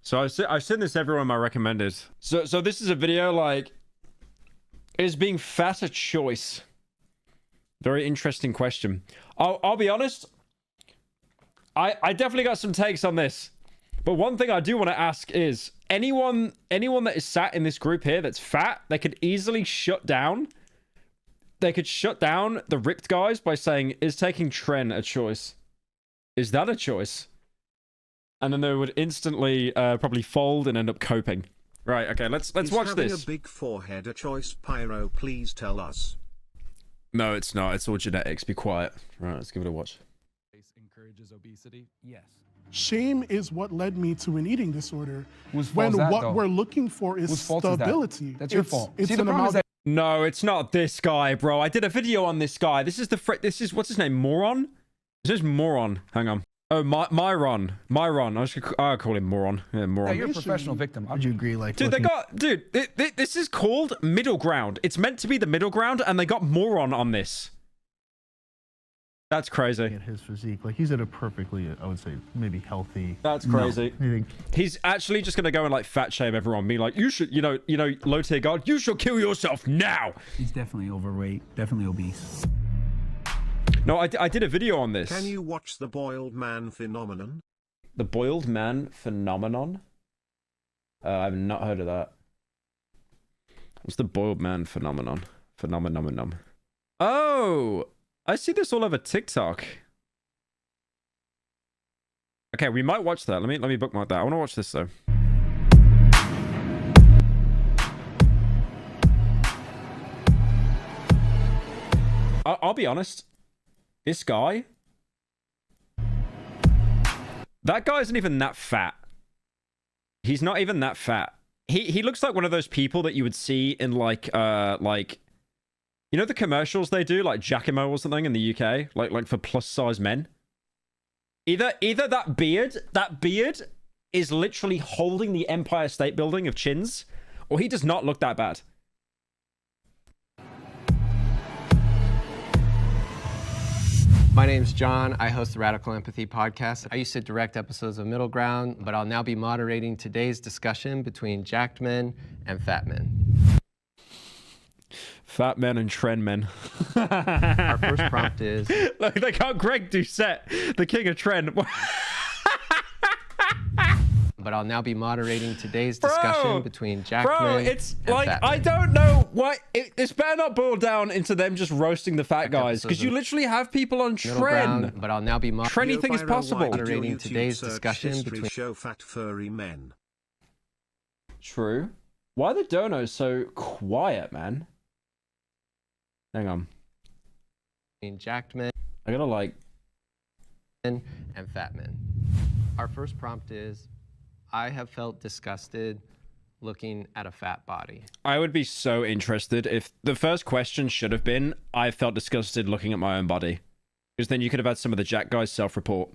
So I've seen this everywhere on my recommended. So this is a video like, is being fat a choice? Very interesting question. I'll be honest. I definitely got some takes on this. But one thing I do want to ask is, anyone that is sat in this group here that's fat, they could easily shut down. They could shut down the ripped guys by saying, is taking Tren a choice? Is that a choice? And then they would instantly probably fold and end up coping. Right, okay, let's watch this. Is having a big forehead a choice, Pyro? Please tell us. No, it's not. It's all genetics. Be quiet. Right, let's give it a watch. Encourages obesity? Yes. Shame is what led me to an eating disorder. Whose fault when is that, what though? we're looking for is Whose fault is that? stability. That's your fault. It's See, the an problem is amount. that No, it's not this guy, bro. I did a video on this guy. This is what's his name? Moron? This is Moron. Hang on. Oh, Myron. I'll call him Moron. Yeah, Moron. you're a professional victim. Would you agree? Like, Dude, this is called middle ground. It's meant to be the middle ground, and they got Moron on this. That's crazy. at his physique, like he's at a perfectly, I would say, maybe healthy. That's crazy. No. He's actually just gonna go and like fat shame everyone, be like, you should, you know, low tier god, you should kill yourself now. He's definitely overweight, definitely obese. No, I did a video on this. Can you watch the boiled man phenomenon? The boiled man phenomenon? I've not heard of that. What's the boiled man phenomenon? Phenomenon. Oh, I see this all over TikTok. Okay, we might watch that. Let me bookmark that. I want to watch this though. I'll be honest. This guy, that guy isn't even that fat. He's not even that fat. He looks like one of those people that you would see in like you know the commercials they do, like Giacomo or something in the UK, like for plus size men. Either that beard is literally holding the Empire State Building of chins, or he does not look that bad. My name's John. I host the Radical Empathy podcast. I used to direct episodes of Middle Ground, but I'll now be moderating today's discussion between jacked men and fat men. Fat men and trend men. Our first prompt is... Look, they got Greg Doucette, the king of trend. But I'll now be moderating today's discussion between jacked men it's and like, fat I men. don't know why. This better not boil down into them just roasting the fat guys, because you literally have people on Middle Ground, trend. but I'll now be Anything is possible. moderating today's discussion between... Show fat furry men. True. Why are the donos so quiet, man? Hang on. jacked men I gotta like... and fat men. Our first prompt is, I have felt disgusted looking at a fat body. I would be so interested if the first question should have been, I felt disgusted looking at my own body. Because then you could have had some of the jack guys self-report.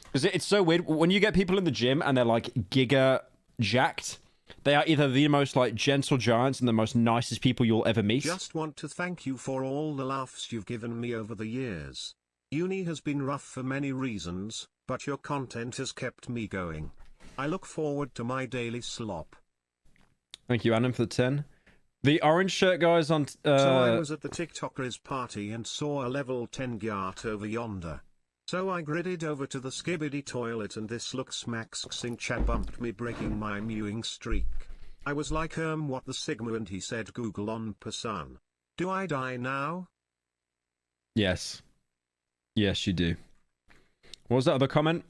Because it's so weird. When you get people in the gym and they're like giga jacked, they are either the most like gentle giants and the most nicest people you'll ever meet. Just want to thank you for all the laughs you've given me over the years. Uni has been rough for many reasons, but your content has kept me going. I look forward to my daily slop. Thank you, Adam, for the 10. The orange shirt guys on... So I was at the TikTokers party and saw a level 10 gyart over yonder. So I gridded over to the skibbity toilet and this looks maxing chat bumped me, breaking my mewing streak. I was like what the Sigma, and he said Google on person. Do I die now? Yes. Yes, you do. What was that other comment?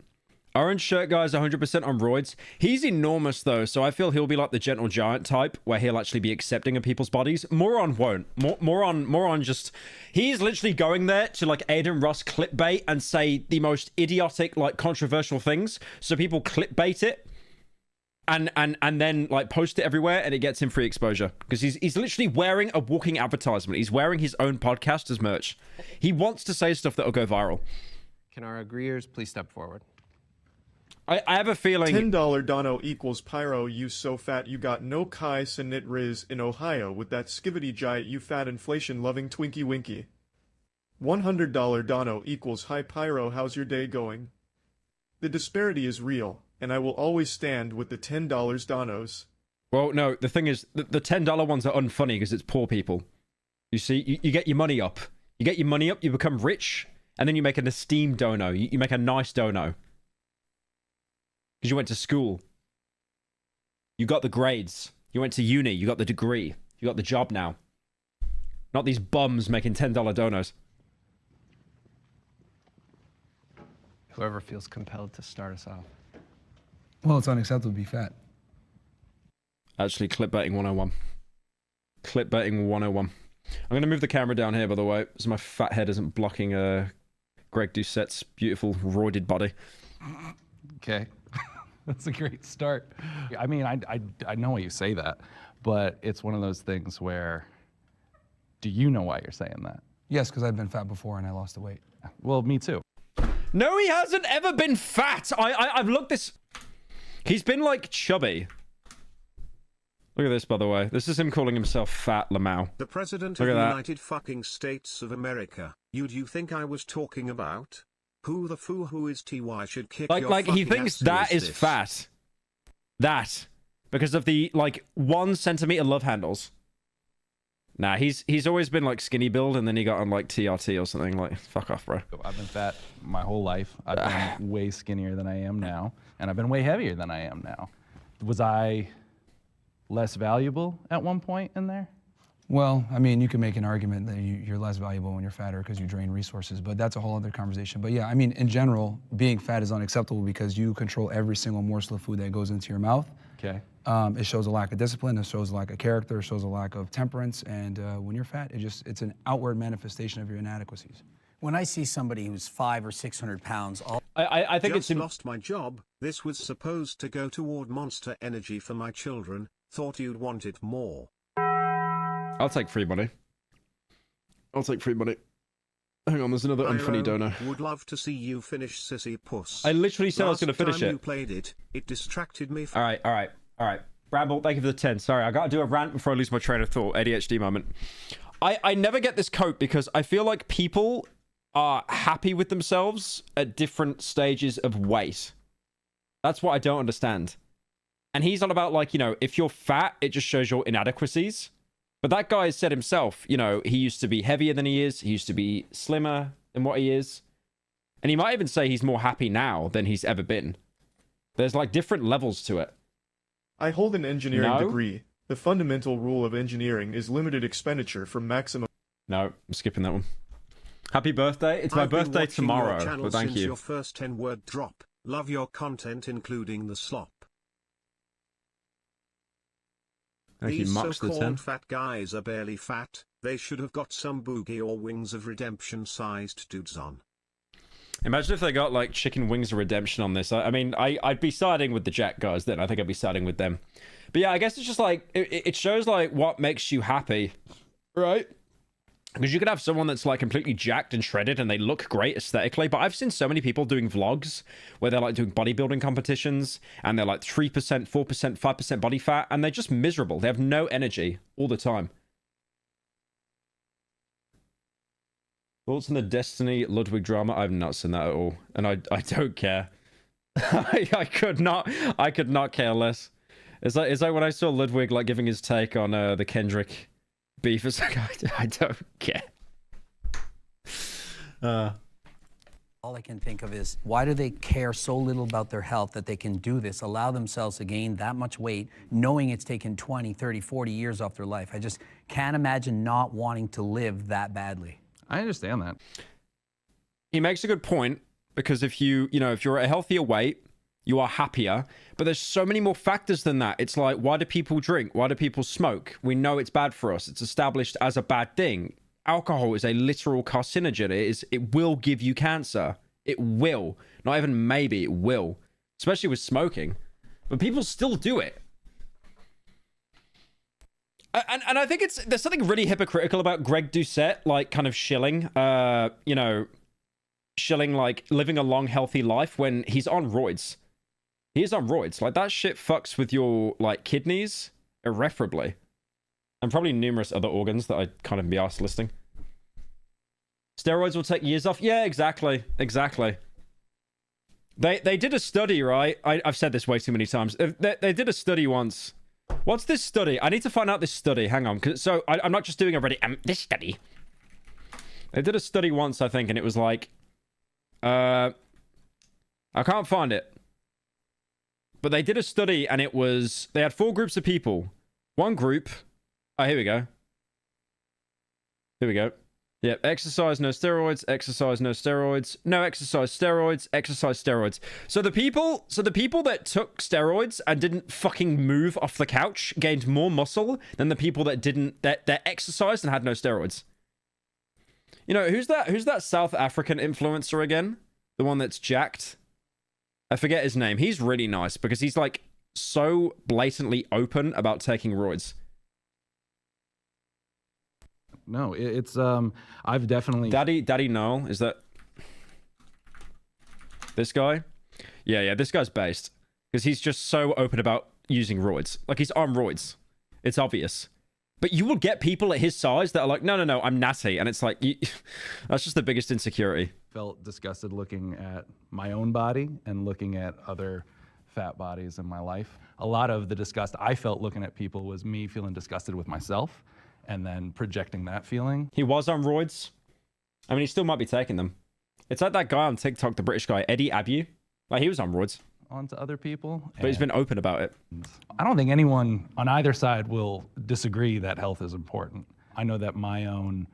Orange shirt guy's 100% on roids. He's enormous though, so I feel he'll be like the gentle giant type, where he'll actually be accepting of people's bodies. Moron won't. Moron just... He's literally going there to like Aiden Russ clickbait and say the most idiotic, like controversial things, so people clickbait it. And then like post it everywhere, and it gets him free exposure because he's literally wearing a walking advertisement. He's wearing his own podcast as merch. He wants to say stuff that'll go viral. Can our agreeers please step forward? I have a feeling... $10 Dono equals Pyro, you so fat you got no Kai Sinit Riz in Ohio with that skivity giant you fat inflation-loving Twinkie Winky. $100 Dono equals Hi Pyro, how's your day going? The disparity is real. and I will always stand with the $10 donos. Well, no, the thing is, the $10 ones are unfunny because it's poor people. You see, you get your money up. You get your money up, you become rich, and then you make an esteemed dono. You make a nice dono. Because you went to school. You got the grades. You went to uni. You got the degree. You got the job now. Not these bums making $10 donos. Whoever feels compelled to start us off. Well, it's unacceptable to be fat. Actually, clipbaiting 101. Clipbaiting 101. I'm going to move the camera down here, by the way, so my fat head isn't blocking Greg Doucette's beautiful, roided body. Okay. That's a great start. I mean, I know why you say that, but it's one of those things where, do you know why you're saying that? Yes, because I've been fat before and I lost the weight. Well, me too. No, he hasn't ever been fat. I've looked this. He's been like chubby. Look at this, by the way. This is him calling himself Fat Lamau. The President Look of the at that. United fucking States of America. You think I was talking about? Who the foo who is TY should kick your Like he fucking thinks ass. that Who is this? fat. That. Because of the, like, 1 centimeter love handles. Nah, he's always been, like, skinny build, and then he got on, like, TRT or something. Like, fuck off, bro. I've been fat my whole life. I've been way skinnier than I am now, and I've been way heavier than I am now. Was I less valuable at one point in there? Well, I mean, you can make an argument that you're less valuable when you're fatter because you drain resources, but that's a whole other conversation. But yeah, I mean, in general, being fat is unacceptable because you control every single morsel of food that goes into your mouth. Okay. It shows a lack of discipline, it shows a lack of character, it shows a lack of temperance, and when you're fat, it's an outward manifestation of your inadequacies. When I see somebody who's 500 or 600 pounds, I think Just it's... lost my job. This was supposed to go toward Monster Energy for my children. Thought you'd want it more. I'll take free money. I'll take free money. Hang on, there's another unfunny donor. Would love to see you finish Sissy Puss. I literally said I was going to finish Last time it. you played it, it distracted me. All right. Bramble, thank you for the 10. Sorry, I got to do a rant before I lose my train of thought. ADHD moment. I never get this coat because I feel like people are happy with themselves at different stages of weight. That's what I don't understand. And he's on about, like, you know, if you're fat, it just shows your inadequacies. But that guy said himself, you know, he used to be heavier than he is. He used to be slimmer than what he is. And he might even say he's more happy now than he's ever been. There's, like, different levels to it. I hold an engineering No? degree. The fundamental rule of engineering is limited expenditure for maximum. No, I'm skipping that one. Happy birthday. It's my I've been birthday watching your tomorrow, channel but thank since you. your first 10-word drop. Love your content, including the slop. Thank you, These Max the 10. so-called fat guys are barely fat. They should have got some Boogie or Wings of Redemption-sized dudes on. Imagine if they got, like, chicken wings of redemption on this. I mean, I'd be siding with the Jack guys then. I think I'd be siding with them. But yeah, I guess it's just, like, it shows, like, what makes you happy, right? Because you could have someone that's, like, completely jacked and shredded and they look great aesthetically, but I've seen so many people doing vlogs where they're, like, doing bodybuilding competitions and they're, like, 3%, 4%, 5% body fat, and they're just miserable. They have no energy all the time. Thoughts on the Destiny Ludwig drama? I've not seen that at all, and I don't care. I could not care less. It's like when I saw Ludwig, like, giving his take on the Kendrick beef. It's like, I don't care. all I can think of is, why do they care so little about their health that they can do this, allow themselves to gain that much weight, knowing it's taken 20, 30, 40 years off their life? I just can't imagine not wanting to live that badly. I understand that. He makes a good point, because if if you're at a healthier weight, you are happier, but there's so many more factors than that. It's like, why do people drink? Why do people smoke? We know it's bad for us. It's established as a bad thing. Alcohol is a literal carcinogen. It will give you cancer. It will. Not even maybe, it will. Especially with smoking. But people still do it. And I think there's something really hypocritical about Greg Doucette, like, kind of shilling, shilling, like, living a long, healthy life when he's on roids. He's on roids. Like, that shit fucks with your, like, kidneys irreparably. And probably numerous other organs that I can't even be arsed listing. Steroids will take years off. Yeah, exactly. Exactly. They did a study, right? I've said this way too many times. They did a study once. What's this study? I need to find out this study. Hang on. So I'm not just doing a this study. They did a study once, I think, and it was like... I can't find it. But they did a study, and it was... They had 4 groups of people. One group... Oh, here we go. Here we go. Yep, exercise, no steroids, exercise, no steroids, no exercise, steroids, exercise, steroids. So the people that took steroids and didn't fucking move off the couch gained more muscle than the people that didn't, that exercised and had no steroids. You know, who's that South African influencer again? The one that's jacked? I forget his name. He's really nice because he's like so blatantly open about taking roids. No, it's I've definitely Daddy Noel, is that this guy? Yeah, this guy's based because he's just so open about using roids. Like he's on roids. It's obvious. But you will get people at his size that are like, no, I'm natty. And it's like, that's just the biggest insecurity. Felt disgusted looking at my own body and looking at other fat bodies in my life. A lot of the disgust I felt looking at people was me feeling disgusted with myself and then projecting that feeling. He was on roids. I mean, he still might be taking them. It's like that guy on TikTok, the British guy, Eddie Abu. Like, he was on roids. Onto other people. But he's been open about it. I don't think anyone on either side will disagree that health is important. I know that my own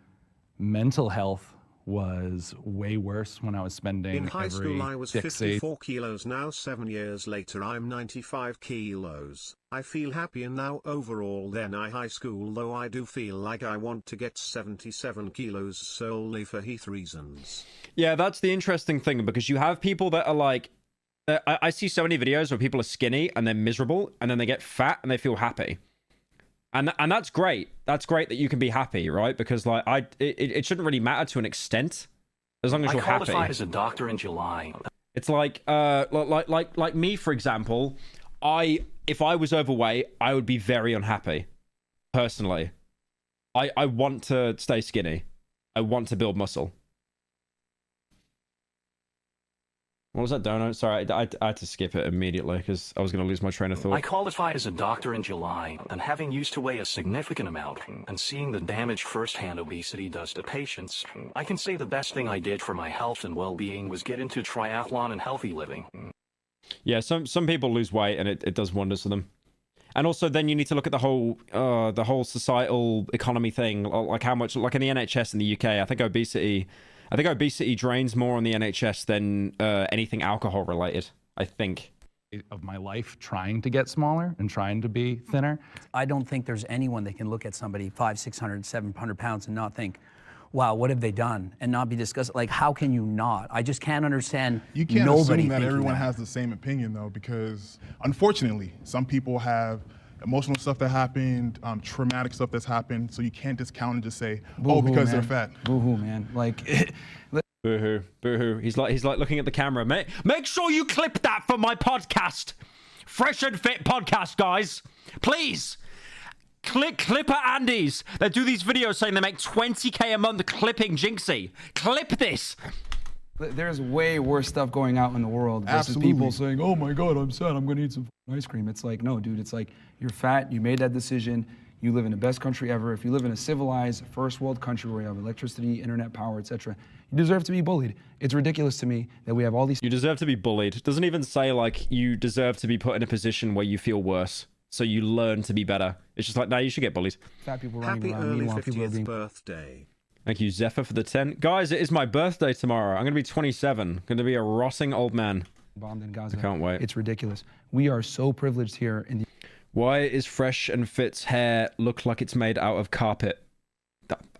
mental health was way worse when I was spending in high school I was 6, 54 kilos. Now 7 years later I'm 95 kilos. I feel happier now overall than high school, though I do feel like I want to get 77 kilos solely for health reasons. Yeah, that's the interesting thing, because you have people that are like, I see so many videos where people are skinny and they're miserable and then they get fat and they feel happy. And that's great. That's great that you can be happy, right? Because like it shouldn't really matter to an extent as long as you're happy. I qualified as a doctor in July. It's like me, for example. If I was overweight, I would be very unhappy. Personally, I want to stay skinny. I want to build muscle. What was that donut? Sorry, I had to skip it immediately because I was going to lose my train of thought. I qualified as a doctor in July, and having used to weigh a significant amount, and seeing the damage firsthand obesity does to patients, I can say the best thing I did for my health and well-being was get into triathlon and healthy living. Yeah, some people lose weight and it does wonders for them. And also then you need to look at the whole societal economy thing, like how much, like in the NHS in the UK, I think obesity drains more on the NHS than anything alcohol related, I think. Of my life trying to get smaller and trying to be thinner. I don't think there's anyone that can look at somebody 500, 600, 700 pounds and not think, wow, what have they done? And not be disgusted. Like, how can you not? I just can't understand. You can't nobody assume that everyone that. has the same opinion, though, because unfortunately, some people have emotional stuff that happened, traumatic stuff that's happened, so you can't discount and just say, oh, because they're fat. Boo-hoo, man. Like, boo-hoo, boo-hoo. He's like looking at the camera. Make sure you clip that for my podcast. Fresh and Fit podcast, guys. Please. Clipper Andes. They do these videos saying they make 20K a month clipping Jinxie. Clip this. there's way worse stuff going out in the world versus Absolutely. people saying, oh my God, I'm sad, I'm gonna eat some ice cream. It's like, no, dude, it's like, you're fat, you made that decision, you live in the best country ever. If you live in a civilized first world country where you have electricity, internet power, etc., you deserve to be bullied. It's ridiculous to me that we have all these... You deserve to be bullied. It doesn't even say, like, you deserve to be put in a position where you feel worse, so you learn to be better. It's just like, no, you should get bullied. Fat people running Happy around, early meanwhile people are 50th being... birthday. Thank you, Zephyr, for the 10. Guys, it is my birthday tomorrow. I'm going to be 27. Going to be a rotting old man. bombed in Gaza. I can't wait. It's ridiculous. We are so privileged here in the... Why is Fresh and Fit's hair look like it's made out of carpet?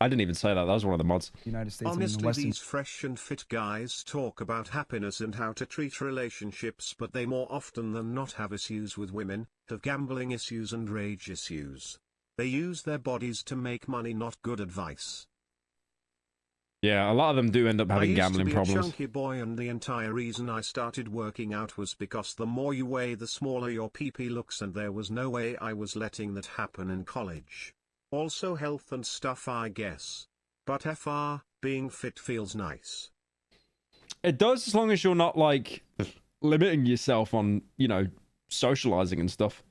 I didn't even say that. That was one of the mods. United States and in the Honestly, Western... these fresh and fit guys talk about happiness and how to treat relationships, but they more often than not have issues with women, have gambling issues and rage issues. They use their bodies to make money, not good advice. Yeah, a lot of them do end up having gambling problems. I used to be a chunky boy, and the entire reason I started working out was because the more you weigh, the smaller your PP looks, and there was no way I was letting that happen in college. Also health and stuff, I guess. But being fit feels nice. It does, as long as you're not like limiting yourself on, you know, socializing and stuff.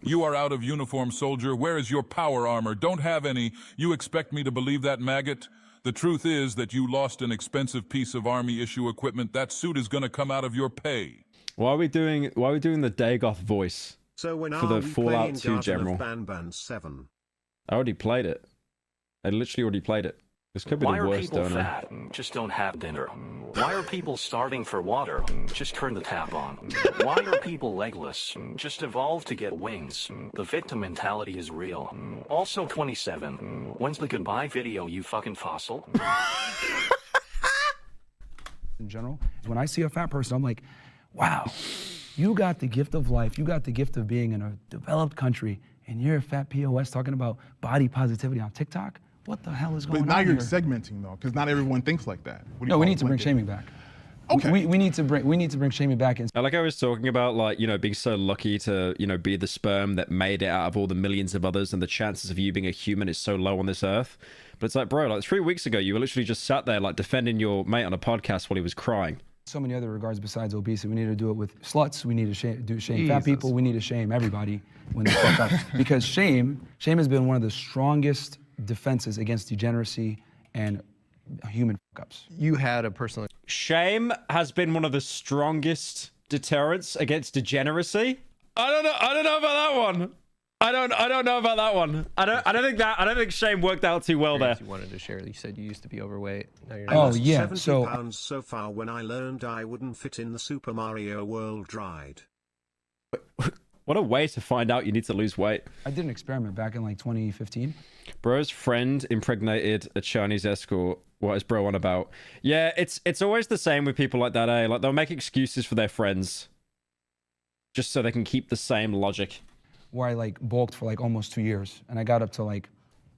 You are out of uniform, soldier. Where is your power armor? Don't have any. You expect me to believe that, maggot? The truth is that you lost an expensive piece of army issue equipment. That suit is gonna come out of your pay. Why are we doing the Dagoth voice? So when for the are we Fallout playing 2 Garden general? of Banban 7? I already played it. I literally already played it. This could be Why the are worst people donor. fat? Just don't have dinner. Why are people starving for water? Just turn the tap on. Why are people legless? Just evolve to get wings. The victim mentality is real. Also 27. When's the goodbye video, you fucking fossil? In general, when I see a fat person, I'm like, wow, you got the gift of life. You got the gift of being in a developed country, and you're a fat POS talking about body positivity on TikTok? What the hell is going on But now you're here? segmenting though, because not everyone thinks like that. What do you No, we call need it? to bring Blanket? shaming back. Okay. We need to bring shaming back. And Like I was talking about, like, you know, being so lucky to, you know, be the sperm that made it out of all the millions of others, and the chances of you being a human is so low on this earth. But it's like, bro, like 3 weeks ago, you were literally just sat there, like, defending your mate on a podcast while he was crying. so many other regards besides obesity. We need to do it with sluts. We need to shame fat people. We need to shame everybody when they fuck up. Because shame has been one of the strongest defenses against degeneracy and human fuck-ups. You had a personal... Shame has been one of the strongest deterrents against degeneracy. I don't know about that one. I don't know about that one. I don't think shame worked out too well there. You wanted to share. You said you used to be overweight. Now you're I not. lost yeah, 70 so- pounds so far when I learned I wouldn't fit in the Super Mario World ride. What a way to find out you need to lose weight. I did an experiment back in like 2015. Bro's friend impregnated a Chinese escort. What is bro on about? Yeah, it's always the same with people like that, eh? Like, they'll make excuses for their friends just so they can keep the same logic. Where I like bulked for like almost 2 years, and I got up to like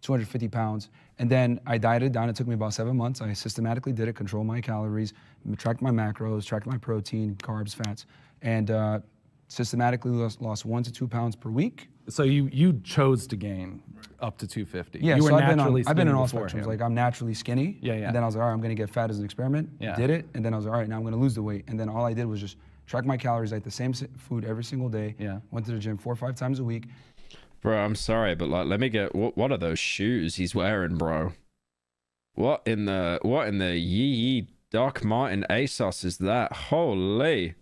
250 pounds, and then I dieted down. It took me about 7 months. I systematically did it, controlled my calories, tracked my macros, tracked my protein, carbs, fats, and systematically lost 1 to 2 pounds per week. So you chose to gain up to 250. Yeah, you were so I've been naturally in all skinny spectrums. beforehand. Like, I'm naturally skinny. Yeah. And then I was like, all right, I'm gonna get fat as an experiment. Yeah. Did it, and then I was like, all right, now I'm gonna lose the weight. And then all I did was just track my calories, like the same food every single day. Yeah. Went to the gym 4 or 5 times a week. Bro, I'm sorry, but like, let me get what are those shoes he's wearing, bro? What in the Yee Doc Martin ASOS is that? Holy.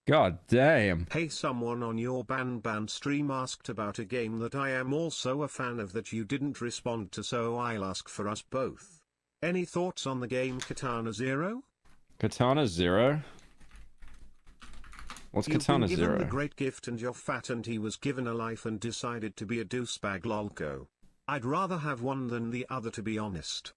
God damn. Hey, someone on your Ban stream asked about a game that I am also a fan of that you didn't respond to, so I'll ask for us both. Any thoughts on the game Katana Zero? Katana Zero? What's You've Katana been given Zero? the great gift and you're fat and he was given a life and decided to be a douchebag lolco. I'd rather have one than the other, to be honest.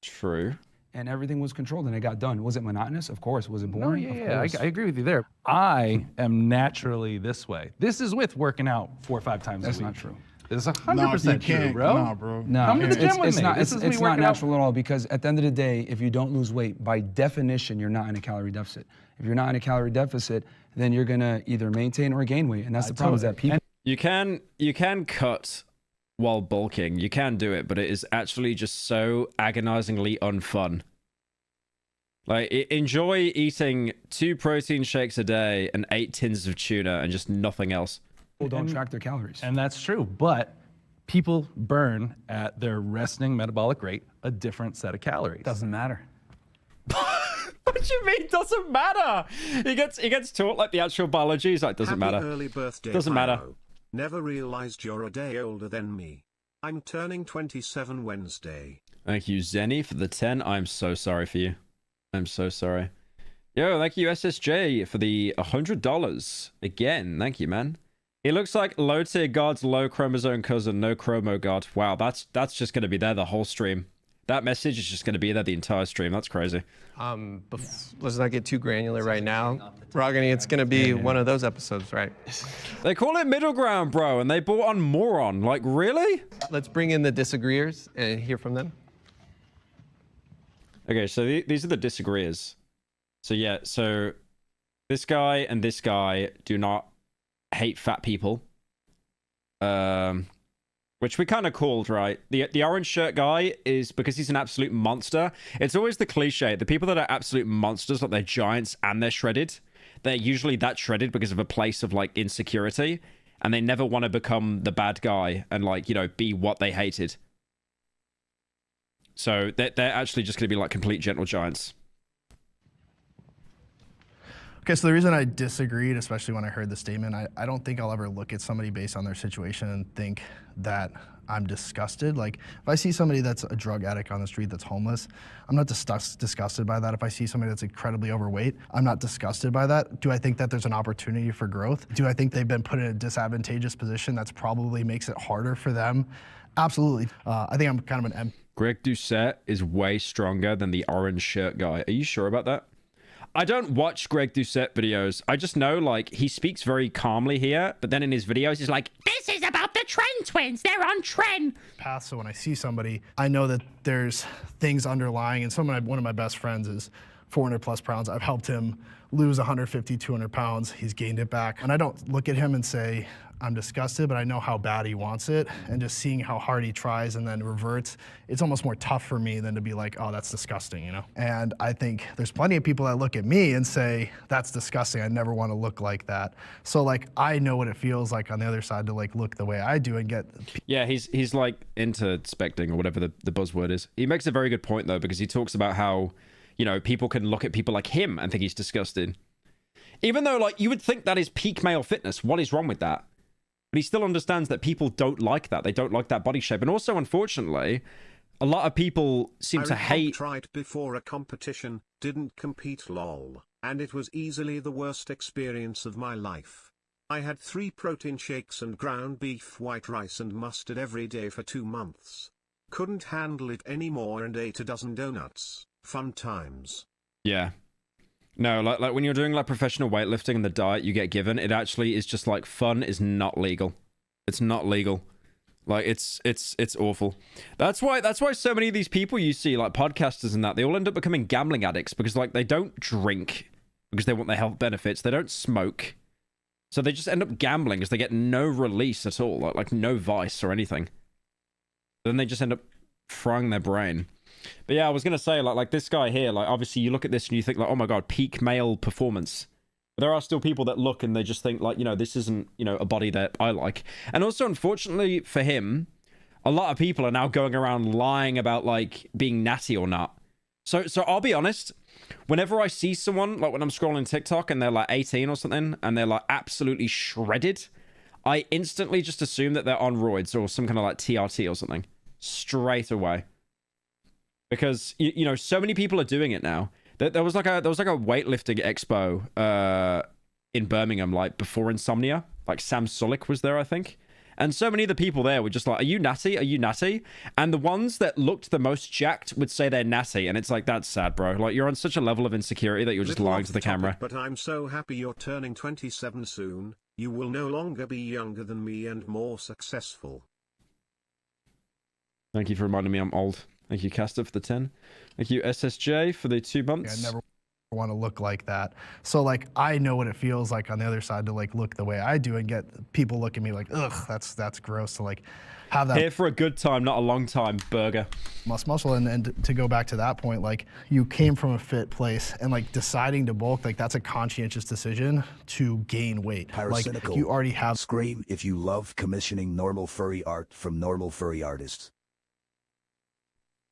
True. And everything was controlled, and it got done. Was it monotonous? Of course. Was it No, boring? yeah, Of course. I agree with you there. I am naturally this way. This is with working out 4 or 5 times That's a week. not true. It's No, 100% you can't, true, bro. Nah, bro. No, Come to the gym with it's me. not. This is me It's not working out. natural at all, because at the end of the day, if you don't lose weight, by definition, you're not in a calorie deficit. If you're not in a calorie deficit, then you're gonna either maintain or gain weight, and that's the problem. Is that people. You can cut while bulking. You can do it, but it is actually just so agonizingly unfun. Like, enjoy eating 2 protein shakes a day and 8 tins of tuna and just nothing else. People don't track their calories. And that's true, but people burn at their resting metabolic rate a different set of calories. Doesn't matter. What do you mean? Doesn't matter. He gets taught like the actual biology. He's like, doesn't Happy matter. early birthday, Doesn't matter. Pyro. Never realized you're a day older than me. I'm turning 27 Wednesday. Thank you, Zenny, for the 10. I'm so sorry for you. I'm so sorry. Yo, thank you, SSJ, for the $100. Again, thank you, man. He looks like low tier God's low chromosome cousin, no chromo God. Wow, that's just going to be there the whole stream. That message is just going to be there the entire stream. That's crazy. Let's not get too granular right now. Rogany, it's going to be one of those episodes, right? They call it middle ground, bro, and they bought on moron. Like, really? Let's bring in the disagreeers and hear from them. Okay, so these are the disagreeers. So yeah, so this guy and this guy do not hate fat people. which we kind of called, right? The orange shirt guy is because he's an absolute monster. It's always the cliche. The people that are absolute monsters, like they're giants and they're shredded, they're usually that shredded because of a place of like insecurity, and they never want to become the bad guy and like, you know, be what they hated. So they're actually just going to be like complete gentle giants. Okay, so the reason I disagreed, especially when I heard the statement, I don't think I'll ever look at somebody based on their situation and think that I'm disgusted. Like, if I see somebody that's a drug addict on the street that's homeless, I'm not disgusted by that. If I see somebody that's incredibly overweight, I'm not disgusted by that. Do I think that there's an opportunity for growth? Do I think they've been put in a disadvantageous position that's probably makes it harder for them? Absolutely. I think I'm kind of an Greg Doucette is way stronger than the orange shirt guy. Are you sure about that? I don't watch Greg Doucette videos. I just know, like, he speaks very calmly here, but then in his videos, he's like, this is about the Tren twins. They're on Tren. path. So when I see somebody, I know that there's things underlying. And one of my best friends is 400 plus pounds. I've helped him lose 150, 200 pounds. He's gained it back. And I don't look at him and say, I'm disgusted, but I know how bad he wants it. And just seeing how hard he tries and then reverts, it's almost more tough for me than to be like, oh, that's disgusting, you know? And I think there's plenty of people that look at me and say, that's disgusting. I never want to look like that. So like, I know what it feels like on the other side to like look the way I do and get. Yeah, he's like introspecting or whatever the buzzword is. He makes a very good point though, because he talks about how, you know, people can look at people like him and think he's disgusting. Even though like you would think that is peak male fitness. What is wrong with that? But he still understands that people don't like that. They don't like that body shape. And also, unfortunately, a lot of people seem to hate... I tried before a competition, didn't compete lol, and it was easily the worst experience of my life. I had 3 protein shakes and ground beef, white rice and mustard every day for 2 months. Couldn't handle it anymore and ate a dozen donuts. Fun times. Yeah. No, like when you're doing like professional weightlifting and the diet you get given, it actually is just like fun is not legal. It's not legal. Like it's awful. That's why so many of these people you see, like podcasters and that, they all end up becoming gambling addicts because like they don't drink because they want their health benefits. They don't smoke. So they just end up gambling because they get no release at all, like no vice or anything. Then they just end up frying their brain. But yeah, I was gonna say like this guy here, like obviously you look at this and you think like, oh my god, peak male performance. But there are still people that look and they just think like, you know, this isn't, you know, a body that I like. And also, unfortunately for him, a lot of people are now going around lying about like being natty or not. So I'll be honest, whenever I see someone, like when I'm scrolling TikTok and they're like 18 or something and they're like absolutely shredded, I instantly just assume that they're on roids or some kind of like TRT or something straight away. Because you know, so many people are doing it now. There was like a weightlifting expo in Birmingham, like before Insomnia. Like Sam Sulek was there, I think. And so many of the people there were just like, "Are you natty? Are you natty?" And the ones that looked the most jacked would say they're natty, and it's like, that's sad, bro. Like you're on such a level of insecurity that you're just lying to the camera. But I'm so happy you're turning 27 soon. You will no longer be younger than me and more successful. Thank you for reminding me I'm old. Thank you, Caster, for the 10. Thank you, SSJ, for the 2 months. I never want to look like that. So like, I know what it feels like on the other side to like look the way I do and get people look at me like, ugh, that's gross to like have that. Here for a good time, not a long time, burger. Muscle. And to go back to that point, like you came from a fit place and like deciding to bulk, like that's a conscientious decision to gain weight. Pyrocynical. Like you already have. Scream if you love commissioning normal furry art from normal furry artists.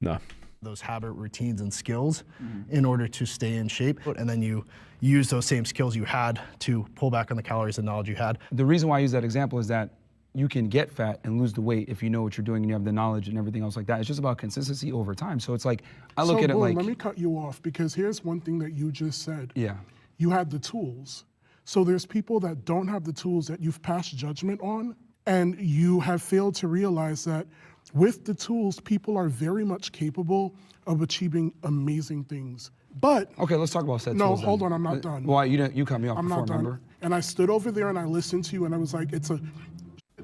No. Those habit routines and skills in order to stay in shape. And then you use those same skills you had to pull back on the calories and knowledge you had. The reason why I use that example is that you can get fat and lose the weight if you know what you're doing and you have the knowledge and everything else like that. It's just about consistency over time. So it's like, I look at it like... let me cut you off because here's one thing that you just said. Yeah. You had the tools. So there's people that don't have the tools that you've passed judgment on, and you have failed to realize that with the tools, people are very much capable of achieving amazing things. But okay, let's talk about set no, tools. hold on, I'm not done. Why you cut me off I'm before, not done. remember? And I stood over there and I listened to you and I was like, it's a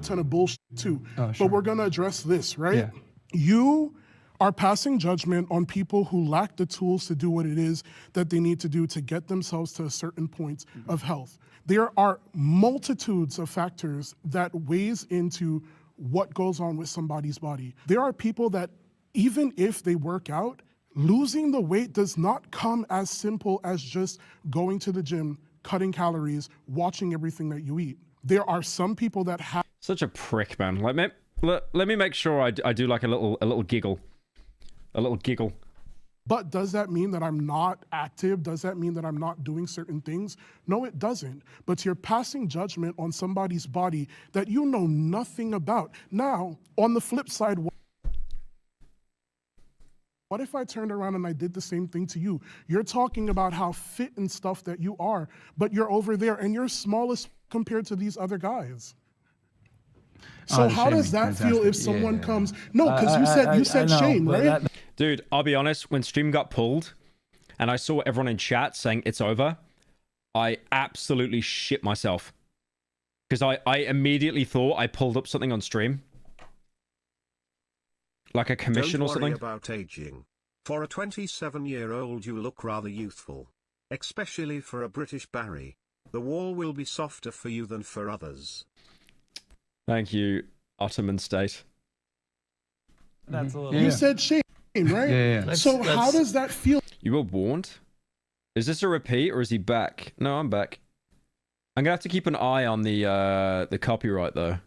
ton of bullshit too. Sure. But we're gonna address this, right? Yeah. You are passing judgment on people who lack the tools to do what it is that they need to do to get themselves to a certain point of health. There are multitudes of factors that weighs into what goes on with somebody's body. There are people that even if they work out, losing the weight does not come as simple as just going to the gym, cutting calories, watching everything that you eat. There are some people that have... Such a prick, man. Let me make sure I do like a little giggle. A little giggle. But does that mean that I'm not active? Does that mean that I'm not doing certain things? No, it doesn't. But you're passing judgment on somebody's body that you know nothing about. Now, on the flip side, what if I turned around and I did the same thing to you? You're talking about how fit and stuff that you are, but you're over there and you're smallest compared to these other guys. So how does that feel if someone comes? No, because you said shame, right? Dude, I'll be honest, when stream got pulled and I saw everyone in chat saying it's over, I absolutely shit myself. Because I immediately thought I pulled up something on stream. Like a commission or something. Don't worry about aging. For a 27-year-old you look rather youthful. Especially for a British Barry. The wall will be softer for you than for others. Thank you, Ottoman State. That's a little... You said shame, right? Yeah. So how does that feel? You were warned? Is this a repeat or is he back? No, I'm back. I'm gonna have to keep an eye on the copyright though.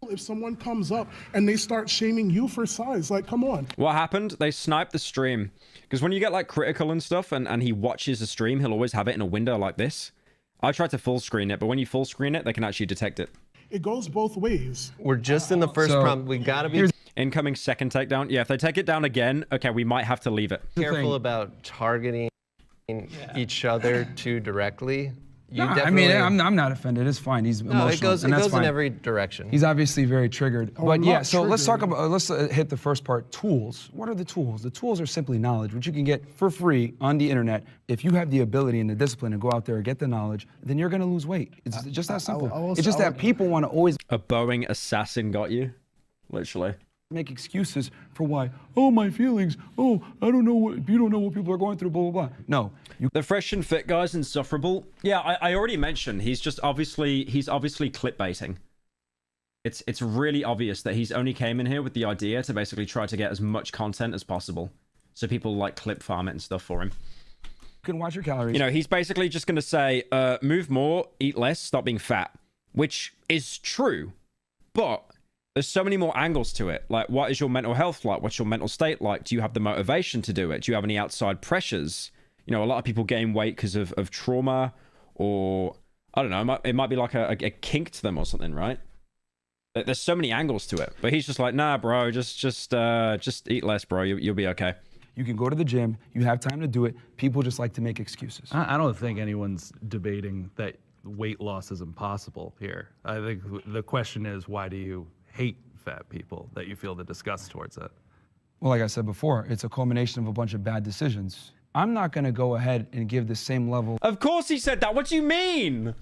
If someone comes up and they start shaming you for size, like, come on. What happened? They sniped the stream. Because when you get like critical and stuff and he watches the stream, he'll always have it in a window like this. I tried to full screen it, but when you full screen it, they can actually detect it. It goes both ways. We're just in the first prompt. We gotta be incoming second takedown. Yeah, if they take it down again, okay, we might have to leave it. careful about targeting each other too directly. You I mean, I'm not offended. It's fine. He's emotional. It goes and that's fine. in every direction. He's obviously very triggered. But yeah, so let's talk triggered. about, let's hit the first part, tools. What are the tools? The tools are simply knowledge, which you can get for free on the internet. If you have the ability and the discipline to go out there and get the knowledge, then you're gonna lose weight. It's just that simple. It's just that people wanna always... A Boeing assassin got you, literally. Make excuses for why, oh, my feelings, oh, I don't know what, you don't know what people are going through, blah, blah, blah. No. The fresh and fit guy's insufferable. Yeah, I already mentioned, he's obviously clickbaiting. It's really obvious that he's only came in here with the idea to basically try to get as much content as possible. So people like clip farm it and stuff for him. You can watch your calories. You know, he's basically just going to say, move more, eat less, stop being fat. Which is true, but... there's so many more angles to it. Like, what is your mental health like? What's your mental state like? Do you have the motivation to do it? Do you have any outside pressures? You know, a lot of people gain weight because of trauma or, I don't know, it might be like a kink to them or something, right? There's so many angles to it. But he's just like, nah, bro, just eat less, bro. You'll be okay. You can go to the gym. You have time to do it. People just like to make excuses. I don't think anyone's debating that weight loss is impossible here. I think the question is, why do you hate fat people, that you feel the disgust towards it? Well, like I said before, it's a culmination of a bunch of bad decisions. I'm not going to go ahead and give the same level. Of course he said that. What do you mean?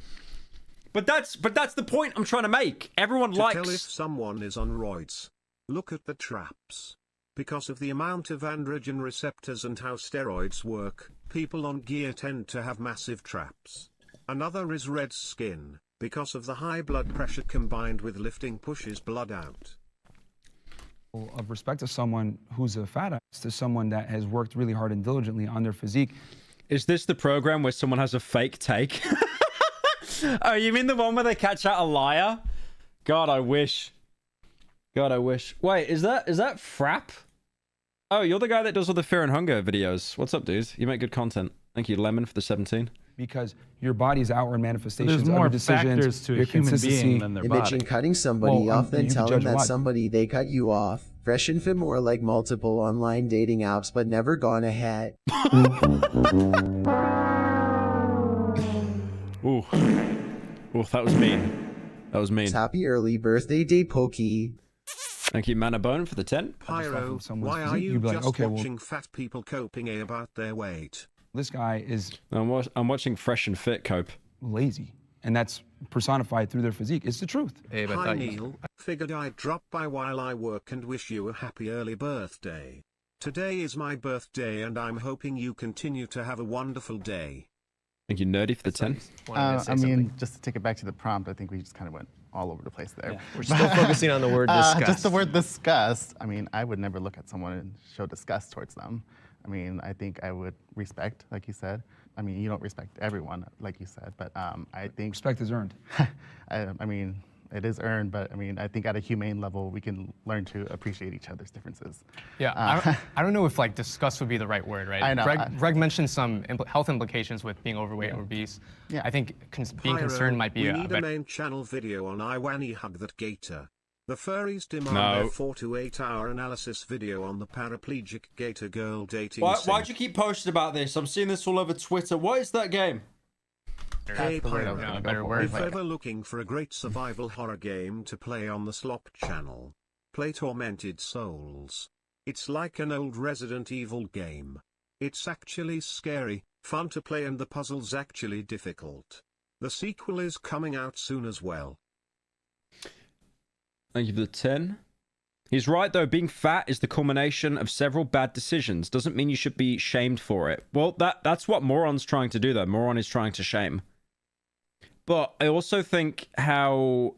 But that's the point I'm trying to make. Everyone likes... To tell if someone is on roids, look at the traps. Because of the amount of androgen receptors and how steroids work, people on gear tend to have massive traps. Another is red skin. Because of the high blood pressure combined with lifting pushes blood out. Of respect to someone who's a fat ass, to someone that has worked really hard and diligently on their physique. Is this the program where someone has a fake take? Oh, you mean the one where they catch out a liar? God, I wish. God, I wish. Wait, is that Frap? Oh, you're the guy that does all the Fear and Hunger videos. What's up, dude? You make good content. Thank you, Lemon, for the 17. Because your body's outward manifestations, There's more other decisions, factors to a your human consistency. being than their Imagine body. cutting somebody off you and can telling judge that what? somebody they cut you off. Fresh and fit more like multiple online dating apps but never gone ahead. Ooh. Ooh, that was mean. That was mean. Happy early birthday day, Pokey. Thank you, Manabone, for the 10. Pyro, why are you just watching fat people coping about their weight? This guy is... I'm watching Fresh and Fit cope. Lazy. And that's personified through their physique. It's the truth. Hi Neil, figured I'd drop by while I work and wish you a happy early birthday. Today is my birthday and I'm hoping you continue to have a wonderful day. Thank you, Nerdy, for the 10. I mean, just to take it back to the prompt, I think we just kind of went all over the place there. Yeah. We're still focusing on the word disgust. Just the word disgust. I mean, I would never look at someone and show disgust towards them. I mean, I think I would respect, like you said. I mean, you don't respect everyone, like you said, but I think... Respect is earned. I mean, it is earned, but I mean, I think at a humane level, we can learn to appreciate each other's differences. Yeah, I don't know if like disgust would be the right word, right? I know. Greg mentioned some health implications with being overweight or obese. Yeah. I think being concerned might be we need a main channel video on Iwani Hug That Gator. The furries demand No. a 4 to 8 hour analysis video on the paraplegic gator girl dating Why'd you keep posting about this? I'm seeing this all over Twitter. What is that game? Hey Pyro, better word. if ever looking for a great survival horror game to play on the Slop channel, play Tormented Souls. It's like an old Resident Evil game. It's actually scary, fun to play, and the puzzle's actually difficult. The sequel is coming out soon as well. Thank you for the 10. He's right, though. Being fat is the culmination of several bad decisions. Doesn't mean you should be shamed for it. Well, that's what Moron's trying to do, though. Moron is trying to shame. But I also think how...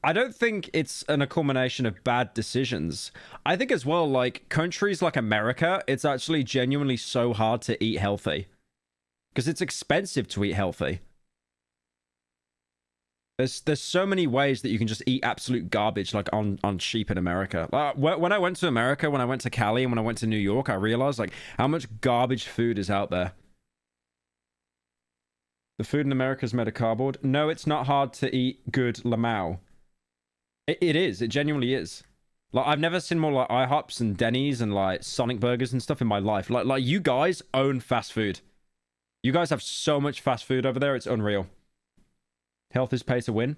I don't think it's a culmination of bad decisions. I think as well, like, countries like America, it's actually genuinely so hard to eat healthy. Because it's expensive to eat healthy. There's so many ways that you can just eat absolute garbage, like, on cheap in America. When I went to America, when I went to Cali, and when I went to New York, I realized, like, how much garbage food is out there. The food in America is made of cardboard. No, it's not hard to eat good lamau. It is. It genuinely is. Like, I've never seen more, like, IHOPs and Denny's and, like, Sonic Burgers and stuff in my life. Like you guys own fast food. You guys have so much fast food over there, it's unreal. Health is pay to win.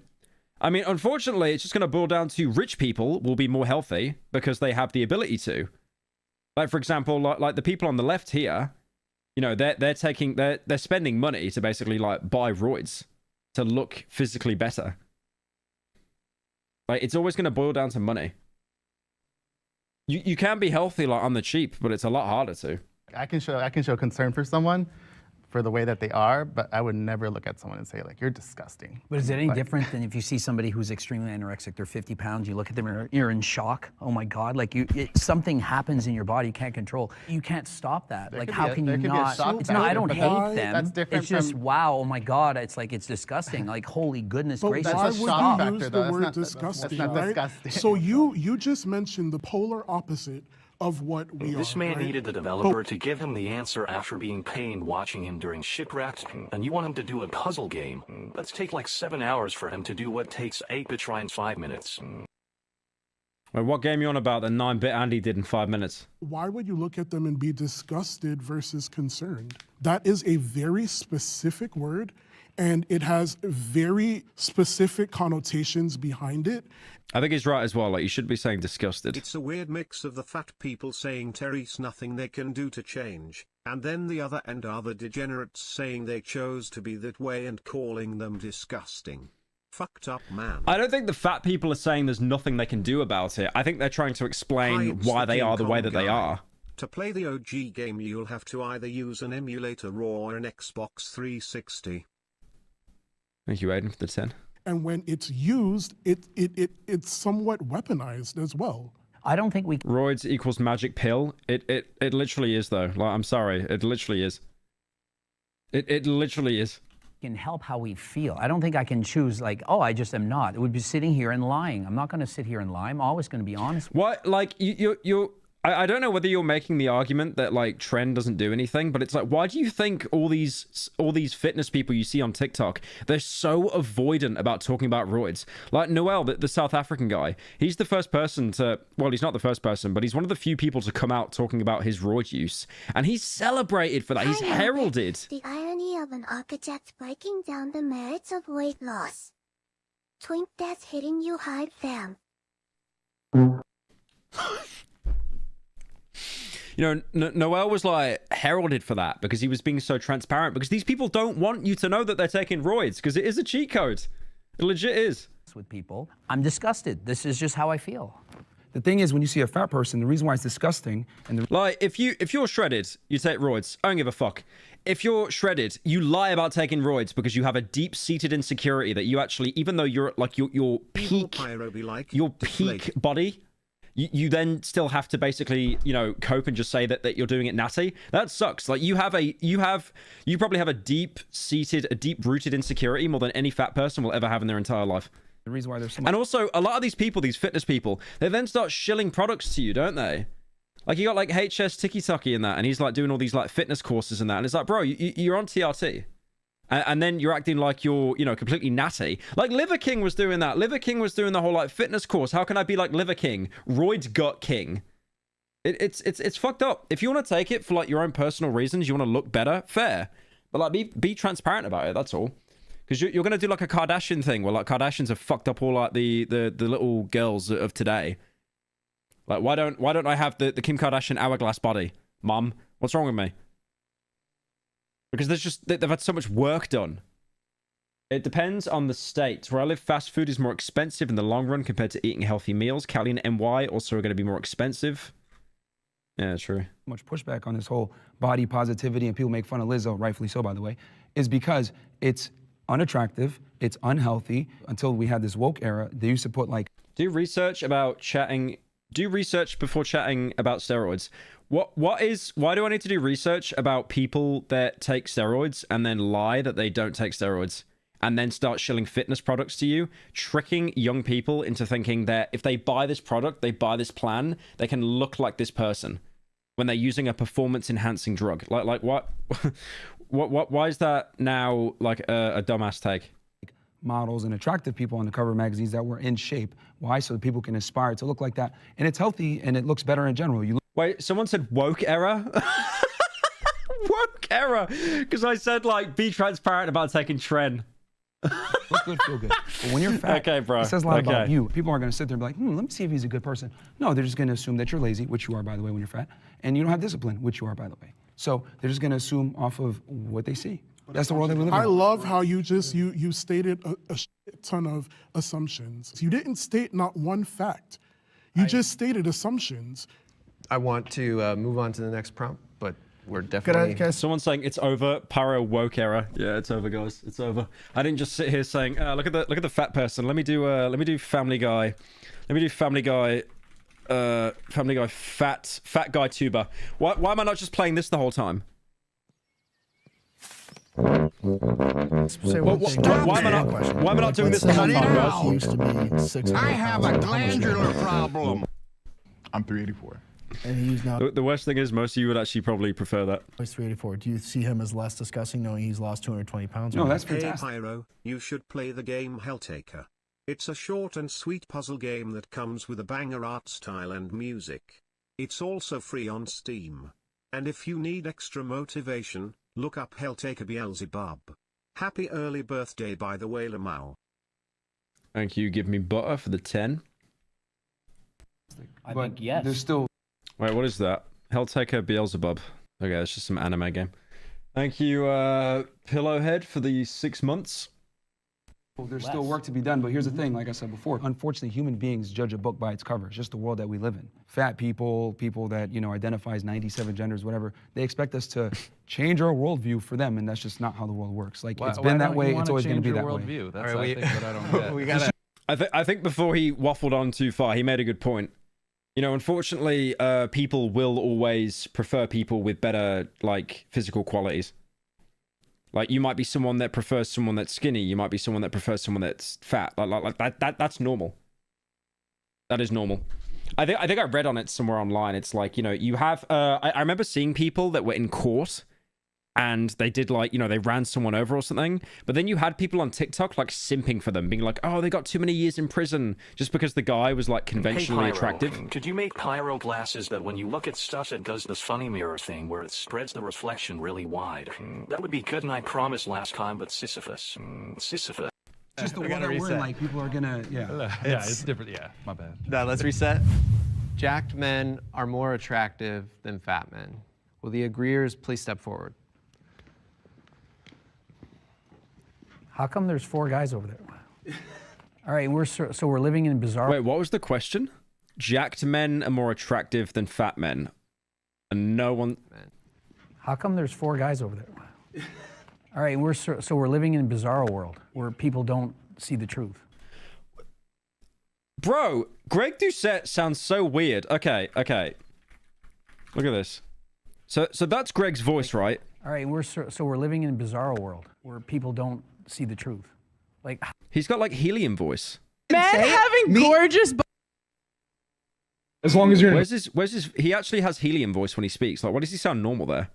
I mean, unfortunately, it's just going to boil down to rich people will be more healthy because they have the ability to. Like, for example, like the people on the left here, you know, they're spending money to basically, like, buy roids to look physically better. Like, it's always going to boil down to money. You can be healthy, like, on the cheap, but it's a lot harder to. I can show concern for someone for the way that they are, but I would never look at someone and say, like, you're disgusting. But is it any different than if you see somebody who's extremely anorexic, they're 50 pounds, you look at them and you're in shock? Oh my God, like something happens in your body you can't control. You can't stop that. Like, how can you not? I don't hate them. That's different. It's just, wow, oh my God, it's like, it's disgusting. Like, holy goodness gracious. Why would stop. you use the word disgusting, right? So you just mentioned the polar opposite of what we This man needed the developer to give him the answer after being pained watching him during shipwrecks, and you want him to do a puzzle game. Let's take like 7 hours for him to do what takes 8-bit try in 5 minutes. Wait, what game you on about that 9-bit Andy did in 5 minutes? Why would you look at them and be disgusted versus concerned? That is a very specific word, and it has very specific connotations behind it. I think he's right as well. Like, you should be saying disgusted. It's a weird mix of the fat people saying there's nothing they can do to change, and then the other end are the degenerates saying they chose to be that way and calling them disgusting. Fucked up, man. I don't think the fat people are saying there's nothing they can do about it. I think they're trying to explain why they are the way that they are. To play the OG game, you'll have to either use an emulator or an Xbox 360. Thank you, Aiden, for the 10. And when it's used, it's somewhat weaponized as well. I don't think we... Roids equals magic pill. It literally is, though. Like, I'm sorry. It literally is. It literally is. Can help how we feel. I don't think I can choose, like, oh, I just am not. It would be sitting here and lying. I'm not going to sit here and lie. I'm always going to be honest. What? Like, I don't know whether you're making the argument that, like, trend doesn't do anything, but it's like, why do you think all these fitness people you see on TikTok, they're so avoidant about talking about roids? Like Noel, the South African guy, he's the first person to, well, he's not the first person, but he's one of the few people to come out talking about his roid use, and he's celebrated for that. He's heralded. The irony of an architect breaking down the merits of weight loss. Twink that's hitting you hard, fam. You know, Noel was, like, heralded for that because he was being so transparent, because these people don't want you to know that they're taking roids, because it is a cheat code. It legit is. With people, I'm disgusted. This is just how I feel. The thing is, when you see a fat person, the reason why it's disgusting and like if you're shredded, you take roids. I don't give a fuck. If you're shredded, you lie about taking roids because you have a deep-seated insecurity that you actually, even though you're like your peak body, you then still have to basically, you know, cope and just say that you're doing it natty. That sucks. Like you probably have a deep-rooted insecurity more than any fat person will ever have in their entire life. the reason why there's so much. And also, a lot of these people, these fitness people, they then start shilling products to you, don't they? Like you got like HS Tiki Taki in that, and he's like doing all these like fitness courses and that, and it's like, bro, you're on TRT. And then you're acting like you're, you know, completely natty. Like Liver King was doing that. Liver King was doing the whole like fitness course. How can I be like Liver King? Roids Gut King. It's fucked up. If you want to take it for like your own personal reasons, you want to look better, fair. But like be transparent about it. That's all. Because you're gonna do like a Kardashian thing where like Kardashians have fucked up all like the little girls of today. Like why don't I have the Kim Kardashian hourglass body, mum? What's wrong with me? Because they've had so much work done. It depends on the state. Where I live, fast food is more expensive in the long run compared to eating healthy meals. Cali and NY also are going to be more expensive. Yeah, true. Much pushback on this whole body positivity, and people make fun of Lizzo, rightfully so, by the way, is because it's unattractive, it's unhealthy. Until we had this woke era, they used to put like... Do research before chatting about steroids. Why do I need to do research about people that take steroids and then lie that they don't take steroids and then start shilling fitness products to you, tricking young people into thinking that if they buy this product, they buy this plan, they can look like this person when they're using a performance enhancing drug? Like what? Why is that now like a dumbass take? Models and attractive people on the cover of magazines that were in shape. Why? So that people can aspire to look like that. And it's healthy and it looks better in general. Wait, someone said woke era? Woke era? Because I said like be transparent about taking tren. Look good, feel good. But when you're fat, okay, bro. It says a lot about you. People aren't going to sit there and be like, let me see if he's a good person. No, they're just going to assume that you're lazy, which you are, by the way, when you're fat, and you don't have discipline, which you are, by the way. So they're just going to assume off of what they see. That's the world that we live in. I love how you stated a shit ton of assumptions. You didn't state not one fact. You just stated assumptions. I want to move on to the next prompt, but we're definitely... Someone's saying it's over. Pyro woke era. Yeah, it's over, guys. It's over. I didn't just sit here saying, look at the fat person. Let me do Family Guy. Let me do Family Guy. Family Guy fat guy tuber. Why am I not just playing this the whole time? Why am I not doing this the whole time, guys? I have a glandular problem. I'm 384. And he's now... The worst thing is most of you would actually probably prefer that. He's 384. Do you see him as less disgusting knowing he's lost 220 pounds? No, that's fantastic. Hey Pyro, you should play the game Helltaker. It's a short and sweet puzzle game that comes with a banger art style and music. It's also free on Steam. And if you need extra motivation, look up Helltaker Beelzebub. Happy early birthday, by the way, Lamau. Thank you. Give me butter for the 10. I think yes. There's still... Wait, what is that? Helltaker Beelzebub. Okay, it's just some anime game. Thank you, Pillowhead, for the 6 months. Well, there's still work to be done, but here's the thing, like I said before, unfortunately, human beings judge a book by its cover. It's just the world that we live in. Fat people, people that, you know, identify as 97 genders, whatever, they expect us to change our worldview for them, and that's just not how the world works. Like, it's been that way, it's always going to be that way. That's I think what I don't get. I think before he waffled on too far, he made a good point. You know, unfortunately, people will always prefer people with better, like, physical qualities. Like, you might be someone that prefers someone that's skinny. You might be someone that prefers someone that's fat. Like that's normal. That is normal. I think I read on it somewhere online. It's like, you know, you have... I remember seeing people that were in court and they did like, you know, they ran someone over or something. But then you had people on TikTok like simping for them, being like, oh, they got too many years in prison just because the guy was like conventionally Hey, Pyro, attractive. Could you make Pyro glasses that when you look at stuff it does this funny mirror thing where it spreads the reflection really wide? That would be good, and I promised last time, but Sisyphus. Sisyphus. Just the one that we're in, like, people are gonna, yeah, it's different, yeah, my bad. Now let's reset. Jacked men are more attractive than fat men. Will the agreeers please step forward? How come there's 4 guys over there? All right, so we're living in bizarre... Wait, what was the question? jacked men are more attractive than fat men. And no one... How come there's 4 guys over there? All right, so we're living in a bizarro world where people don't see the truth. Bro, Greg Doucette sounds so weird. Okay. Look at this. So that's Greg's voice, right? All right, so we're living in a bizarro world where people don't see the truth. Like, he's got like helium voice. Men having gorgeous. As long as you're... Where's his... He actually has helium voice when he speaks. Like, why does he sound normal there?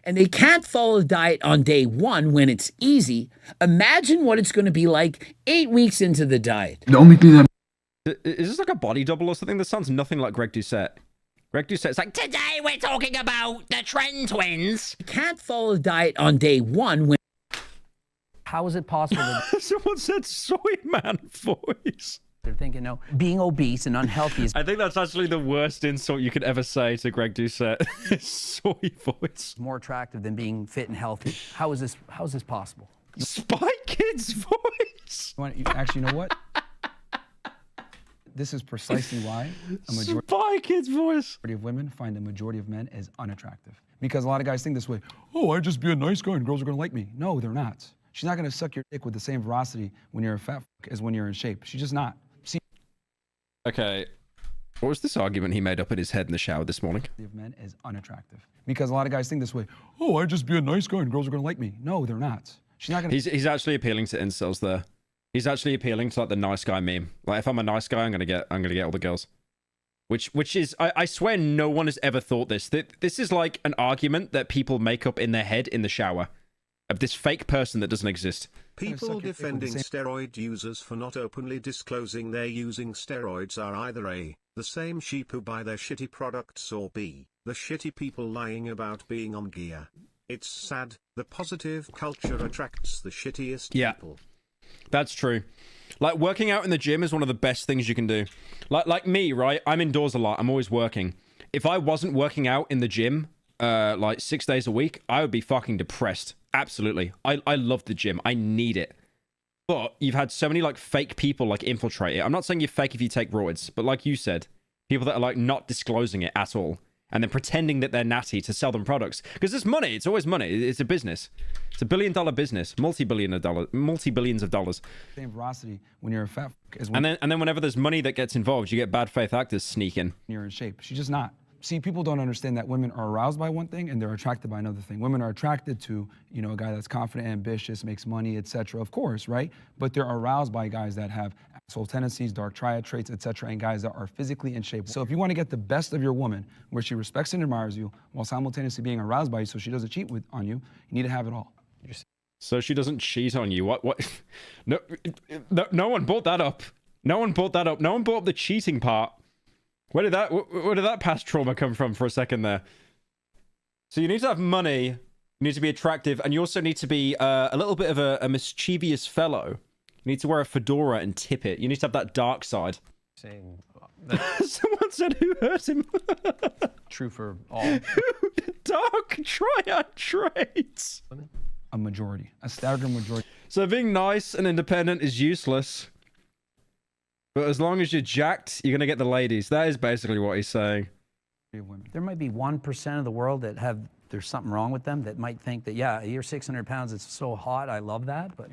And they can't follow a diet on day 1 when it's easy. Imagine what it's going to be like 8 weeks into the diet. The only thing that... Is this like a body double or something? This sounds nothing like Greg Doucette. Greg Doucette's like, today we're talking about the Trend Twins. You can't follow a diet on day 1 when... How is it possible that... Someone said soy man voice. They're thinking, no, being obese and unhealthy is... I think that's actually the worst insult you could ever say to Greg Doucette. Soy voice. More attractive than being fit and healthy. How is this possible? Spy Kids voice. Actually, you know what? This is precisely why a majority Spy Kids voice. of women find the majority of men as unattractive. Because a lot of guys think this way, oh, I just be a nice guy and girls are gonna like me. No, they're not. She's not gonna suck your dick with the same veracity when you're a fat as when you're in shape. She's just not. See. Okay. What was this argument he made up in his head in the shower this morning? Of men as unattractive. Because a lot of guys think this way, oh, I just be a nice guy and girls are gonna like me. No, they're not. She's not gonna... He's actually appealing to incels there. He's actually appealing to like the nice guy meme. Like if I'm a nice guy, I'm gonna get all the girls. Which is I swear no one has ever thought this. This is like an argument that people make up in their head in the shower. Of this fake person that doesn't exist. People defending steroid users for not openly disclosing they're using steroids are either A, the same sheep who buy their shitty products, or B, the shitty people lying about being on gear. It's sad, the positive culture attracts the shittiest people. That's true. Like working out in the gym is one of the best things you can do. Like me, right? I'm indoors a lot. I'm always working. If I wasn't working out in the gym, like 6 days a week, I would be fucking depressed. Absolutely. I love the gym. I need it. But you've had so many like fake people like infiltrate it. I'm not saying you're fake if you take roids, but like you said, people that are like not disclosing it at all and then pretending that they're natty to sell them products. Because it's money. It's always money. It's a business. It's $1 billion business. Multi-billions of dollars. Same veracity when you're a fat as when... And then whenever there's money that gets involved, you get bad faith actors sneak in. You're in shape. She's just not. See, people don't understand that women are aroused by one thing and they're attracted by another thing. Women are attracted to, you know, a guy that's confident, ambitious, makes money, etc. Of course, right? But they're aroused by guys that have asshole tendencies, dark triad traits, etc., and guys that are physically in shape. So if you want to get the best of your woman, where she respects and admires you, while simultaneously being aroused by you, so she doesn't cheat on you, you need to have it all. So she doesn't cheat on you. What? No one brought that up. No one brought that up. No one brought up the cheating part. Where did that past trauma come from for a second there? So you need to have money, you need to be attractive, and you also need to be a little bit of a mischievous fellow. You need to wear a fedora and tip it. You need to have that dark side. Someone said, who hurt him? True for all. Dark triad traits. A majority, a staggering majority. So being nice and independent is useless. But as long as you're jacked, you're going to get the ladies. That is basically what he's saying. There might be 1% of the world that there's something wrong with them that might think that, yeah, you're 600 pounds, it's so hot, I love that, but...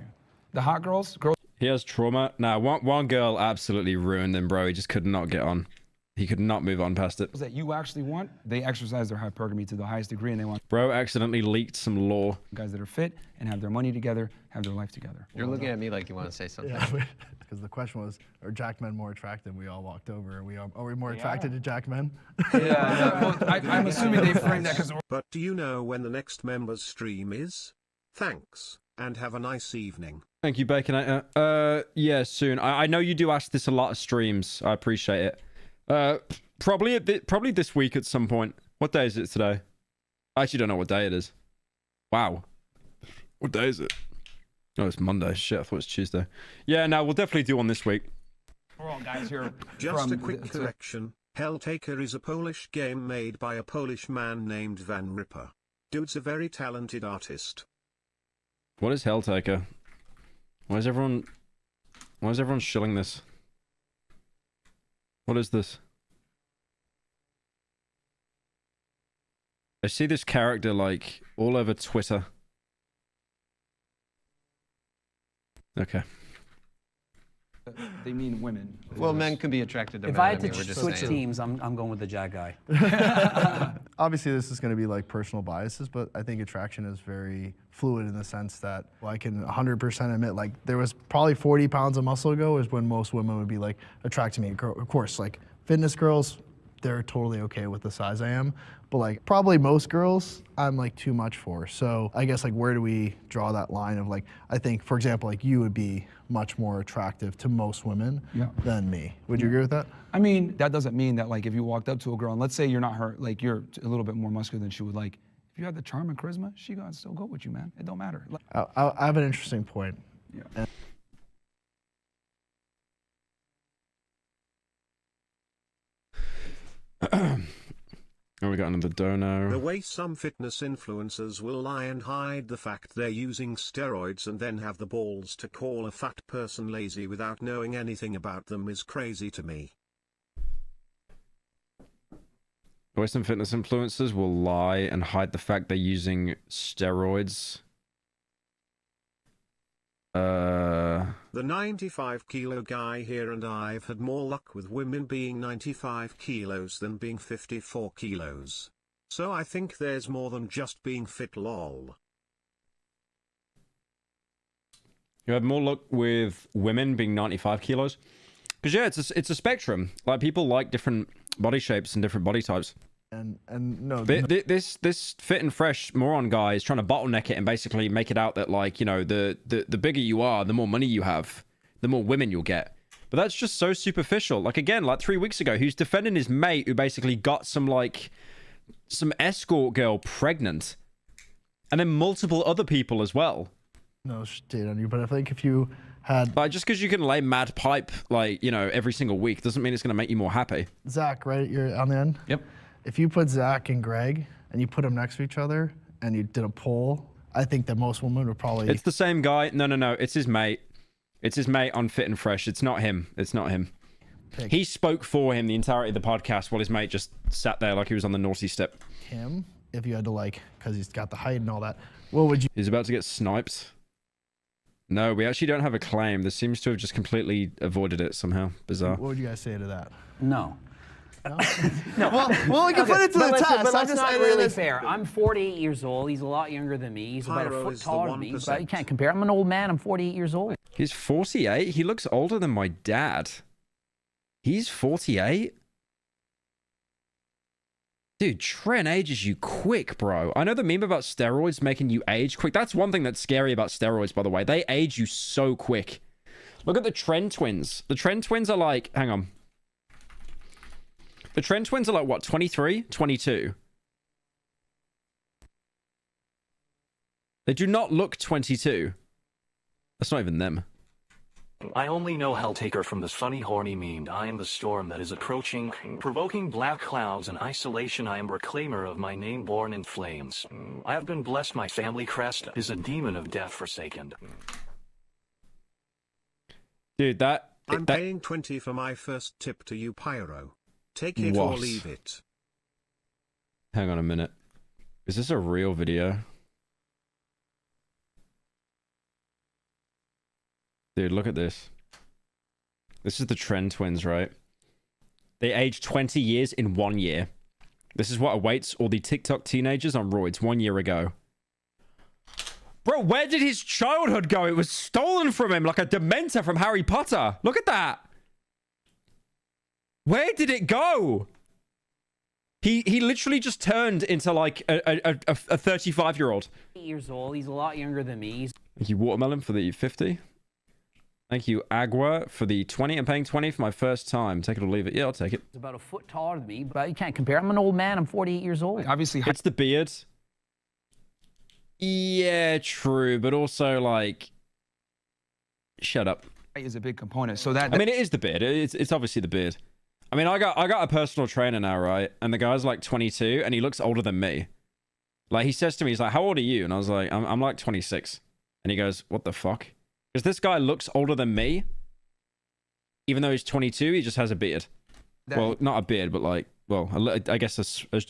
The hot girls... He has trauma. Nah, one girl absolutely ruined him, bro. He just could not get on. He could not move on past it. That you actually want, they exercise their hypergamy to the highest degree, and they want... Bro accidentally leaked some law. Guys that are fit and have their money together, have their life together. You're looking at me like you want to say something. Yeah, because the question was, are jacked men more attractive? We all walked over. Are we more attracted to jacked men? Well, I'm assuming they framed that because... But do you know when the next member's stream is? Thanks, and have a nice evening. Thank you, Bacon. Yeah, soon. I know you do ask this a lot of streams. I appreciate it. Probably this week at some point. What day is it today? I actually don't know what day it is. Wow. What day is it? Oh, it's Monday. Shit, I thought it was Tuesday. Yeah, no, we'll definitely do one this week. We're all guys here. Just a quick correction. Helltaker is a Polish game made by a Polish man named Van Ripper. Dude's a very talented artist. What is Helltaker? Why is everyone shilling this? What is this? I see this character like all over Twitter. Okay. They mean women. Well, men can be attracted to If men. I had mean, to we're just switch saying. teams, I'm going with the Jack guy. Obviously, this is going to be like personal biases, but I think attraction is very fluid in the sense that I can 100% admit, like, there was probably 40 pounds of muscle ago is when most women would be like attracted to me. Of course, like fitness girls, they're totally okay with the size I am, but like probably most girls, I'm like too much for. So I guess like where do we draw that line of like, I think, for example, like you would be much more attractive to most women than me. Would you agree with that? I mean, that doesn't mean that like if you walked up to a girl and let's say you're not her, like you're a little bit more muscular than she would like, if you had the charm and charisma, she gonna still go with you, man. It don't matter. Like, I have an interesting point. Yeah. Oh, we got another dono. The way some fitness influencers will lie and hide the fact they're using steroids and then have the balls to call a fat person lazy without knowing anything about them is crazy to me. The way some fitness influencers will lie and hide the fact they're using steroids. The 95 kilo guy here, and I've had more luck with women being 95 kilos than being 54 kilos. So I think there's more than just being fit, lol. You have more luck with women being 95 kilos? Because yeah, it's a spectrum. Like people like different body shapes and different body types. And no, this fit and fresh moron guy is trying to bottleneck it and basically make it out that like, you know, the bigger you are, the more money you have, the more women you'll get. But that's just so superficial. Like again, like 3 weeks ago, he was defending his mate who basically got some escort girl pregnant, and then multiple other people as well. No shade on you, but I think if you had like just because you can lay mad pipe like, you know, every single week doesn't mean it's going to make you more happy. Zach, right? You're on the end? Yep. If you put Zach and Greg and you put them next to each other and you did a poll, I think that most women would probably... It's the same guy. No. It's his mate. It's his mate on Fit and Fresh. It's not him. It's not him. He spoke for him the entirety of the podcast while his mate just sat there like he was on the naughty step. Him, if you had to like, because he's got the height and all that, what would you... He's about to get sniped. No, we actually don't have a claim. This seems to have just completely avoided it somehow. Bizarre. What would you guys say to that? No. No. Well, we can put it to the test. But that's not really fair. I'm 48 years old. He's a lot younger than me. He's about a foot taller than me. But you can't compare. I'm an old man. I'm 48 years old. He's 48? He looks older than my dad. He's 48? Dude, Trent ages you quick, bro. I know the meme about steroids making you age quick. That's one thing that's scary about steroids, by the way. They age you so quick. Look at the Trent twins. The Trent twins are like... Hang on. The Trent twins are like, what, 23? 22? They do not look 22. That's not even them. I only know Helltaker from this funny horny meme. I am the storm that is approaching, provoking black clouds and isolation. I am reclaimer of my name born in flames. I have been blessed. My family crest is a demon of death forsaken. Dude, I'm paying 20 for my first tip to you, Pyro. Take it or leave it. Hang on a minute. Is this a real video? Dude, look at this. This is the Trend twins, right? They aged 20 years in 1 year. This is what awaits all the TikTok teenagers on roids 1 year ago. Bro, where did his childhood go? It was stolen from him like a Dementor from Harry Potter. Look at that. Where did it go? He literally just turned into like a 35-year-old. 8 years old. He's a lot younger than me. Thank you, Watermelon, for the 50. Thank you, Agua, for the 20. I'm paying 20 for my first time. Take it or leave it. Yeah, I'll take it. He's about a foot taller than me, but you can't compare. I'm an old man. I'm 48 years old. Obviously, it's the beard. Yeah, true, but also like, shut up. Is a big component. So that I mean, it is the beard. It's obviously the beard. I mean, I got a personal trainer now, right? And the guy's like 22, and he looks older than me. Like he says to me, he's like, "How old are you?" And I was like, "I'm like 26." And he goes, "What the fuck?" Because this guy looks older than me. Even though he's 22, he just has a beard. Well, not a beard, but like, well, I guess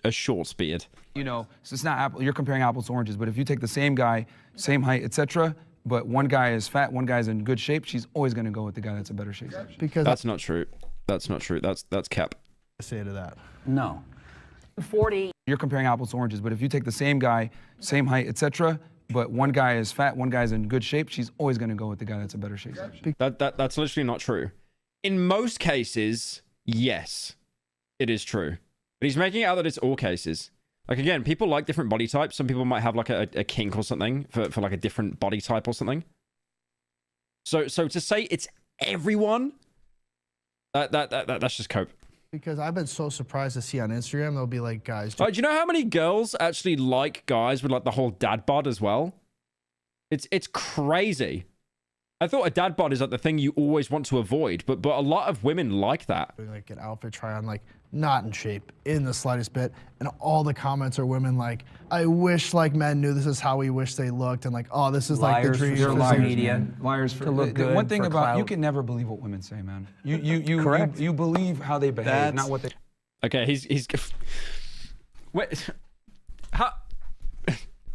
a short beard. You know, so it's not apple. You're comparing apples to oranges. But if you take the same guy, same height, etc., but one guy is fat, one guy's in good shape, she's always going to go with the guy that's in better shape. Because That's not true. That's not true. That's cap. say to that. No. 40. You're comparing apples to oranges. But if you take the same guy, same height, etc., but one guy is fat, one guy's in good shape, she's always going to go with the guy that's in better shape. That's literally not true. In most cases, yes, it is true. But he's making it out that it's all cases. Like, again, people like different body types. Some people might have like a kink or something for like a different body type or something. So to say it's everyone, that's just cope. Because I've been so surprised to see on Instagram, they'll be like, guys. Do you know how many girls actually like guys with like the whole dad bod as well? It's crazy. I thought a dad bod is like the thing you always want to avoid, but a lot of women like that. Like an outfit try on, like not in shape in the slightest bit, and all the comments are women like, I wish like men knew this is how we wish they looked, and like, oh, this is like the dream. You're Liars, liars, liars for to look good. One thing for about clout. you can never believe what women say, man. You Correct. You believe how they behave, not what they. Okay, he's. Wait, how?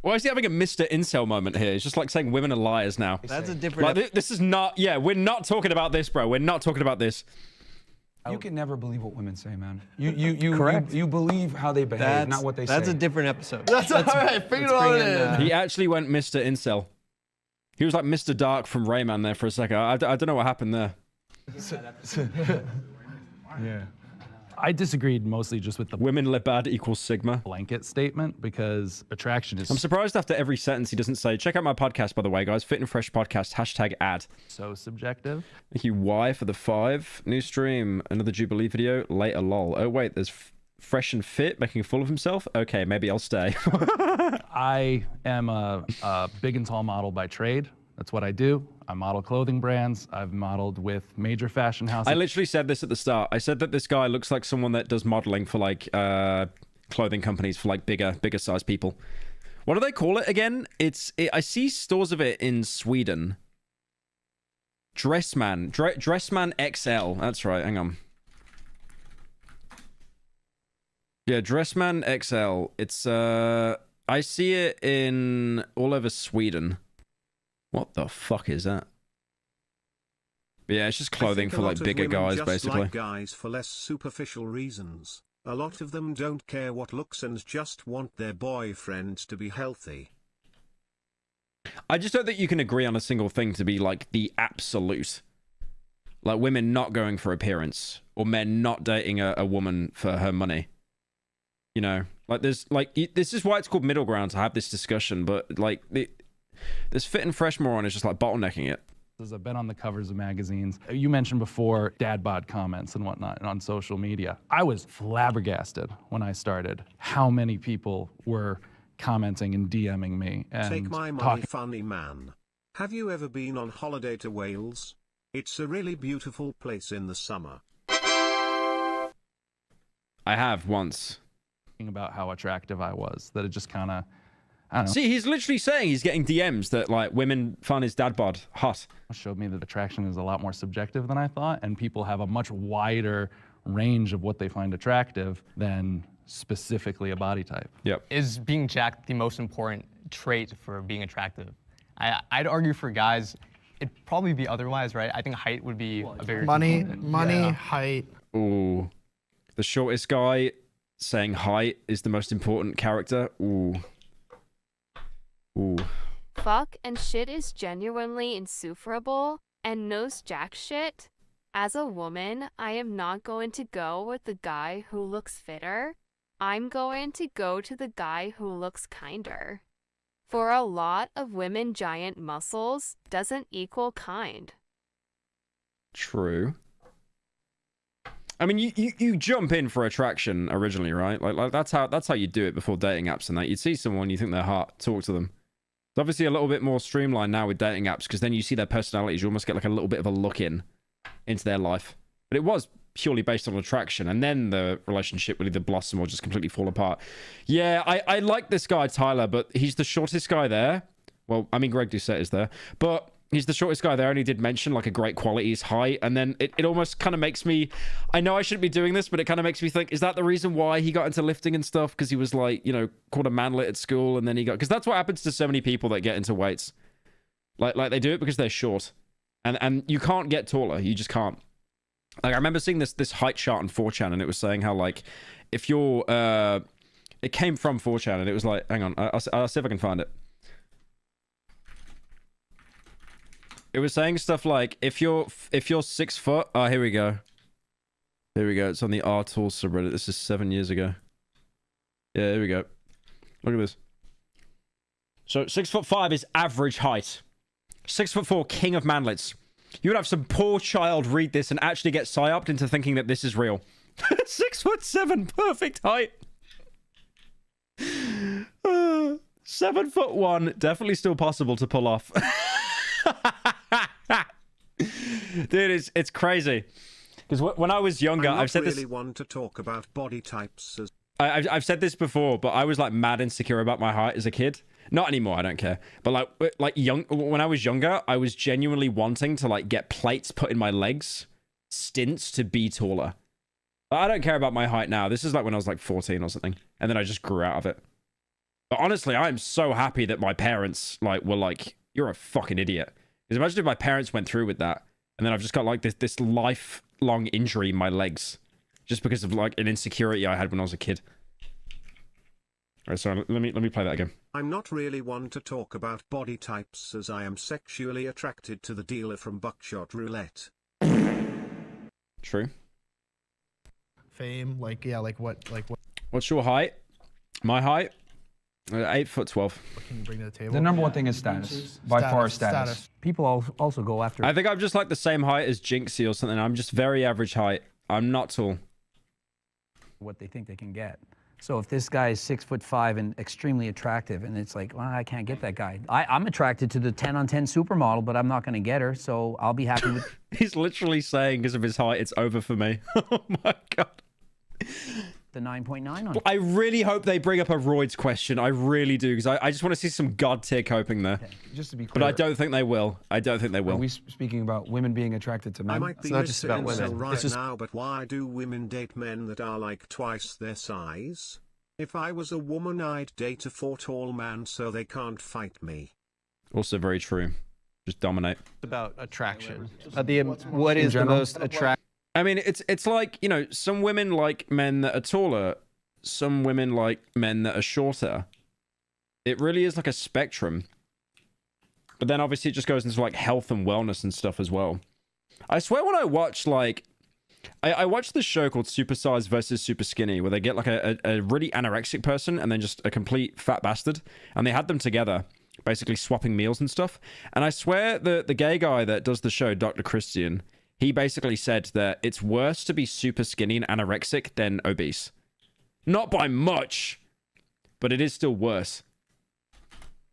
Why is he having a Mr. Incel moment here? He's just like saying women are liars now. That's a different. Like, this is not. Yeah, we're not talking about this, bro. We're not talking about this. You can never believe what women say, man. You Correct. You believe how they behave, not what they say. That's a different episode. That's all right. Figure it out in. He actually went Mr. Incel. He was like Mr. Dark from Rayman there for a second. I don't know what happened there. Yeah. I disagreed mostly just with the Women live bad equals Sigma. blanket statement because attraction is I'm surprised after every sentence he doesn't say, check out my podcast, by the way, guys. Fit and Fresh Podcast, #ad. so subjective. Thank you, Y, for the 5. New stream, another Jubilee video, later, lol. Oh, wait, there's Fresh and Fit making a fool of himself? Okay, maybe I'll stay. I am a big and tall model by trade. That's what I do. I model clothing brands. I've modeled with major fashion houses. I literally said this at the start. I said that this guy looks like someone that does modeling for like clothing companies for like bigger size people. What do they call it again? I see stores of it in Sweden. Dressman XL. That's right. Hang on. Yeah, Dressman XL. It's I see it in all over Sweden. What the fuck is that? But yeah, it's just clothing for like bigger guys, just basically. Like guys for less superficial reasons. A lot of them don't care what looks and just want their boyfriends to be healthy. I just don't think you can agree on a single thing to be like the absolute. Like women not going for appearance or men not dating a woman for her money. You know, like this is why it's called middle ground to have this discussion, but like this Fit and Fresh moron is just like bottlenecking it. I've been on the covers of magazines. You mentioned before dad bod comments and whatnot on social media. I was flabbergasted when I started how many people were commenting and DMing me and Take my money, talking. funny man. Have you ever been on holiday to Wales? It's a really beautiful place in the summer. I have once. About how attractive I was, that it just kind of, I don't know. See, he's literally saying he's getting DMs that like women find his dad bod hot. Showed me that attraction is a lot more subjective than I thought, and people have a much wider range of what they find attractive than specifically a body type. Yep. Is being jacked the most important trait for being attractive? I'd argue for guys, it'd probably be otherwise, right? I think height would be a very Money, Yeah. height. Ooh, the shortest guy saying height is the most important character. Ooh. Ooh. Fuck and shit is genuinely insufferable and knows jack shit. As a woman, I am not going to go with the guy who looks fitter. I'm going to go to the guy who looks kinder. For a lot of women, giant muscles doesn't equal kind. True. I mean, you jump in for attraction originally, right? Like that's how you do it before dating apps and that. You'd see someone, you think they're hot, talk to them. It's obviously a little bit more streamlined now with dating apps because then you see their personalities. You almost get like a little bit of a look into their life. But it was purely based on attraction, and then the relationship will either blossom or just completely fall apart. Yeah, I like this guy Tyler, but he's the shortest guy there. Well, I mean Greg Doucette is there, but he's the shortest guy. They only did mention like a great quality is height, and then it almost kind of makes me, I know I shouldn't be doing this, but it kind of makes me think, is that the reason why he got into lifting and stuff? Because he was like, you know, called a manlet at school, and then he got, because that's what happens to so many people that get into weights. Like they do it because they're short, and you can't get taller. You just can't. Like I remember seeing this height chart on 4chan, and it was saying how like if you're it came from 4chan, and it was like, hang on, I'll see if I can find it. It was saying stuff like if you're 6 foot. Oh, here we go. Here we go. It's on the R Tools subreddit. This is 7 years ago. Yeah, here we go. Look at this. So 6'5" is average height. 6'4", king of manlets. You would have some poor child read this and actually get psyoped into thinking that this is real. 6'7", perfect height. 7'1", definitely still possible to pull off. Dude, it's crazy. Because when I was younger, I've said really want to talk about body types as I've said this before, but I was like mad insecure about my height as a kid. Not anymore, I don't care. But like when I was younger, I was genuinely wanting to like get plates put in my legs, stints to be taller. I don't care about my height now. This is like when I was like 14 or something, and then I just grew out of it. But honestly, I am so happy that my parents like were like, "You're a fucking idiot." Because imagine if my parents went through with that, and then I've just got like this lifelong injury in my legs, just because of like an insecurity I had when I was a kid. All right, so let me play that again. I'm not really one to talk about body types as I am sexually attracted to the dealer from Buckshot Roulette. True. Fame, like what? What's your height? My height? 8'12". What can you bring to the table? The number one thing is status. By far, status. People also go after. I think I'm just like the same height as Jinxie or something. I'm just very average height. I'm not tall. What they think they can get. So if this guy is 6'5" and extremely attractive, and it's like, well, I can't get that guy. I'm attracted to the 10 on 10 supermodel, but I'm not going to get her, so I'll be happy with. He's literally saying because of his height, it's over for me. Oh my god. The 9.9 on. I really hope they bring up a roids question. I really do, because I just want to see some god tier coping there. Okay. Just to be clear. But I don't think they will. I don't think they will. Are we speaking about women being attracted to men? I might be it's not just about women. Right now, but why do women date men that are like twice their size? If I was a woman, I'd date a 4-tall man so they can't fight me. Also very true. Just dominate. It's about attraction. What is the most attractive? I mean, it's like, you know, some women like men that are taller. Some women like men that are shorter. It really is like a spectrum. But then obviously it just goes into like health and wellness and stuff as well. I swear when I watch like... I watched this show called Super Size versus Super Skinny, where they get like a really anorexic person and then just a complete fat bastard. And they had them together, basically swapping meals and stuff. And I swear the gay guy that does the show, Dr. Christian, he basically said that it's worse to be super skinny and anorexic than obese. Not by much, but it is still worse.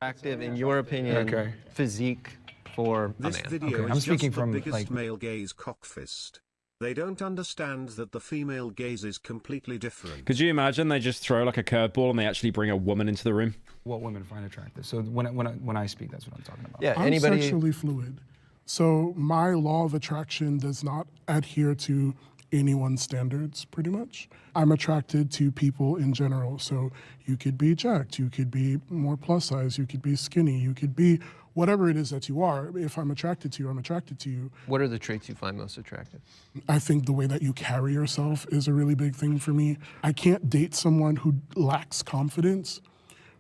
Attractive, in your opinion, physique for a man. This video is I'm speaking just from the biggest like male gaze cockfist. They don't understand that the female gaze is completely different. Could you imagine they just throw like a curveball and they actually bring a woman into the room? what women find attractive. So when I speak, that's what I'm talking about. Yeah, I'm sexually fluid. So my law of attraction does not adhere to anyone's standards, pretty much. I'm attracted to people in general. So you could be jacked, you could be more plus size, you could be skinny, you could be whatever it is that you are. If I'm attracted to you, I'm attracted to you. What are the traits you find most attractive? I think the way that you carry yourself is a really big thing for me. I can't date someone who lacks confidence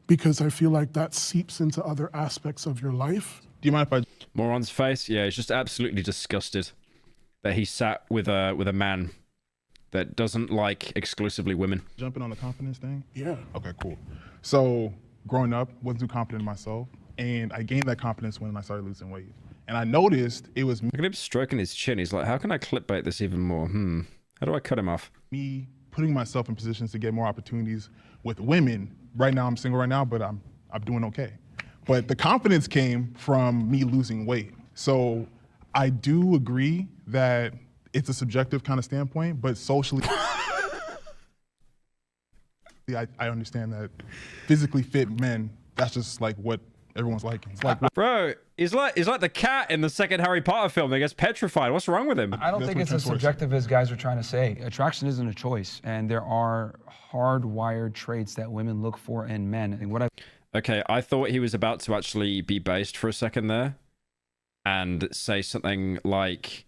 because I feel like that seeps into other aspects of your life. Do you mind if I... Moron's face? Yeah, he's just absolutely disgusted that he sat with a man that doesn't like exclusively women. Jumping on the confidence thing? Yeah. Okay, cool. So growing up, wasn't too confident in myself. And I gained that confidence when I started losing weight. And I noticed it was... Look at him stroking his chin. He's like, how can I clickbait this even more? How do I cut him off? Me putting myself in positions to get more opportunities with women. Right now, I'm single right now, but I'm doing okay. But the confidence came from me losing weight. So I do agree that it's a subjective kind of standpoint, but socially, I understand that physically fit men, that's just like what everyone's liking. It's like, Bro, he's like the cat in the second Harry Potter film that gets petrified. What's wrong with him? I don't think it's as subjective as guys are trying to say. Attraction isn't a choice, and there are hardwired traits that women look for in men. And what I Okay, I thought he was about to actually be based for a second there and say something like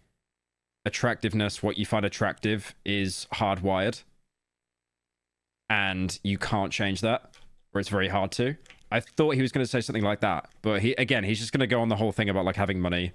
attractiveness, what you find attractive is hardwired and you can't change that, or it's very hard to. I thought he was going to say something like that, but he's just going to go on the whole thing about like having money,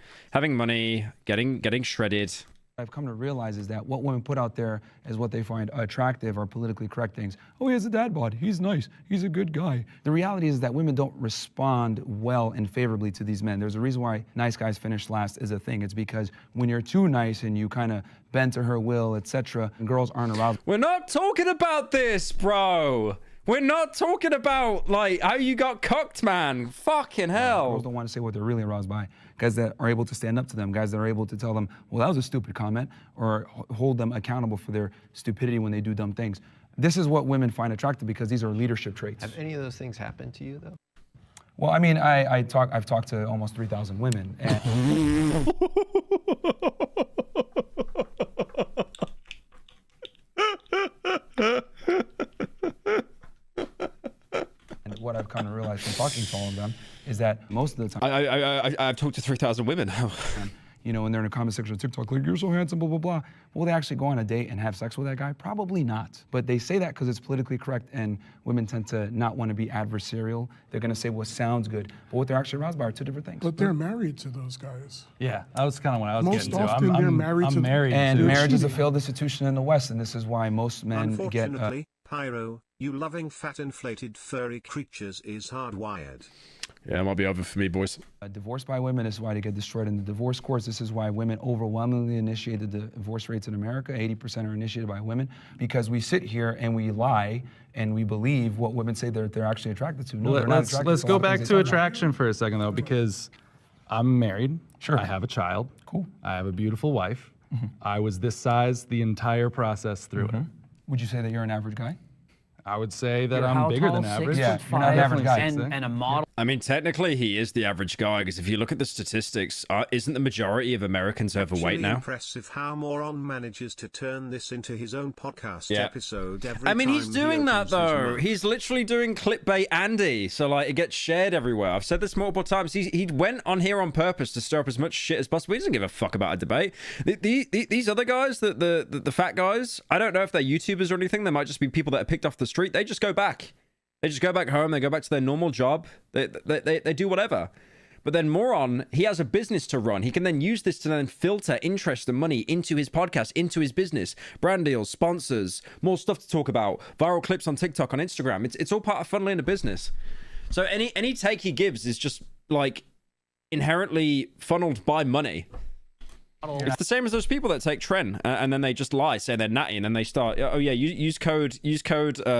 getting shredded. I've come to realize is that what women put out there is what they find attractive or politically correct things. Oh, he has a dad bod. He's nice. He's a good guy. The reality is that women don't respond well and favorably to these men. There's a reason why nice guys finish last is a thing. It's because when you're too nice and you kind of bend to her will, etc., girls aren't aroused. We're not talking about this, bro. We're not talking about like how you got cooked, man. Fucking hell. Girls don't want to say what they're really aroused by. Guys that are able to stand up to them, guys that are able to tell them, well, that was a stupid comment, or hold them accountable for their stupidity when they do dumb things. This is what women find attractive because these are leadership traits. Have any of those things happened to you, though? Well, I mean, I've talked to almost 3,000 women. And what I've come to realize from talking to all of them is that most of the time, I've talked to 3,000 women. You know, when they're in a comment section of TikTok, like, you're so handsome, blah, blah, blah. Will they actually go on a date and have sex with that guy? Probably not. But they say that because it's politically correct, and women tend to not want to be adversarial. They're going to say what sounds good. But what they're actually aroused by are two different things. But they're married to those guys. Yeah, that was kind of what I was Most getting to. often they're married to married and to marriage is a failed institution in the West, and this is why most men get... Unfortunately, Pyro, you loving fat inflated furry creatures is hardwired. Yeah, it might be over for me, boys. Divorced by women is why they get destroyed in the divorce courts. This is why women overwhelmingly initiated the divorce rates in America. 80% are initiated by women, because we sit here and we lie and we believe what women say they're actually attracted to. No, they're not attracted Let's to go all the back things to they say. attraction for a second, though, because I'm married. Sure. I have a child. Cool. I have a beautiful wife. I was this size the entire process through it. Would you say that you're an average guy? I would say that You're I'm how bigger tall? than average. 6'5", you're not an average guy. and a model. I mean, technically, he is the average guy, because if you look at the statistics, isn't the majority of Americans overweight now? Impressive how Moron manages to turn this into his own podcast Yeah. episode every I mean, time he's doing that, opens his though. mouth. He's literally doing clickbait Andy, so, like, it gets shared everywhere. I've said this multiple times. He went on here on purpose to stir up as much shit as possible. He doesn't give a fuck about a debate. These other guys, the fat guys, I don't know if they're YouTubers or anything. They might just be people that are picked off the street. They just go back. They just go back home. They go back to their normal job. They do whatever. But then Moron, he has a business to run. He can then use this to then filter interest and money into his podcast, into his business. Brand deals, sponsors, more stuff to talk about, viral clips on TikTok, on Instagram. It's all part of funneling a business. So any take he gives is just like inherently funneled by money. It's the same as those people that take Tren and then they just lie, say they're natty, and then they start, oh yeah, use code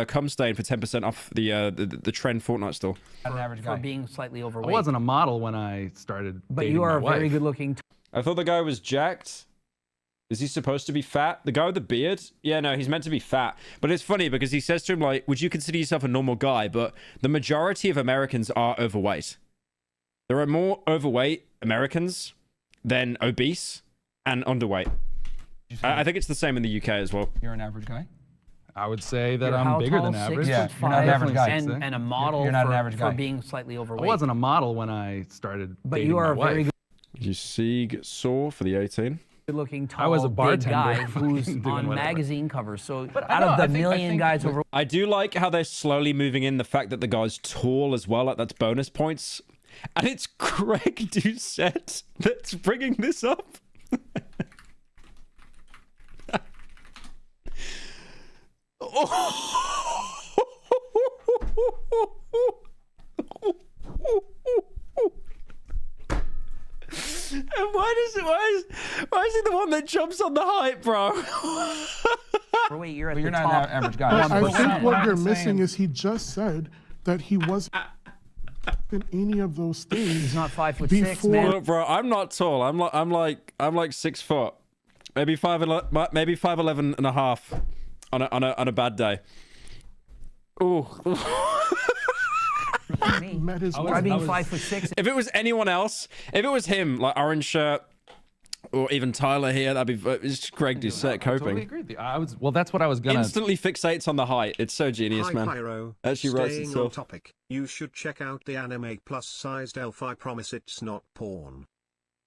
cumstain for 10% off the Tren Fortnite store. An average guy. For being slightly overweight. I wasn't a model when I started But dating you are my very wife. good looking. I thought the guy was jacked. Is he supposed to be fat? The guy with the beard? Yeah, no, he's meant to be fat. But it's funny because he says to him, like, would you consider yourself a normal guy? But the majority of Americans are overweight. There are more overweight Americans than obese and underweight. I think it's the same in the UK as well. You're an average guy? I would say that You're I'm how bigger tall? than average. 6'5", you're not an average guy. and a model You're not for, an average for guy. being slightly overweight. I wasn't a model when I started But dating you are my a very wife. You Sieg saw for the 18. good-looking, tall, I was a big bartender guy who's doing on whatever. magazine covers. So But out I of know, the million guys over, I do like how they're slowly moving in the fact that the guy's tall as well. Like, that's bonus points. And it's Greg Doucette that's bringing this up. And why is he the one that jumps on the hype, bro? overweight, you're at But you're the not top. an average guy. I think what you're saying- missing is he just said that he wasn't in any of those things. He's not 5'6", Before- man. Look, bro, I'm not tall. I'm like 6 foot, maybe 5'11 and a half on a bad day. Ooh. met his Try being 5'6". If it was anyone else, if it was him, like orange shirt, or even Tyler here, that'd be. It's Greg Doucette coping. I totally agree with you. Well, that's what I was gonna. Instantly fixates on the height. It's so genius, Hi, man. Pyro. Actually writes Staying on itself. topic, you should check out the anime plus-sized elf. I promise it's not porn.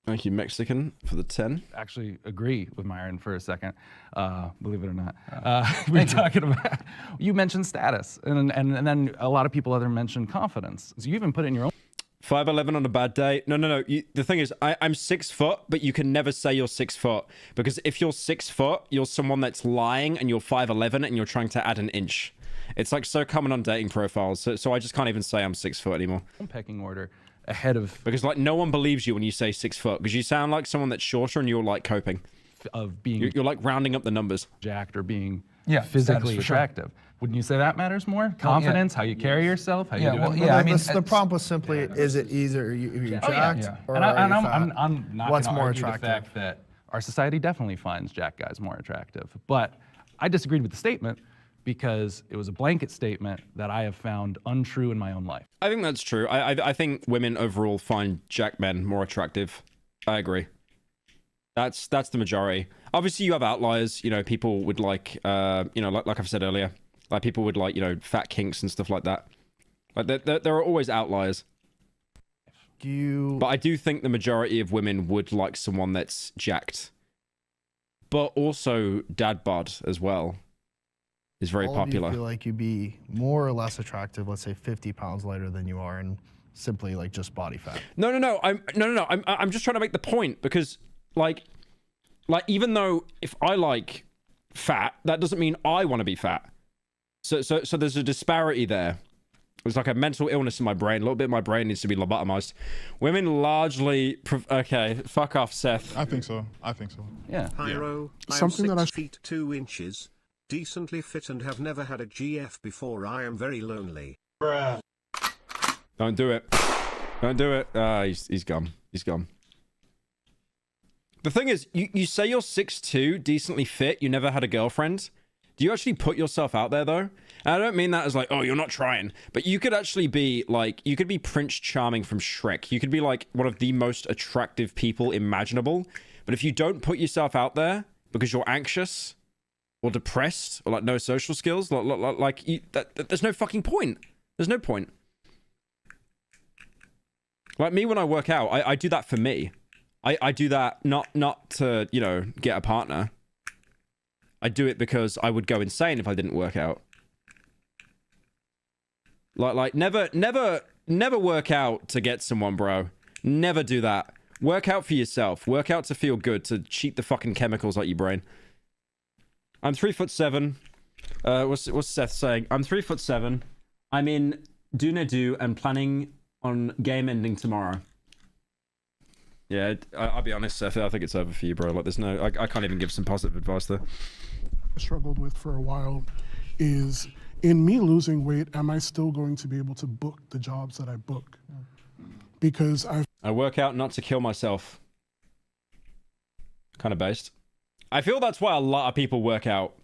Thank you, Mexican, for the 10. Actually agree with Myron for a second, believe it or not. We're talking about, you mentioned status, and then a lot of people other mentioned confidence. So you even put it in your own. 5'11" on a bad day. No. The thing is, I'm 6 foot, but you can never say you're 6 foot. Because if you're 6 foot, you're someone that's lying, and you're 5'11", and you're trying to add an inch. It's like so common on dating profiles. So I just can't even say I'm 6 foot anymore. Pecking order. Ahead of, because like no one believes you when you say 6 foot, because you sound like someone that's shorter and you're like coping of being you're like rounding up the numbers, jacked or being Yeah, physically status for sure. attractive. Wouldn't you say that matters more? Confidence, how you carry yourself, how you do it. I mean, the prompt was simply, is it either you're jacked or and are you I'm fat? not What's gonna more argue attractive? the fact that our society definitely finds jacked guys more attractive, but I disagreed with the statement because it was a blanket statement that I have found untrue in my own life. I think that's true. I think women overall find jack men more attractive. I agree. That's the majority. Obviously, you have outliers. You know, people would like, you know, like I've said earlier, like people would like, you know, fat kinks and stuff like that. Like there are always outliers. But I do think the majority of women would like someone that's jacked, but also dad bod as well. Is very popular. Do you feel like you'd be more or less attractive, let's say 50 pounds lighter than you are, and simply like just body fat? No. I'm just trying to make the point because, like even though if I like fat, that doesn't mean I want to be fat. So there's a disparity there. There's like a mental illness in my brain. A little bit of my brain needs to be lobotomized. Women largely. Okay, fuck off, Seth. I think so. Yeah. Pyro, I am Something that 6 feet 2 inches. Decently fit and have never had a GF before. I am very lonely. Bruh. Don't do it. Don't do it. He's gone. He's gone. The thing is, you say you're 6'2", decently fit, you never had a girlfriend. Do you actually put yourself out there, though? And I don't mean that as like, oh, you're not trying. But you could actually be, like, you could be Prince Charming from Shrek. You could be, like, one of the most attractive people imaginable. But if you don't put yourself out there because you're anxious or depressed or, like, no social skills, there's no fucking point. There's no point. Like me, when I work out, I do that for me. I do that not to, you know, get a partner. I do it because I would go insane if I didn't work out. Like never work out to get someone, bro. Never do that. Work out for yourself. Work out to feel good, to cheat the fucking chemicals out your brain. I'm 3'7". What's Seth saying? I'm 3'7". I'm in Dunedoo and planning on game ending tomorrow. Yeah, I'll be honest, Seth. I think it's over for you, bro. Like, there's no... I can't even give some positive advice there. Struggled with for a while is, in me losing weight, am I still going to be able to book the jobs that I book? Because I work out not to kill myself. Kind of based. I feel that's why a lot of people work out.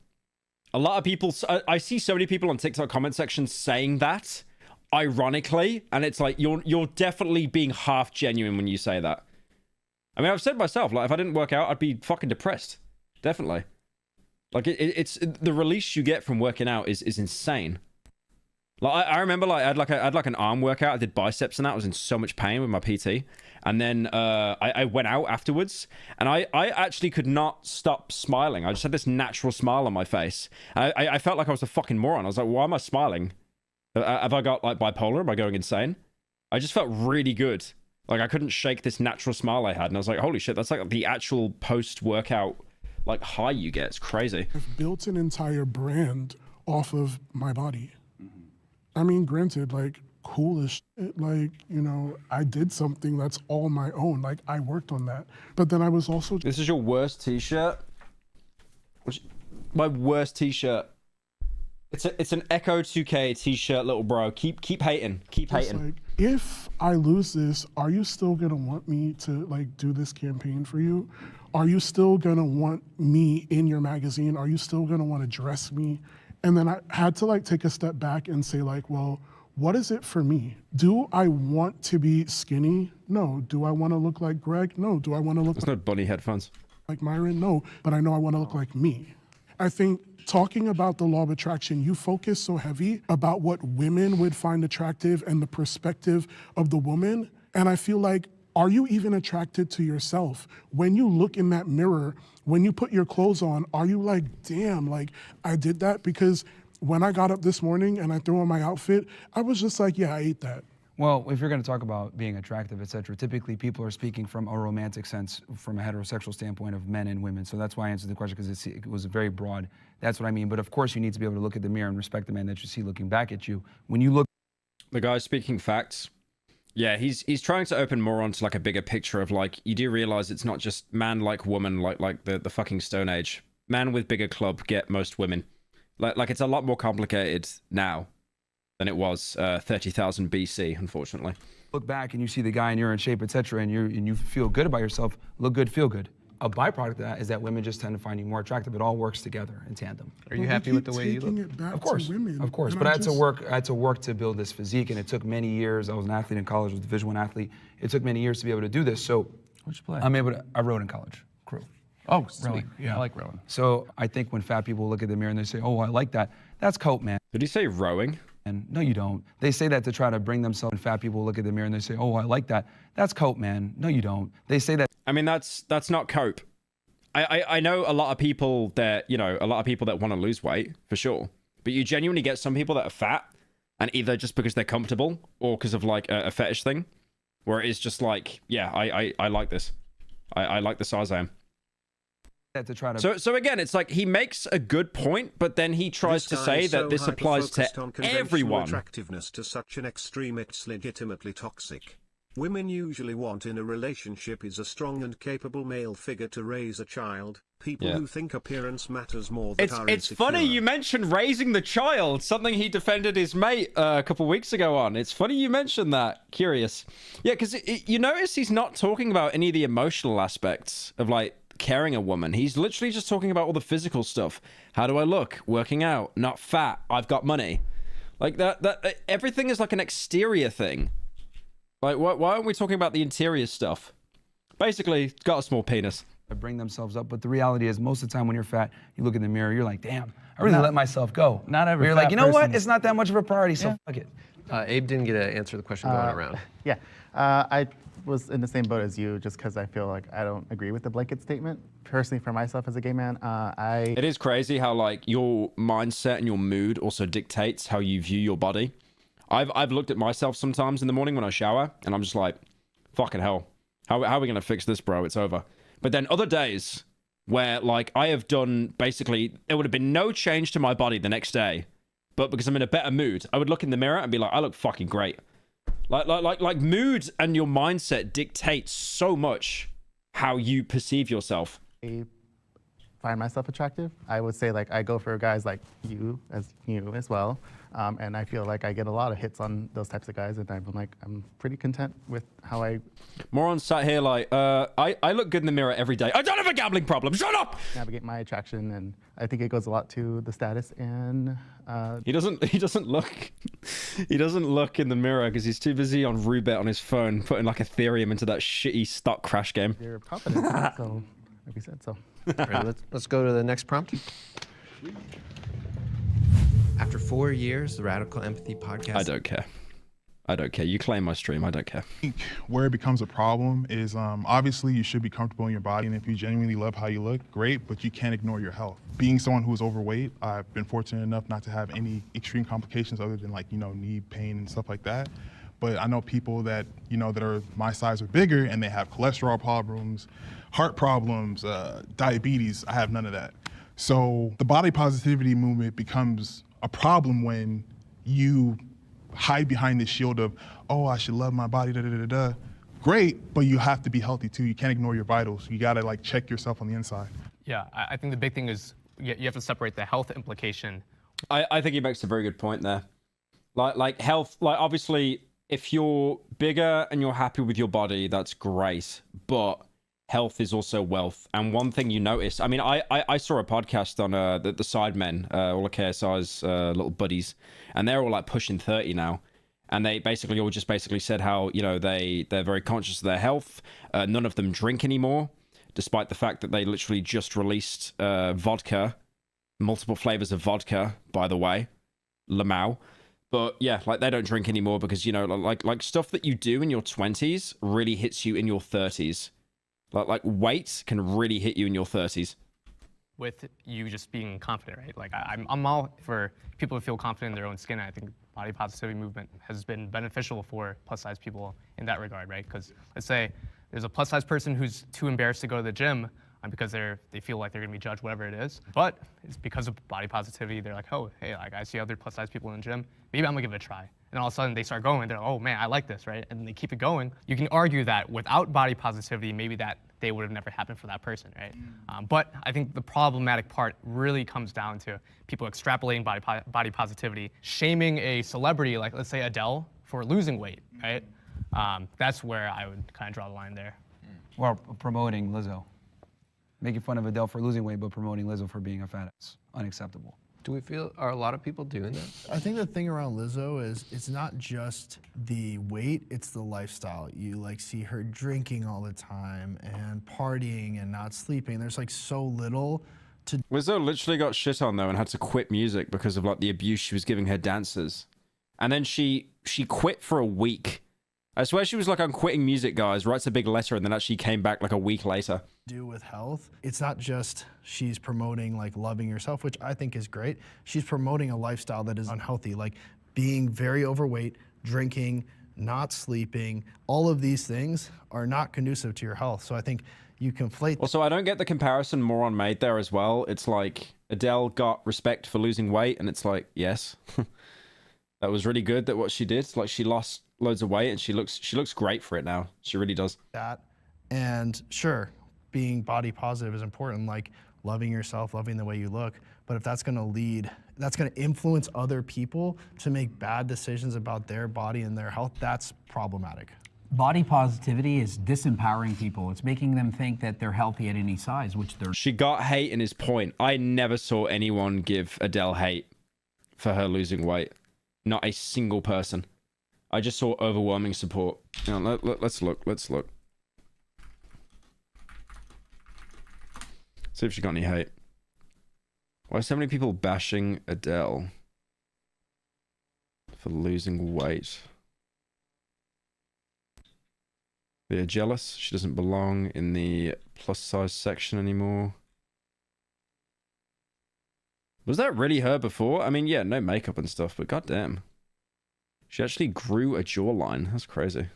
A lot of people... I see so many people on TikTok comment sections saying that, ironically, and it's like, you're definitely being half genuine when you say that. I mean, I've said myself, like, if I didn't work out, I'd be fucking depressed. Definitely. Like, it's the release you get from working out is insane. Like, I remember, like, I had like an arm workout. I did biceps and that. I was in so much pain with my PT. And then I went out afterwards, and I actually could not stop smiling. I just had this natural smile on my face. I felt like I was a fucking moron. I was like, why am I smiling? Have I got, like, bipolar? Am I going insane? I just felt really good. Like, I couldn't shake this natural smile I had. And I was like, holy shit, that's like the actual post-workout, like, high you get. It's crazy. I've built an entire brand off of my body. I mean, granted, like, cool as shit. Like, you know, I did something that's all my own. Like, I worked on that. But then I was also... This is your worst t-shirt? My worst t-shirt. It's an Echo 2K t-shirt, little bro. Keep hating. Keep hating. Like, if I lose this, are you still gonna want me to, like, do this campaign for you? Are you still gonna want me in your magazine? Are you still gonna want to dress me? And then I had to, like, take a step back and say, like, well, what is it for me? Do I want to be skinny? No. Do I want to look like Greg? No. Do I want to look There's no bunny headphones. like Myron? No. But I know I want to look like me. I think talking about the law of attraction, you focus so heavy about what women would find attractive and the perspective of the woman. And I feel like, are you even attracted to yourself? When you look in that mirror, when you put your clothes on, are you like, damn, like I did that? Because when I got up this morning and I threw on my outfit, I was just like, yeah, I ate that. Well, if you're going to talk about being attractive, et cetera, typically people are speaking from a romantic sense, from a heterosexual standpoint of men and women. So that's why I answered the question, because it was very broad. That's what I mean. But of course, you need to be able to look at the mirror and respect the man that you see looking back at you. When you look, the guy speaking facts. Yeah, he's trying to open more onto like a bigger picture of like, you do realize it's not just man like woman, like the fucking Stone Age. Man with bigger club get most women. Like it's a lot more complicated now than it was 30,000 BC, unfortunately. look back and you see the guy and you're in shape, et cetera, and you feel good about yourself, look good, feel good. A byproduct of that is that women just tend to find you more attractive. It all works together in tandem. Are you happy with the way you look? Of course, of course. But I had to work to build this physique, and it took many years. I was an athlete in college, was a Division I athlete. It took many years to be able to do this. So, what'd you play? I rowed in college, crew. Oh, sweet. Rowing, yeah. I like rowing. So I think when fat people look at the mirror and they say, "Oh, I like that," that's cope, man. Did he say rowing? And no, you don't. They say that to try to bring themselves. When fat people look at the mirror and they say, "Oh, I like that," that's cope, man. No, you don't. They say that. I mean, that's not cope. I know a lot of people that, you know, a lot of people that want to lose weight, for sure. But you genuinely get some people that are fat, and either just because they're comfortable or because of like a fetish thing, where it is just like, yeah, I like this. I like the size I am. To try to... So again, it's like he makes a good point, but then he tries to say that this applies to everyone. Attractiveness to such an extreme, it's legitimately toxic. Women usually want in a relationship is a strong and capable male figure to raise a child. People who think appearance matters more than are It's insecure. funny you mentioned raising the child, something he defended his mate a couple weeks ago on. It's funny you mentioned that. Curious. Yeah, because you notice he's not talking about any of the emotional aspects of like carrying a woman. He's literally just talking about all the physical stuff. How do I look? Working out, not fat, I've got money. Like that everything is like an exterior thing. Like, why aren't we talking about the interior stuff? Basically, got a small penis. Bring themselves up, but the reality is most of the time when you're fat, you look in the mirror, you're like, damn, I really let myself go. Not every You're fat like, you know what? person- It's not that much of a priority, so fuck it. Abe didn't get to answer the question going around. Yeah, I was in the same boat as you just because I feel like I don't agree with the blanket statement. Personally, for myself as a gay man, It is crazy how like your mindset and your mood also dictates how you view your body. I've looked at myself sometimes in the morning when I shower, and I'm just like, fucking hell. How are we going to fix this, bro? It's over. But then other days where, like, I have done, basically, there would have been no change to my body the next day. But because I'm in a better mood, I would look in the mirror and be like, I look fucking great. Like mood and your mindset dictates so much how you perceive yourself. I find myself attractive. I would say like I go for guys like you as well. And I feel like I get a lot of hits on those types of guys, and I'm pretty content with how I... Moron sat here like, I look good in the mirror every day. I don't have a gambling problem, shut up! Navigate my attraction, and I think it goes a lot to the status and... He doesn't look in the mirror because he's too busy on Roulette on his phone, putting like Ethereum into that shitty stock crash game. You're confident, so like we said, so... All right, let's go to the next prompt. After 4 years, the Radical Empathy Podcast... I don't care. You claim my stream. I don't care. I think where it becomes a problem is obviously you should be comfortable in your body, and if you genuinely love how you look, great, but you can't ignore your health. Being someone who is overweight, I've been fortunate enough not to have any extreme complications other than like, knee pain and stuff like that. But I know people that, that are my size or bigger, and they have cholesterol problems, heart problems, diabetes. I have none of that. So the body positivity movement becomes a problem when you hide behind this shield of, oh, I should love my body, da-da-da-da-da. Great, but you have to be healthy too. You can't ignore your vitals. You gotta like check yourself on the inside. Yeah, I think the big thing is you have to separate the health implication. I think he makes a very good point there. Like health, like obviously if you're bigger and you're happy with your body, that's great. But health is also wealth. And one thing you notice, I mean, I saw a podcast on the Sidemen, all of KSI's little buddies, and they're all like pushing 30 now. And they basically all just basically said how, you know, they're very conscious of their health. None of them drink anymore, despite the fact that they literally just released vodka, multiple flavors of vodka, by the way, Lamau. But yeah, like they don't drink anymore because, you know, like stuff that you do in your 20s really hits you in your 30s. Like weight can really hit you in your 30s. With you just being confident, right? Like I'm all for people to feel confident in their own skin. I think body positivity movement has been beneficial for plus size people in that regard, right? Because let's say there's a plus size person who's too embarrassed to go to the gym because they feel like they're gonna be judged, whatever it is. But it's because of body positivity. They're like, oh, hey, like I see other plus size people in the gym. Maybe I'm gonna give it a try. And all of a sudden they start going. They're like, oh man, I like this, right? And they keep it going. You can argue that without body positivity, maybe that day would have never happened for that person, right? But I think the problematic part really comes down to people extrapolating body positivity, shaming a celebrity like, let's say Adele, for losing weight, right? That's where I would kind of draw the line there. Or promoting Lizzo. Making fun of Adele for losing weight, but promoting Lizzo for being a fat ass. Unacceptable. Do we feel, are a lot of people doing that? I think the thing around Lizzo is it's not just the weight, it's the lifestyle. You like see her drinking all the time and partying and not sleeping. There's like so little to... Lizzo literally got shit on though and had to quit music because of like the abuse she was giving her dancers. And then she quit for a week. I swear she was like, I'm quitting music, guys, writes a big letter and then actually came back like a week later. Do with health. It's not just she's promoting like loving yourself, which I think is great. She's promoting a lifestyle that is unhealthy, like being very overweight, drinking, not sleeping. All of these things are not conducive to your health. So I think you conflate. Also, I don't get the comparison Moron made there as well. It's like Adele got respect for losing weight and it's like, yes, that was really good that what she did. Like she lost loads of weight and she looks great for it now. She really does. That, and sure, being body positive is important, like loving yourself, loving the way you look. But if that's gonna influence other people to make bad decisions about their body and their health, that's problematic. Body positivity is disempowering people. It's making them think that they're healthy at any size, which they're... She got hate in his point. I never saw anyone give Adele hate for her losing weight. Not a single person. I just saw overwhelming support. You know, let's look. See if she got any hate. Why are so many people bashing Adele for losing weight? They're jealous. She doesn't belong in the plus size section anymore. Was that really her before? I mean, yeah, no makeup and stuff, but goddamn. She actually grew a jawline. That's crazy.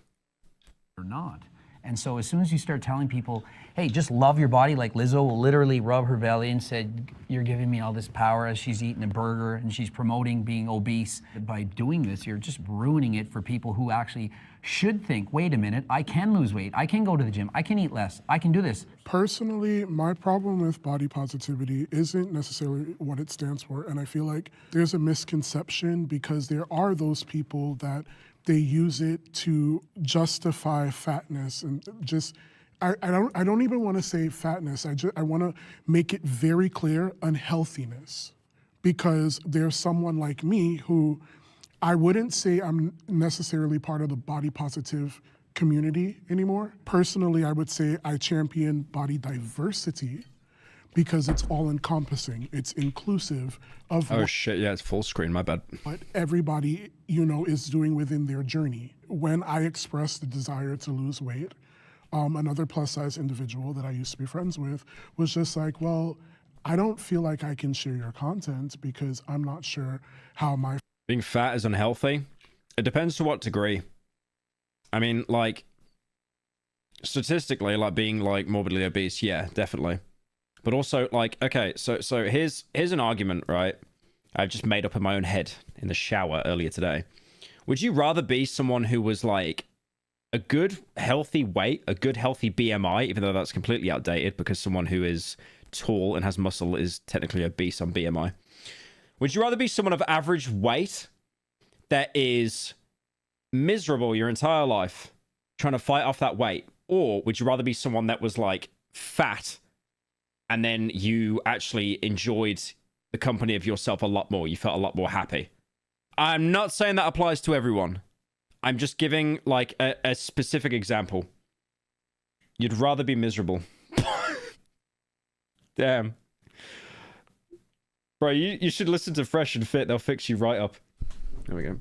Or not. And so as soon as you start telling people, hey, just love your body, like Lizzo will literally rub her belly and said, you're giving me all this power as she's eating a burger and she's promoting being obese. By doing this, you're just ruining it for people who actually should think, wait a minute, I can lose weight, I can go to the gym, I can eat less, I can do this. Personally, my problem with body positivity isn't necessarily what it stands for, and I feel like there's a misconception because there are those people that they use it to justify fatness and just, I don't even want to say fatness, I want to make it very clear, unhealthiness. Because there's someone like me who I wouldn't say I'm necessarily part of the body positive community anymore. Personally, I would say I champion body diversity because it's all encompassing. It's inclusive of oh shit, yeah, it's full screen, my bad. What everybody, you know, is doing within their journey. When I expressed the desire to lose weight, another plus size individual that I used to be friends with was just like, well, I don't feel like I can share your content because I'm not sure how my... Being fat is unhealthy? It depends to what degree. I mean, like, statistically, like being like morbidly obese, yeah, definitely. But also, like, okay, so here's an argument, right? I've just made up in my own head in the shower earlier today. Would you rather be someone who was like a good healthy weight, a good healthy BMI, even though that's completely outdated because someone who is tall and has muscle is technically obese on BMI? Would you rather be someone of average weight that is miserable your entire life trying to fight off that weight? Or would you rather be someone that was like fat and then you actually enjoyed the company of yourself a lot more? You felt a lot more happy. I'm not saying that applies to everyone. I'm just giving like a specific example. You'd rather be miserable. Damn. Bro, you should listen to Fresh and Fit. They'll fix you right up. There we go.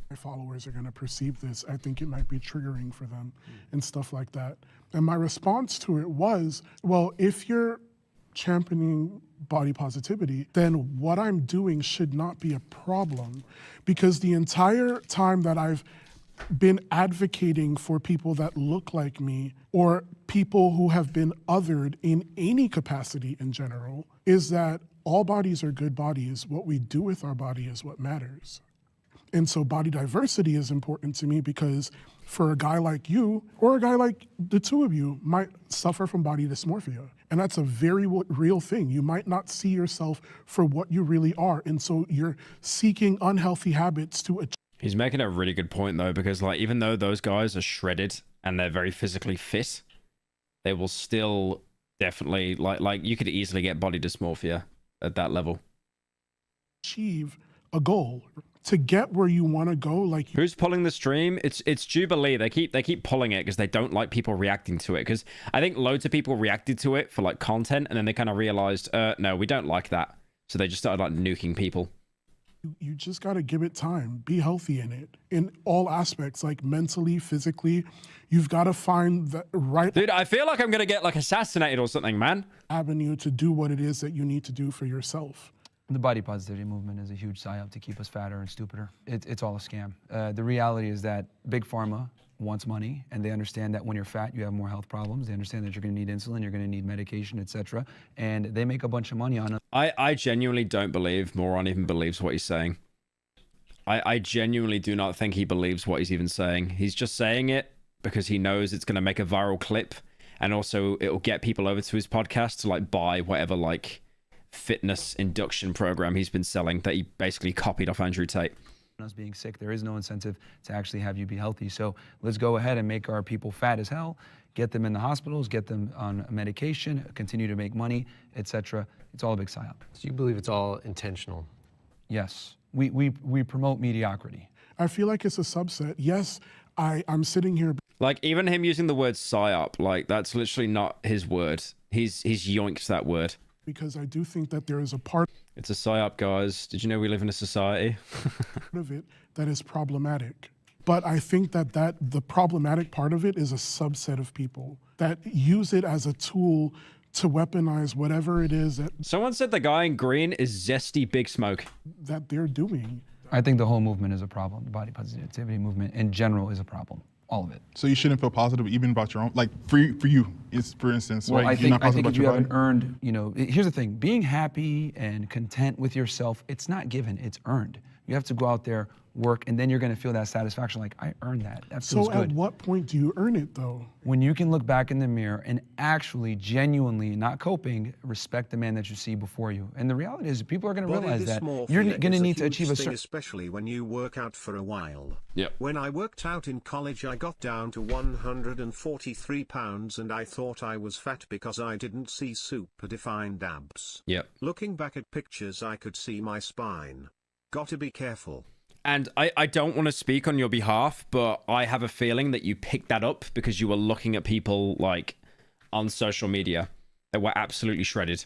My followers are going to perceive this. I think it might be triggering for them and stuff like that. And my response to it was, well, if you're championing body positivity, then what I'm doing should not be a problem, because the entire time that I've been advocating for people that look like me or people who have been othered in any capacity in general is that all bodies are good bodies. What we do with our body is what matters. And so body diversity is important to me because for a guy like you, or a guy like the two of you, might suffer from body dysmorphia. And that's a very real thing. You might not see yourself for what you really are. And so you're seeking unhealthy habits to achieve. He's making a really good point though, because like even though those guys are shredded and they're very physically fit, they will still definitely like you could easily get body dysmorphia at that level. Achieve a goal. To get where you want to go, like who's pulling the stream? It's Jubilee. They keep pulling it because they don't like people reacting to it. Because I think loads of people reacted to it for like content, and then they kind of realized, no, we don't like that. So they just started like nuking people. You just got to give it time. Be healthy in it, in all aspects, like mentally, physically. You've got to find the right. Dude, I feel like I'm gonna get like assassinated or something, man. Avenue to do what it is that you need to do for yourself. The body positivity movement is a huge psyop to keep us fatter and stupider. It's all a scam. The reality is that Big Pharma wants money, and they understand that when you're fat, you have more health problems. They understand that you're going to need insulin, you're going to need medication, etc. And they make a bunch of money on it. I genuinely don't believe Moron even believes what he's saying. I genuinely do not think he believes what he's even saying. He's just saying it because he knows it's going to make a viral clip, and also it'll get people over to his podcast to like buy whatever like fitness induction program he's been selling that he basically copied off Andrew Tate. Us being sick, there is no incentive to actually have you be healthy. So let's go ahead and make our people fat as hell, get them in the hospitals, get them on medication, continue to make money, etc. It's all a big psyop. So you believe it's all intentional? Yes. We promote mediocrity. I feel like it's a subset. Yes, I'm sitting here. Like even him using the word psyop, like that's literally not his word. He's yoinked that word. Because I do think that there is a part. It's a psyop, guys. Did you know we live in a society? of it that is problematic. But I think that the problematic part of it is a subset of people that use it as a tool to weaponize whatever it is that. Someone said the guy in green is zesty Big Smoke. That they're doing. I think the whole movement is a problem. The body positivity movement in general is a problem. All of it. So you shouldn't feel positive even about your own, like for you, it's for instance, well, right? I think if you haven't earned, you know, here's the thing, being happy and content with yourself, it's not given, it's earned. You have to go out there, work, and then you're gonna feel that satisfaction, like I earned that, that feels good. So at what point do you earn it though? When you can look back in the mirror and actually, genuinely, not coping, respect the man that you see before you. And the reality is people are gonna realize that you're gonna need to achieve a certain. Especially when you work out for a while. Yep. When I worked out in college, I got down to 143 pounds and I thought I was fat because I didn't see super defined abs. Yep. Looking back at pictures, I could see my spine. Gotta be careful. And I don't want to speak on your behalf, but I have a feeling that you picked that up because you were looking at people like on social media that were absolutely shredded.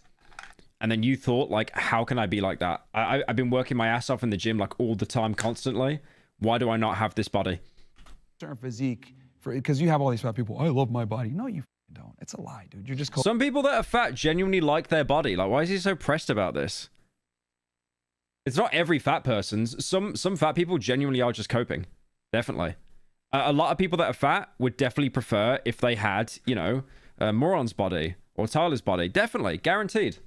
And then you thought like, how can I be like that? I've been working my ass off in the gym like all the time, constantly. Why do I not have this body? Certain physique, because you have all these fat people, I love my body. No, you don't. It's a lie, dude. You're just. Some people that are fat genuinely like their body. Like, why is he so pressed about this? It's not every fat person's. Some fat people genuinely are just coping. Definitely. A lot of people that are fat would definitely prefer if they had, you know, Moron's body or Tyler's body. Definitely. Guaranteed.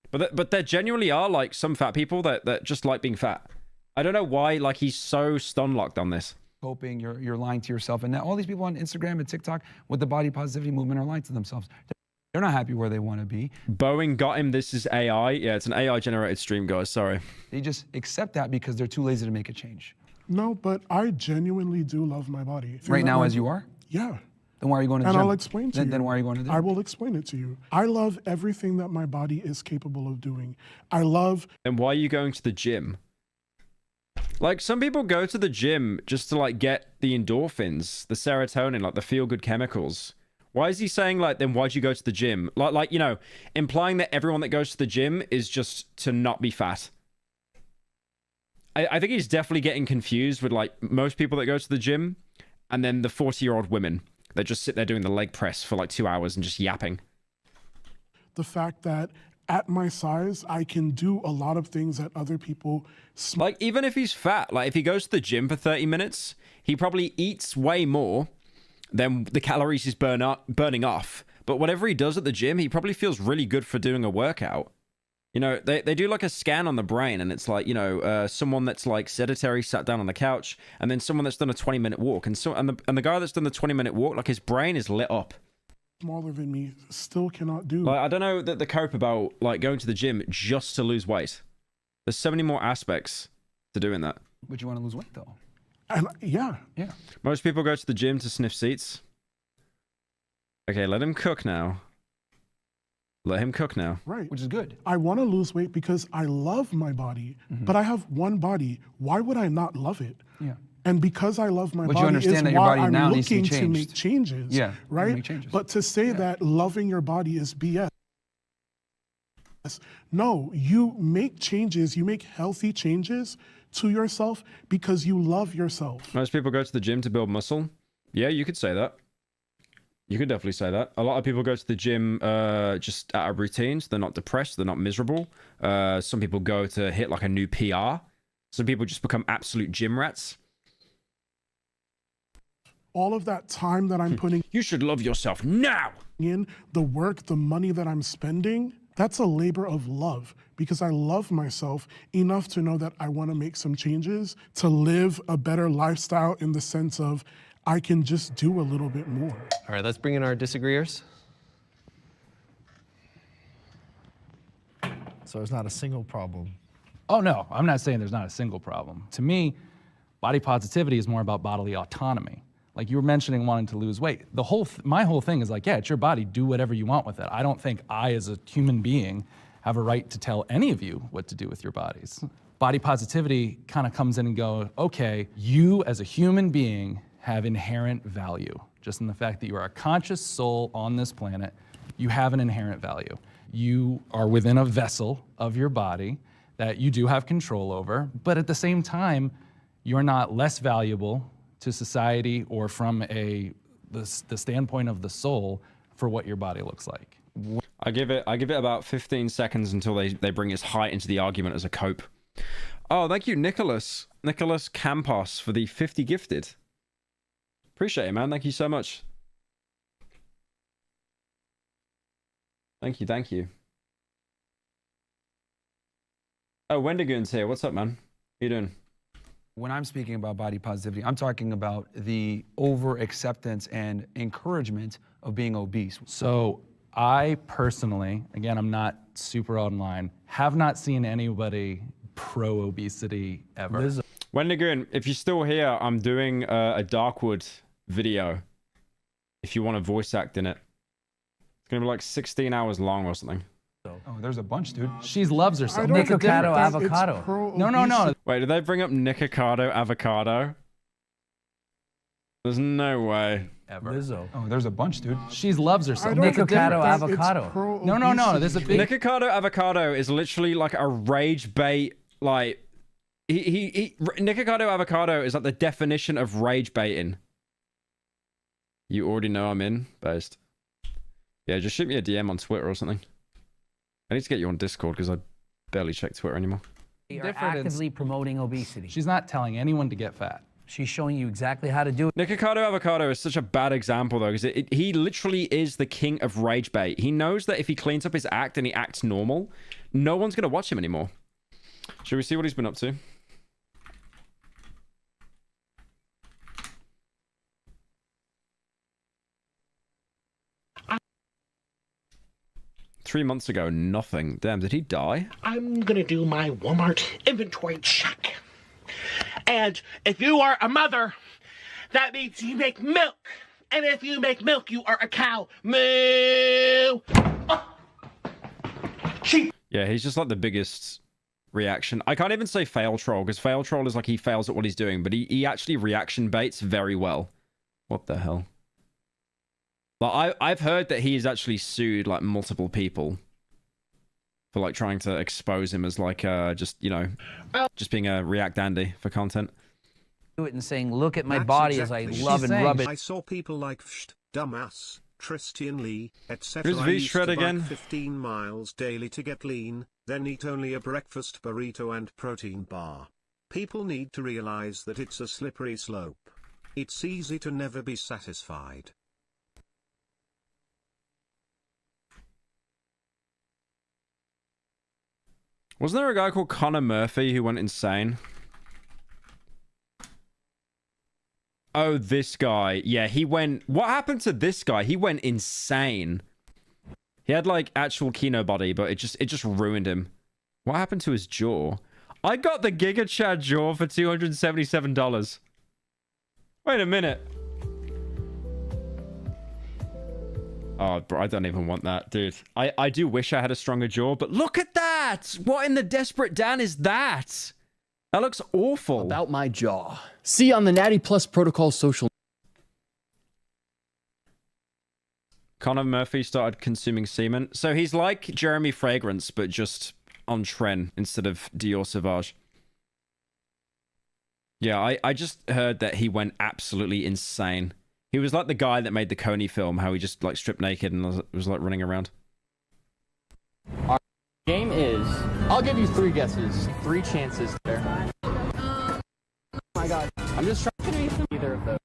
But there genuinely are, like, some fat people that just like being fat. I don't know why, like, he's so stun-locked on this. Coping, you're lying to yourself. And now all these people on Instagram and TikTok with the body positivity movement are lying to themselves. They're not happy where they want to be. Boeing got him. This is AI. Yeah, it's an AI-generated stream, guys. Sorry. They just accept that because they're too lazy to make a change. No, but I genuinely do love my body. Right now, as you are? Yeah. Then why are you going to the gym? gym? And I'll explain to you. Then why are you going to the gym? I will explain it to you. I love everything that my body is capable of doing. I love... Then why are you going to the gym? Like, some people go to the gym just to, like, get the endorphins, the serotonin, like, the feel-good chemicals. Why is he saying, like, then why'd you go to the gym? Like, you know, implying that everyone that goes to the gym is just to not be fat. I think he's definitely getting confused with, like, most people that go to the gym, and then the 40-year-old women that just sit there doing the leg press for, like, 2 hours and just yapping. The fact that at my size, I can do a lot of things that other people... Like, even if he's fat, like, if he goes to the gym for 30 minutes, he probably eats way more than the calories he's burning off. But whatever he does at the gym, he probably feels really good for doing a workout. You know, they do, like, a scan on the brain, and it's like, you know, someone that's, like, sedentary, sat down on the couch, and then someone that's done a 20-minute walk. And the guy that's done the 20-minute walk, like, his brain is lit up. Smaller than me still cannot do. Like, I don't know the cope about, like, going to the gym just to lose weight. There's so many more aspects to doing that. But you want to lose weight, though. And yeah. Most people go to the gym to sniff seats. Okay, let him cook now. Let him cook now. Right. Which is good. I want to lose weight because I love my body, but I have one body. Why would I not love it? Yeah. And because I love my But you body understand is that your why body I'm now needs to be looking to changed. make changes. Yeah, Right? make changes. But to say that loving your body is BS. No, you make changes, you make healthy changes to yourself because you love yourself. Most people go to the gym to build muscle. Yeah, you could say that. You could definitely say that. A lot of people go to the gym just out of routines. They're not depressed. They're not miserable. Some people go to hit like a new PR. Some people just become absolute gym rats. All of that time that I'm putting You should love yourself now. in, the work, the money that I'm spending, that's a labor of love because I love myself enough to know that I want to make some changes to live a better lifestyle in the sense of I can just do a little bit more. All right, let's bring in our disagreeers. So there's not a single problem. Oh, no, I'm not saying there's not a single problem. To me, body positivity is more about bodily autonomy. Like you were mentioning wanting to lose weight. My whole thing is like, yeah, it's your body, do whatever you want with it. I don't think I, as a human being, have a right to tell any of you what to do with your bodies. Body positivity kind of comes in and goes, okay, you as a human being have inherent value. Just in the fact that you are a conscious soul on this planet, you have an inherent value. You are within a vessel of your body that you do have control over, but at the same time, you're not less valuable to society or from the standpoint of the soul for what your body looks like. I give it about 15 seconds until they bring his height into the argument as a cope. Oh, thank you, Nicholas Campos, for the 50 gifted. Appreciate it, man. Thank you so much. Thank you. Oh, Wendigoon's here. What's up, man? How you doing? When I'm speaking about body positivity, I'm talking about the over acceptance and encouragement of being obese. So I personally, again, I'm not super online, have not seen anybody pro-obesity ever. Wendigoon, if you're still here, I'm doing a Darkwood video. If you want to voice act in it. It's going to be like 16 hours long or something. Oh, there's a bunch, dude. She loves herself. Nikocado avocado. No. Wait, did they bring up Nikocado avocado? There's no way. Ever. Lizzo. Oh, there's a bunch, dude. She loves herself. Nikocado avocado. No. There's a big... Nikocado avocado is literally like a rage bait, like... Nikocado avocado is like the definition of rage baiting. You already know I'm in, based. Yeah, just shoot me a DM on Twitter or something. I need to get you on Discord because I barely check Twitter anymore. They are actively promoting obesity. She's not telling anyone to get fat. She's showing you exactly how to do it. Nikocado avocado is such a bad example though, because he literally is the king of rage bait. He knows that if he cleans up his act and he acts normal, no one's going to watch him anymore. Should we see what he's been up to? Three months ago, nothing. Damn, did he die? I'm gonna do my Walmart inventory check. And if you are a mother, that means you make milk. And if you make milk, you are a cow. Moo! Yeah, he's just like the biggest reaction. I can't even say fail troll, because fail troll is like he fails at what he's doing, but he actually reaction baits very well. What the hell? Like, I've heard that he has actually sued like multiple people for like trying to expose him as like just, you know, just being a React dandy for content. Do it and saying, look at my That's body exactly as I what love she's and rub saying. it. I saw people like Fsht, Dumbass, Tristian Lee, etc. Who's I V used Shred to bike again? 15 miles daily to get lean, then eat only a breakfast burrito and protein bar. People need to realize that it's a slippery slope. It's easy to never be satisfied. Wasn't there a guy called Connor Murphy who went insane? Oh, this guy. Yeah, he went... What happened to this guy? He went insane. He had, like, actual Kino body, but it just ruined him. What happened to his jaw? I got the Giga Chad jaw for $277. Wait a minute. Oh, bro, I don't even want that, dude. I do wish I had a stronger jaw, but look at that! What in the Desperate Dan is that? That looks awful. About my jaw. See on the Natty Plus Protocol social. Connor Murphy started consuming semen. So he's like Jeremy Fragrance, but just on Tren instead of Dior Sauvage. Yeah, I just heard that he went absolutely insane. He was like the guy that made the Coney film, how he just like stripped naked and was like running around. Our game is, I'll give you 3 guesses, 3 chances there. Oh my god, I'm just trying to name either of those.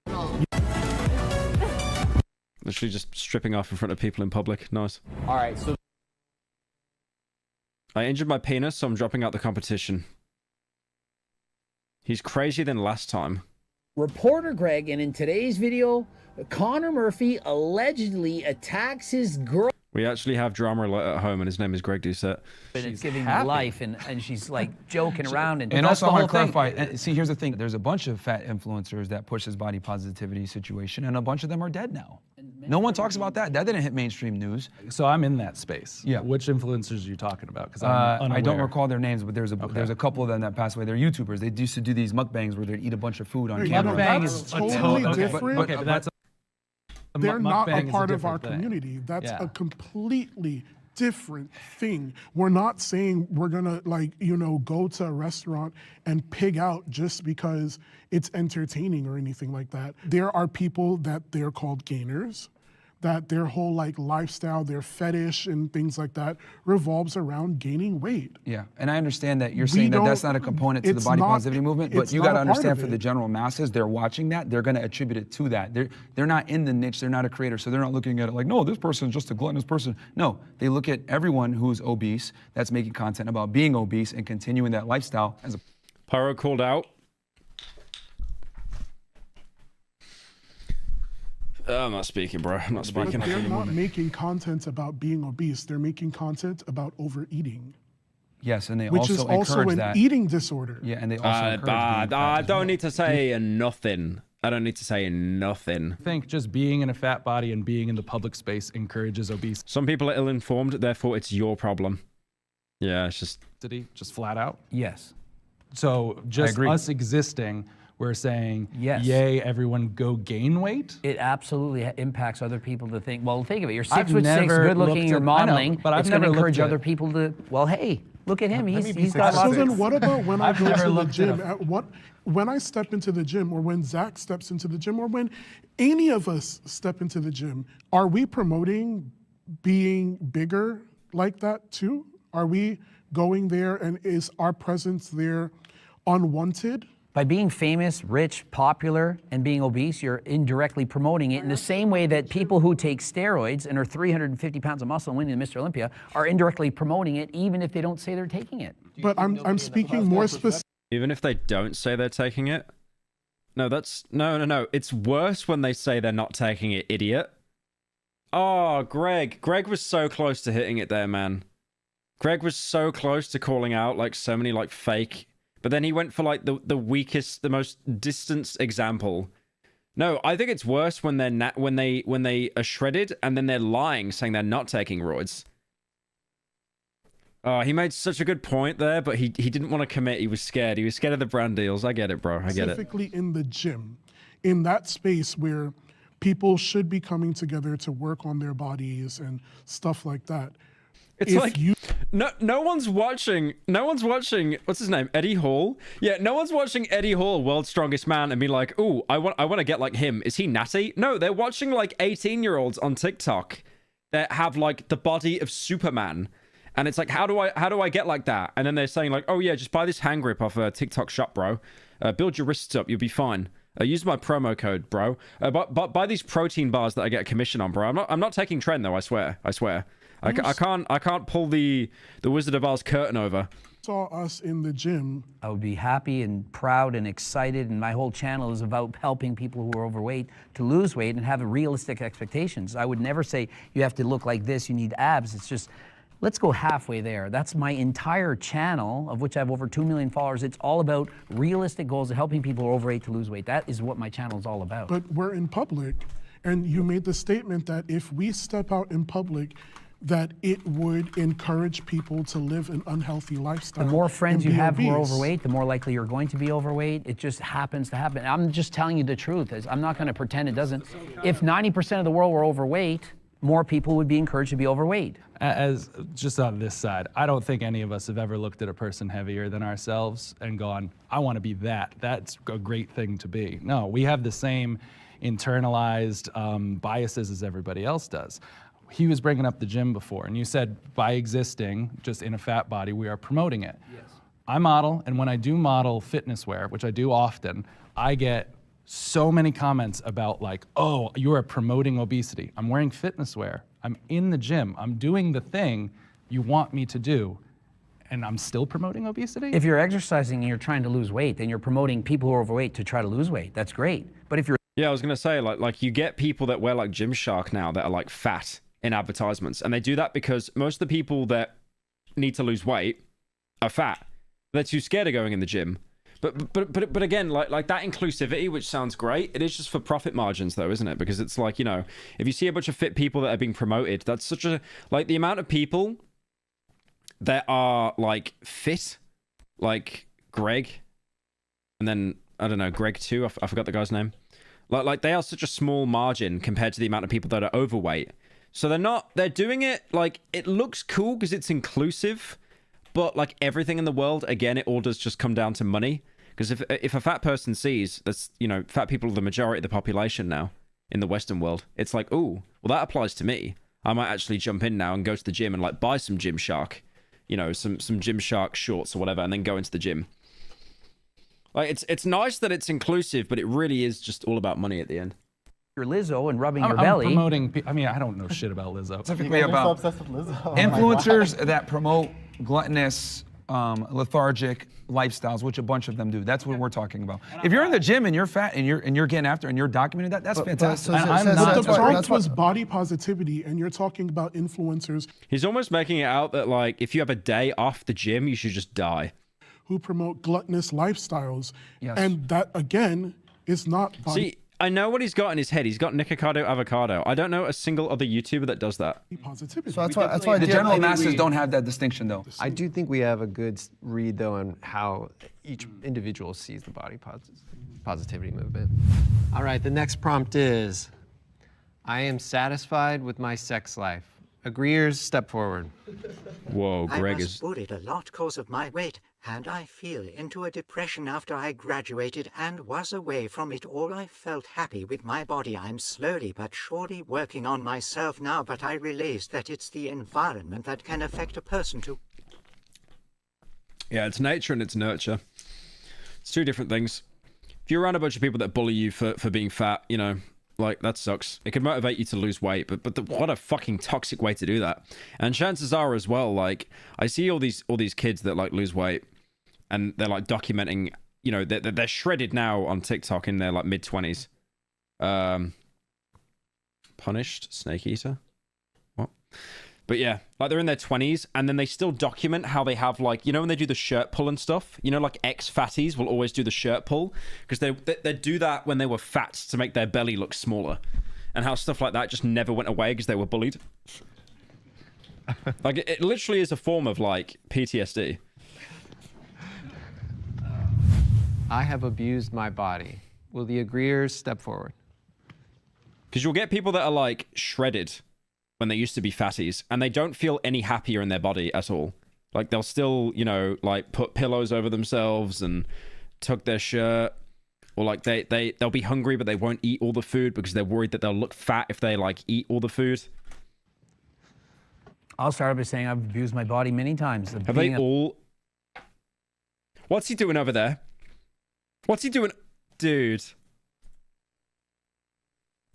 Literally just stripping off in front of people in public. Nice. Alright, so I injured my penis, so I'm dropping out the competition. He's crazier than last time. Reporter Greg, and in today's video, Connor Murphy allegedly attacks his girl. We actually have drama alert at home, and his name is Greg Doucette. And it's giving me life, and she's like joking around. And And that's also, the I whole want to thing. clarify. See, here's the thing. There's a bunch of fat influencers that push this body positivity situation, and a bunch of them are dead now. No one talks about that. That didn't hit mainstream news. So I'm in that space. Yeah. Which influencers are you talking about? Because I don't recall their names, but there's a couple of them that passed away. They're YouTubers. They used to do these mukbangs where they'd eat a bunch of food on camera. That's totally different. Okay, but that's They're not a mukbang is part of different our thing. community. That's Yeah. a completely different thing. We're not saying we're gonna, like, you know, go to a restaurant and pig out just because it's entertaining or anything like that. There are people that they're called gainers, that their whole like lifestyle, their fetish and things like that revolves around gaining weight. Yeah, and I understand that you're saying that that's not a component to the body positivity movement, but you got to understand for the general masses, they're watching that, they're going to attribute it to that. They're not in the niche, they're not a creator, so they're not looking at it like, no, this person's just a gluttonous person. No, they look at everyone who's obese, that's making content about being obese and continuing that lifestyle as a... Pyro called out. I'm not speaking, bro. I'm not speaking. But they're not making content about being obese. They're making content about overeating. Yes, and they which also is also encourage an that. eating disorder. Yeah, and they also encourage being fat I as don't well. need to say nothing. I don't need to say nothing. I think just being in a fat body and being in the public space encourages obesity. Some people are ill-informed, therefore it's your problem. Yeah, it's Just flat out. Yes. So just agree. us existing, we're saying, Yes. yay, everyone go gain weight? It absolutely impacts other people to think, well, think of it. You're I've 6'6", never good looking, looked you're at- I know, modeling. but I've it's going to never encourage looked at- other people to, well, hey, look at him. Let me be He's got So lots then of... what about when I I've go never to the looked at gym? When I step into the gym, or when Zach steps into the gym, or when any of us step into the gym, are we promoting being bigger like that too? Are we going there, and is our presence there unwanted? By being famous, rich, popular, and being obese, you're indirectly promoting it in the same way that people who take steroids and are 350 pounds of muscle and winning Mr. Olympia are indirectly promoting it, even if they don't say they're taking it. But I'm speaking more specific. Even if they don't say they're taking it? No, no. It's worse when they say they're not taking it, idiot. Oh, Greg. Greg was so close to hitting it there, man. Greg was so close to calling out like so many like fake, but then he went for like the weakest, the most distanced example. No, I think it's worse when they're when they are shredded and then they're lying, saying they're not taking roids. Oh, he made such a good point there, but he didn't want to commit. He was scared. He was scared of the brand deals. I get it, bro. I get it. Specifically in the gym, in that space where people should be coming together to work on their bodies and stuff like that. It's If like no one's watching. What's his name? Eddie Hall. Yeah, no one's watching Eddie Hall, World's Strongest Man, and be like, "Ooh, I want to get like him." Is he natty? No, they're watching like 18-year-olds on TikTok that have like the body of Superman, and it's like, how do I get like that? And then they're saying like, "Oh yeah, just buy this hand grip off a TikTok shop, bro. Build your wrists up, you'll be fine. Use my promo code, bro. But buy these protein bars that I get a commission on, bro. I'm not taking trend though. I swear. I can't pull the Wizard of Oz curtain over. Saw us in the gym. I would be happy and proud and excited, and my whole channel is about helping people who are overweight to lose weight and have realistic expectations. I would never say you have to look like this, you need abs. It's just, let's go halfway there. That's my entire channel, of which I have over 2 million followers. It's all about realistic goals of helping people who are overweight to lose weight. That is what my channel is all about. But we're in public, and you made the statement that if we step out in public, that it would encourage people to live an unhealthy lifestyle. The more friends you have who are obese. overweight, the more likely you're going to be overweight. It just happens to happen. I'm just telling you the truth. I'm not going to pretend it doesn't. If 90% of the world were overweight, more people would be encouraged to be overweight. As just on this side, I don't think any of us have ever looked at a person heavier than ourselves and gone, I want to be that. That's a great thing to be. No, we have the same internalized biases as everybody else does. He was bringing up the gym before, and you said by existing just in a fat body, we are promoting it. Yes. I model, and when I do model fitness wear, which I do often, I get so many comments about like, oh, you are promoting obesity. I'm wearing fitness wear. I'm in the gym. I'm doing the thing you want me to do, and I'm still promoting obesity? If you're exercising and you're trying to lose weight, then you're promoting people who are overweight to try to lose weight. That's great. But if you're... Yeah, I was going to say, like you get people that wear like Gymshark now that are like fat in advertisements, and they do that because most of the people that need to lose weight are fat. They're too scared of going in the gym. But again, like that inclusivity, which sounds great, it is just for profit margins though, isn't it? Because it's like, you know, if you see a bunch of fit people that are being promoted, that's such a, like the amount of people that are like fit, like Greg, and then I don't know, Greg too, I forgot the guy's name. Like they are such a small margin compared to the amount of people that are overweight. So they're doing it, like, it looks cool because it's inclusive, but like everything in the world, again, it all does just come down to money. Because if a fat person sees, that's, you know, fat people are the majority of the population now in the Western world, it's like, ooh, well, that applies to me. I might actually jump in now and go to the gym and like buy some Gymshark, you know, some Gymshark shorts or whatever, and then go into the gym. Like, it's nice that it's inclusive, but it really is just all about money at the end. You're Lizzo and rubbing I'm your belly. Promoting, I mean, I don't know shit about Lizzo. Specifically about influencers that promote gluttonous, lethargic lifestyles, which a bunch of them do. That's what we're talking about. If you're in the gym and you're fat and you're getting after and you're documenting that, that's fantastic. The prompt was body positivity, and you're talking about influencers. He's almost making it out that like if you have a day off the gym, you should just die. Who promote gluttonous lifestyles, yes. And that again is not body. See, I know what he's got in his head. He's got Nikocado Avocado. I don't know a single other YouTuber that does that. Positivity. So that's why the general masses don't have that distinction, though. I do think we have a good read, though, on how each individual sees the body positivity movement. All right, the next prompt is, I am satisfied with my sex life. Agreeers, step forward. Whoa, Greg I was bullied a lot because of my weight, and I fell into a depression after I graduated and was away from it all. I felt happy with my body. I'm slowly but surely working on myself now, but I realize that it's the environment that can affect a person too. Yeah, it's nature and it's nurture. It's two different things. If you're around a bunch of people that bully you for being fat, you know, like, that sucks. It could motivate you to lose weight, but what a fucking toxic way to do that. And chances are as well, like, I see all these kids that like lose weight, and they're like documenting, you know, they're shredded now on TikTok in their like mid-20s. Punished snake eater. What? But yeah, like they're in their 20s, and then they still document how they have, like, you know, when they do the shirt pull and stuff, you know, like ex-fatties will always do the shirt pull because they do that when they were fat to make their belly look smaller, and how stuff like that just never went away because they were bullied. Like, it literally is a form of, like, PTSD. I have abused my body. Will the agreeers step forward? Because you'll get people that are, like, shredded when they used to be fatties, and they don't feel any happier in their body at all. Like, they'll still, you know, like, put pillows over themselves and tug their shirt. Or, like, they'll be hungry, but they won't eat all the food because they're worried that they'll look fat if they, like, eat all the food. I'll start by saying I've abused my body many times. Have they all... What's he doing over there? What's he doing? Dude.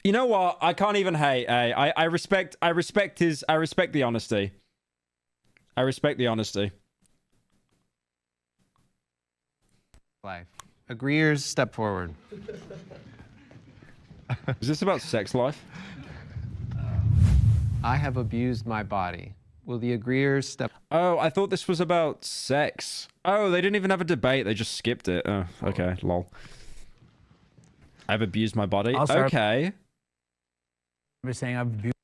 You know what? I can't even hate. I respect the honesty. I respect the honesty. Life. Agreeers, step forward. Is this about sex life? I have abused my body. Will the agreeers step... Oh, I thought this was about sex. Oh, they didn't even have a debate. They just skipped it. Oh, okay. Lol. I've abused my body. Okay. By saying I've abused...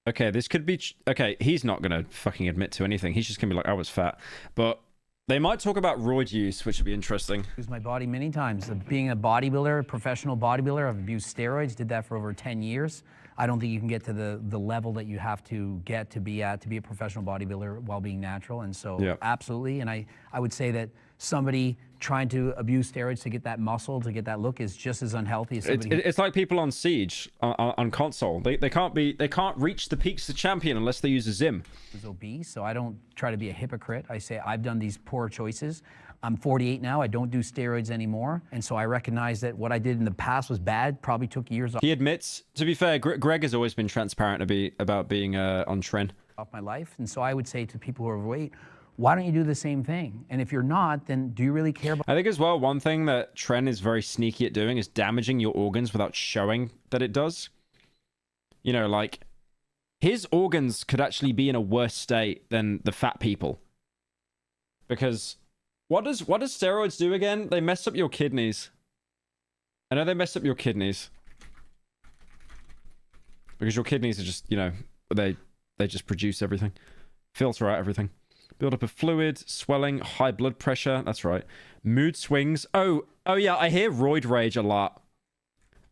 Okay, this could be... Okay, he's not going to fucking admit to anything. He's just going to be like, I was fat. But they might talk about roid use, which would be interesting. Abused my body many times. Being a bodybuilder, a professional bodybuilder, I've abused steroids, did that for over 10 years. I don't think you can get to the level that you have to get to be at to be a professional bodybuilder while being natural. And so yeah. Absolutely. And I would say that somebody trying to abuse steroids to get that muscle, to get that look is just as unhealthy as somebody it's like people on Siege, on console. They can't reach the peaks of champion unless they use a Zim. who's obese. So I don't try to be a hypocrite. I say I've done these poor choices. I'm 48 now. I don't do steroids anymore. And so I recognize that what I did in the past was bad, probably took years off. He admits, to be fair, Greg has always been transparent about being on trend. Off my life. And so I would say to people who are overweight, why don't you do the same thing? And if you're not, then do you really care about... I think as well, one thing that Tren is very sneaky at doing is damaging your organs without showing that it does. You know, like, his organs could actually be in a worse state than the fat people. Because what does steroids do again? They mess up your kidneys. I know they mess up your kidneys. Because your kidneys are just, you know, they just produce everything. Filter out everything. Build up of fluid, swelling, high blood pressure. That's right. Mood swings. Oh yeah, I hear roid rage a lot.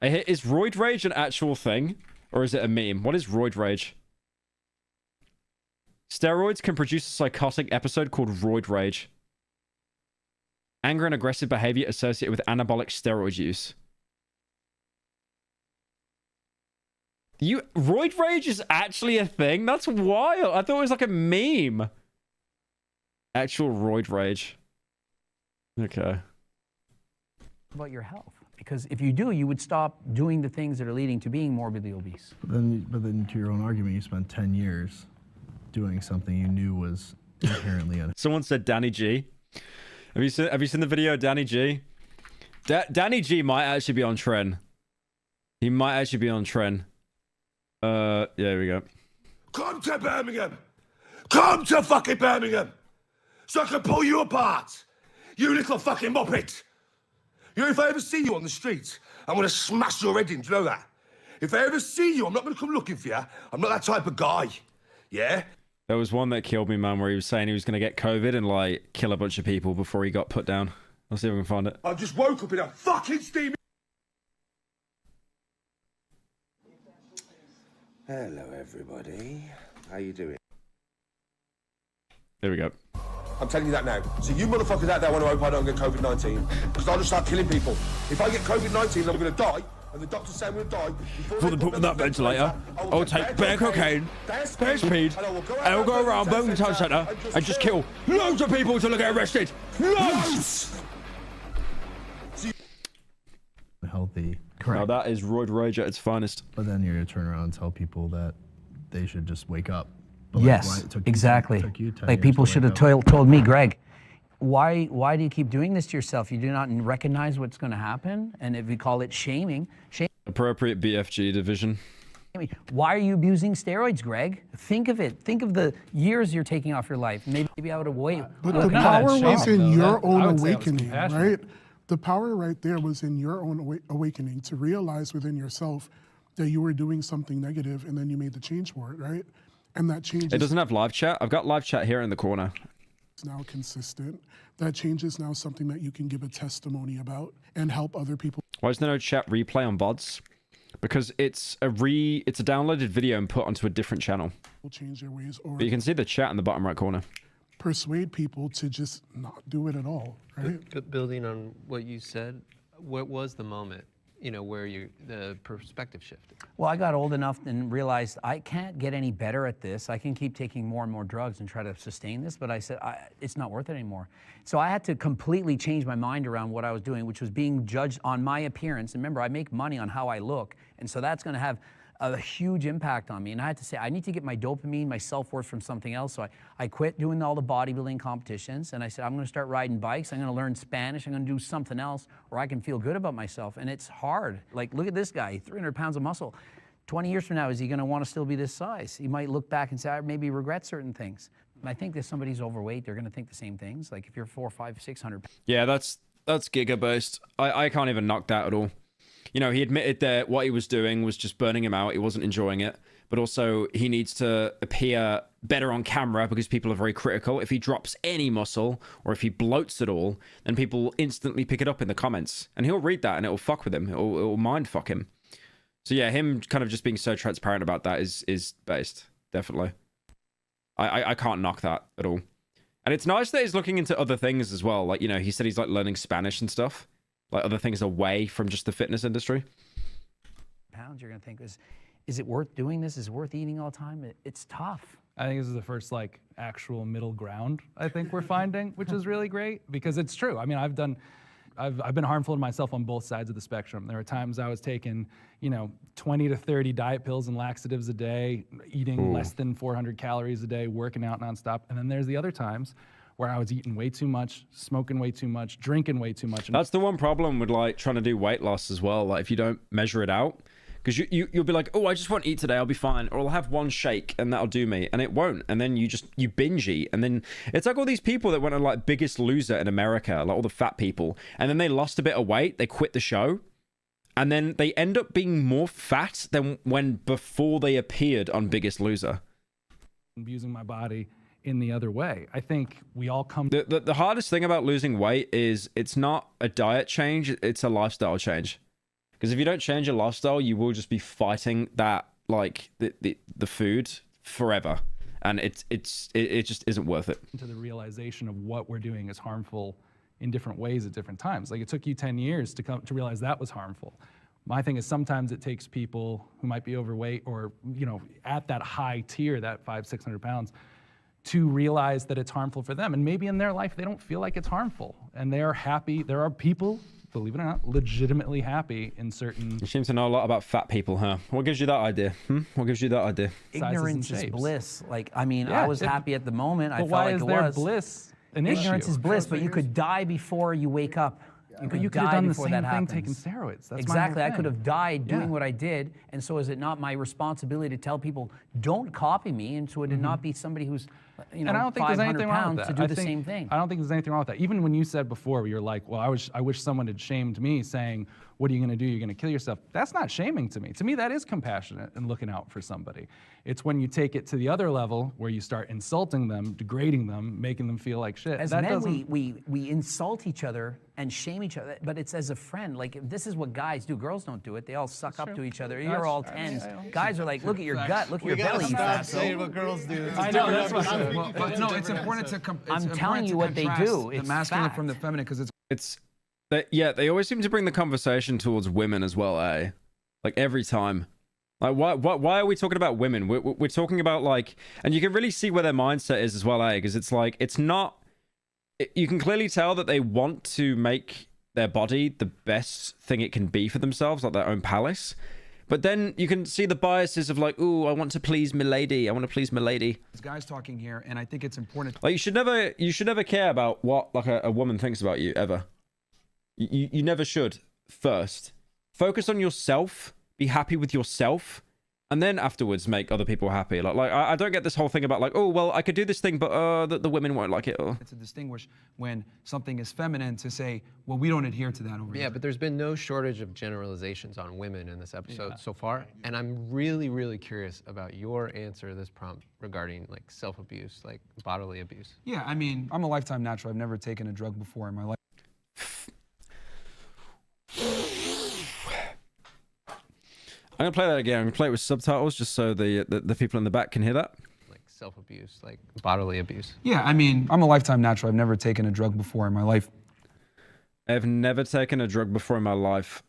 Is roid rage an actual thing? Or is it a meme? What is roid rage? Steroids can produce a psychotic episode called roid rage. Anger and aggressive behavior associated with anabolic steroid use. Roid rage is actually a thing? That's wild. I thought it was like a meme. Actual roid rage. Okay. About your health. Because if you do, you would stop doing the things that are leading to being morbidly obese. But then to your own argument, you spent 10 years doing something you knew was inherently unhealthy. Someone said Danny G. Have you seen the video of Danny G? Danny G might actually be on trend. He might actually be on trend. Yeah, here we go. Come to Birmingham. Come to fucking Birmingham. So I can pull you apart. You little fucking muppet. You know, if I ever see you on the street, I'm going to smash your head in. Do you know that? If I ever see you, I'm not going to come looking for you. I'm not that type of guy. Yeah? There was one that killed me, man, where he was saying he was going to get COVID and, like, kill a bunch of people before he got put down. I'll see if we can find it. I just woke up in a fucking steamy... Hello, everybody. How you doing? There we go. I'm telling you that now. So you motherfuckers out there want to hope I don't get COVID-19, because I'll just start killing people. If I get COVID-19, I'm going to die, and the doctors say I'm going to die. Before they put me on that ventilator, I'll take bare cocaine, bare speed, and I'll go around Birmingham Town Centre and just kill loads of people until I get arrested. Loads! Healthy. Correct. Now that is roid rage at its finest. But then you're going to turn around and tell people that they should just wake up. Yes, exactly. Like people should have told me, Greg, why do you keep doing this to yourself? You do not recognize what's going to happen, and if we call it shaming. Appropriate BFG division. Why are you abusing steroids, Greg? Think of it. Think of the years you're taking off your life. Maybe I would have waited. But the power was in your own awakening, right? The power right there was in your own awakening to realize within yourself that you were doing something negative, and then you made the change for it, right? and that change It doesn't have live chat. I've got live chat here in the corner. is now consistent. That change is now something that you can give a testimony about and help other people. Why is there no chat replay on VODs? Because it's a downloaded video and put onto a different channel. Change their ways, or But you can see the chat in the bottom right corner. persuade people to just not do it at all, right? But building on what you said, what was the moment, you know, where the perspective shifted? Well, I got old enough and realized I can't get any better at this. I can keep taking more and more drugs and try to sustain this, but I said, it's not worth it anymore. So I had to completely change my mind around what I was doing, which was being judged on my appearance. And remember, I make money on how I look, and so that's going to have a huge impact on me. And I had to say, I need to get my dopamine, my self-worth from something else. So I quit doing all the bodybuilding competitions, and I said, I'm going to start riding bikes. I'm going to learn Spanish. I'm going to do something else where I can feel good about myself. And it's hard. Like, look at this guy, 300 pounds of muscle. 20 years from now, is he going to want to still be this size? He might look back and say, I maybe regret certain things. And I think if somebody's overweight, they're going to think the same things. Like if you're 400, 500, 600. Yeah, that's giga-based. I can't even knock that at all. You know, he admitted that what he was doing was just burning him out. He wasn't enjoying it. But also, he needs to appear better on camera because people are very critical. If he drops any muscle or if he bloats at all, then people instantly pick it up in the comments. And he'll read that and it'll fuck with him. It'll mind fuck him. So yeah, him kind of just being so transparent about that is based. Definitely. I can't knock that at all. And it's nice that he's looking into other things as well. Like, you know, he said he's like learning Spanish and stuff. Like other things away from just the fitness industry. Pounds, you're going to think, is it worth doing this? Is it worth eating all the time? It's tough. I think this is the first like actual middle ground I think we're finding, which is really great because it's true. I mean, I've been harmful to myself on both sides of the spectrum. There were times I was taking, 20 to 30 diet pills and laxatives a day, eating less than 400 calories a day, working out nonstop. And then there's the other times where I was eating way too much, smoking way too much, drinking way too much. That's the one problem with like trying to do weight loss as well. Like if you don't measure it out, because you'll be like, oh, I just want to eat today, I'll be fine, or I'll have one shake and that'll do me, and it won't. And then you binge eat, and then it's like all these people that went on like Biggest Loser in America, like all the fat people, and then they lost a bit of weight, they quit the show, and then they end up being more fat than when before they appeared on Biggest Loser. Abusing my body in the other way. I think we all come. The hardest thing about losing weight is it's not a diet change, it's a lifestyle change. Because if you don't change your lifestyle, you will just be fighting that, like the food forever, and it just isn't worth it. To the realization of what we're doing is harmful in different ways at different times. Like it took you 10 years to realize that was harmful. My thing is sometimes it takes people who might be overweight or at that high tier, that 500-600 pounds, to realize that it's harmful for them. And maybe in their life they don't feel like it's harmful, and they are happy. There are people, believe it or not, legitimately happy in certain... You seem to know a lot about fat people, huh? What gives you that idea? What gives you that idea? Ignorance is bliss. Like, I mean, I was happy at the moment. I felt why like is it there was. Bliss an issue? Ignorance is bliss, but you could die before you wake up. You could have die done the before same that thing happens. taking steroids. That's exactly. my I whole could thing. have died doing what I did, and so is it not my responsibility to tell people, don't copy me, and so it did not be somebody who's, And I don't think there's 500 anything wrong pounds with to that. do the same thing. I don't think there's anything wrong with that. Even when you said before, you're like, well, I wish someone had shamed me, saying, what are you going to do? You're going to kill yourself. That's not shaming to me. To me, that is compassionate and looking out for somebody. It's when you take it to the other level where you start insulting them, degrading them, making them feel like shit. As that men, we insult each other and shame each other, but it's as a friend. Like, this is what guys do. Girls don't do it. They all suck up to each other. You're all tens. Guys are like, look at your gut, look at your belly, you fat saying what girls do. I know, that's what but no, it's important to I'm telling you what they do. The It's masculine fact. from the feminine, because It's they always seem to bring the conversation towards women as well, eh? Like every time. Like why are we talking about women? We're talking about like, and you can really see where their mindset is as well, eh? Because it's like, it's not, you can clearly tell that they want to make their body the best thing it can be for themselves, like their own palace. But then you can see the biases of like, ooh, I want to please milady. I want to please milady. There's guys talking here, and I think it's important. Like you should never care about what like a woman thinks about you ever. You never should. First, focus on yourself. Be happy with yourself, and then afterwards make other people happy. Like I don't get this whole thing about like, oh, well, I could do this thing, but the women won't like it. Or... To distinguish when something is feminine to say, well, we don't adhere to that over here. Yeah, but there's been no shortage of generalizations on women in this episode so far. And I'm really, really curious about your answer to this prompt regarding like self-abuse, like bodily abuse. Yeah, I mean, I'm a lifetime natural. I've never taken a drug before in my life. I'm gonna play that again. I'm gonna play it with subtitles just so the people in the back can hear that. Like self-abuse, like bodily abuse. Yeah, I mean, I'm a lifetime natural. I've never taken a drug before in my life. I've never taken a drug before in my life.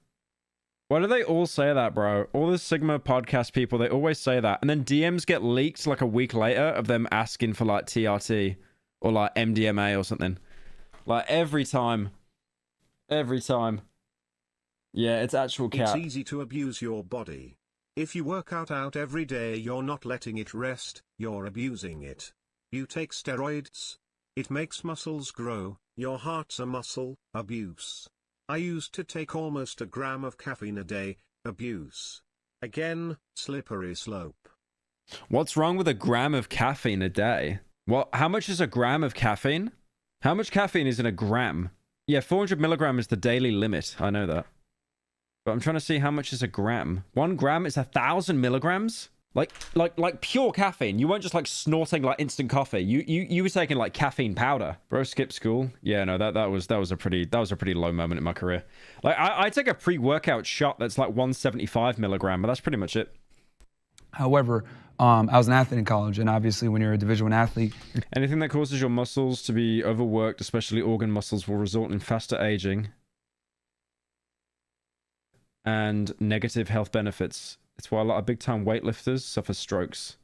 Why do they all say that, bro? All the Sigma podcast people, they always say that. And then DMs get leaked like a week later of them asking for like TRT or like MDMA or something. Like every time. Every time. Yeah, it's actual cat. It's easy to abuse your body. If you work out every day, you're not letting it rest, you're abusing it. You take steroids. It makes muscles grow, your heart's a muscle, abuse. I used to take almost a gram of caffeine a day, abuse. Again, slippery slope. What's wrong with a gram of caffeine a day? Well, how much is a gram of caffeine? How much caffeine is in a gram? Yeah, 400 milligrams is the daily limit. I know that. But I'm trying to see how much is a gram. 1 gram is 1,000 milligrams? Like pure caffeine. You weren't just like snorting like instant coffee. You were taking like caffeine powder. Bro, skip school. Yeah, no, that was a pretty low moment in my career. Like I take a pre-workout shot that's like 175 milligram, but that's pretty much it. However, I was an athlete in college, and obviously when you're a Division I athlete... Anything that causes your muscles to be overworked, especially organ muscles, will result in faster aging and negative health benefits. It's why a lot of big-time weightlifters suffer strokes.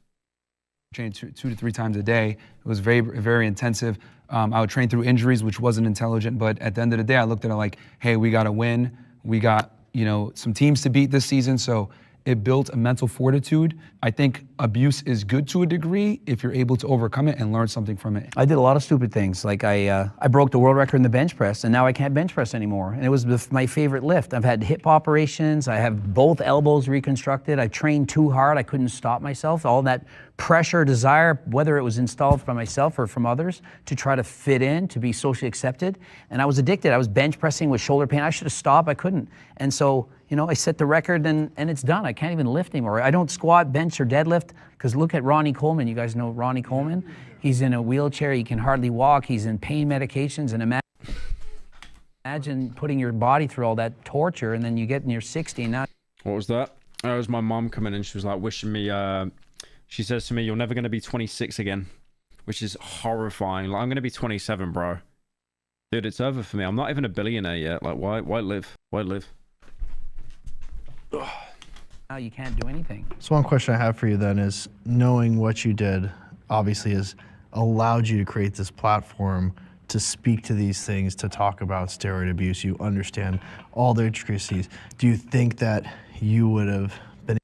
Train 2 to 3 times a day. It was very, very intensive. I would train through injuries, which wasn't intelligent, but at the end of the day, I looked at it like, hey, we got to win. We got, you know, some teams to beat this season, so it built a mental fortitude. I think abuse is good to a degree if you're able to overcome it and learn something from it. I did a lot of stupid things. Like I broke the world record in the bench press, and now I can't bench press anymore. And it was my favorite lift. I've had hip operations. I have both elbows reconstructed. I trained too hard. I couldn't stop myself. All that pressure, desire, whether it was installed by myself or from others, to try to fit in, to be socially accepted. And I was addicted. I was bench pressing with shoulder pain. I should have stopped. I couldn't. And so, you know, I set the record and it's done. I can't even lift anymore. I don't squat, bench, or deadlift, because look at Ronnie Coleman. You guys know Ronnie Coleman? He's in a wheelchair. He can hardly walk. He's in pain medications. And imagine putting your body through all that torture, and then you get in your 60 and now... What was that? It was my mom coming in. She was like wishing me... She says to me, you're never going to be 26 again, which is horrifying. Like, I'm going to be 27, bro. Dude, it's over for me. I'm not even a billionaire yet. Like, why live? Why live? Now you can't do anything. So one question I have for you then is, knowing what you did obviously has allowed you to create this platform to speak to these things, to talk about steroid abuse. You understand all the intricacies. Do you think that you would have been...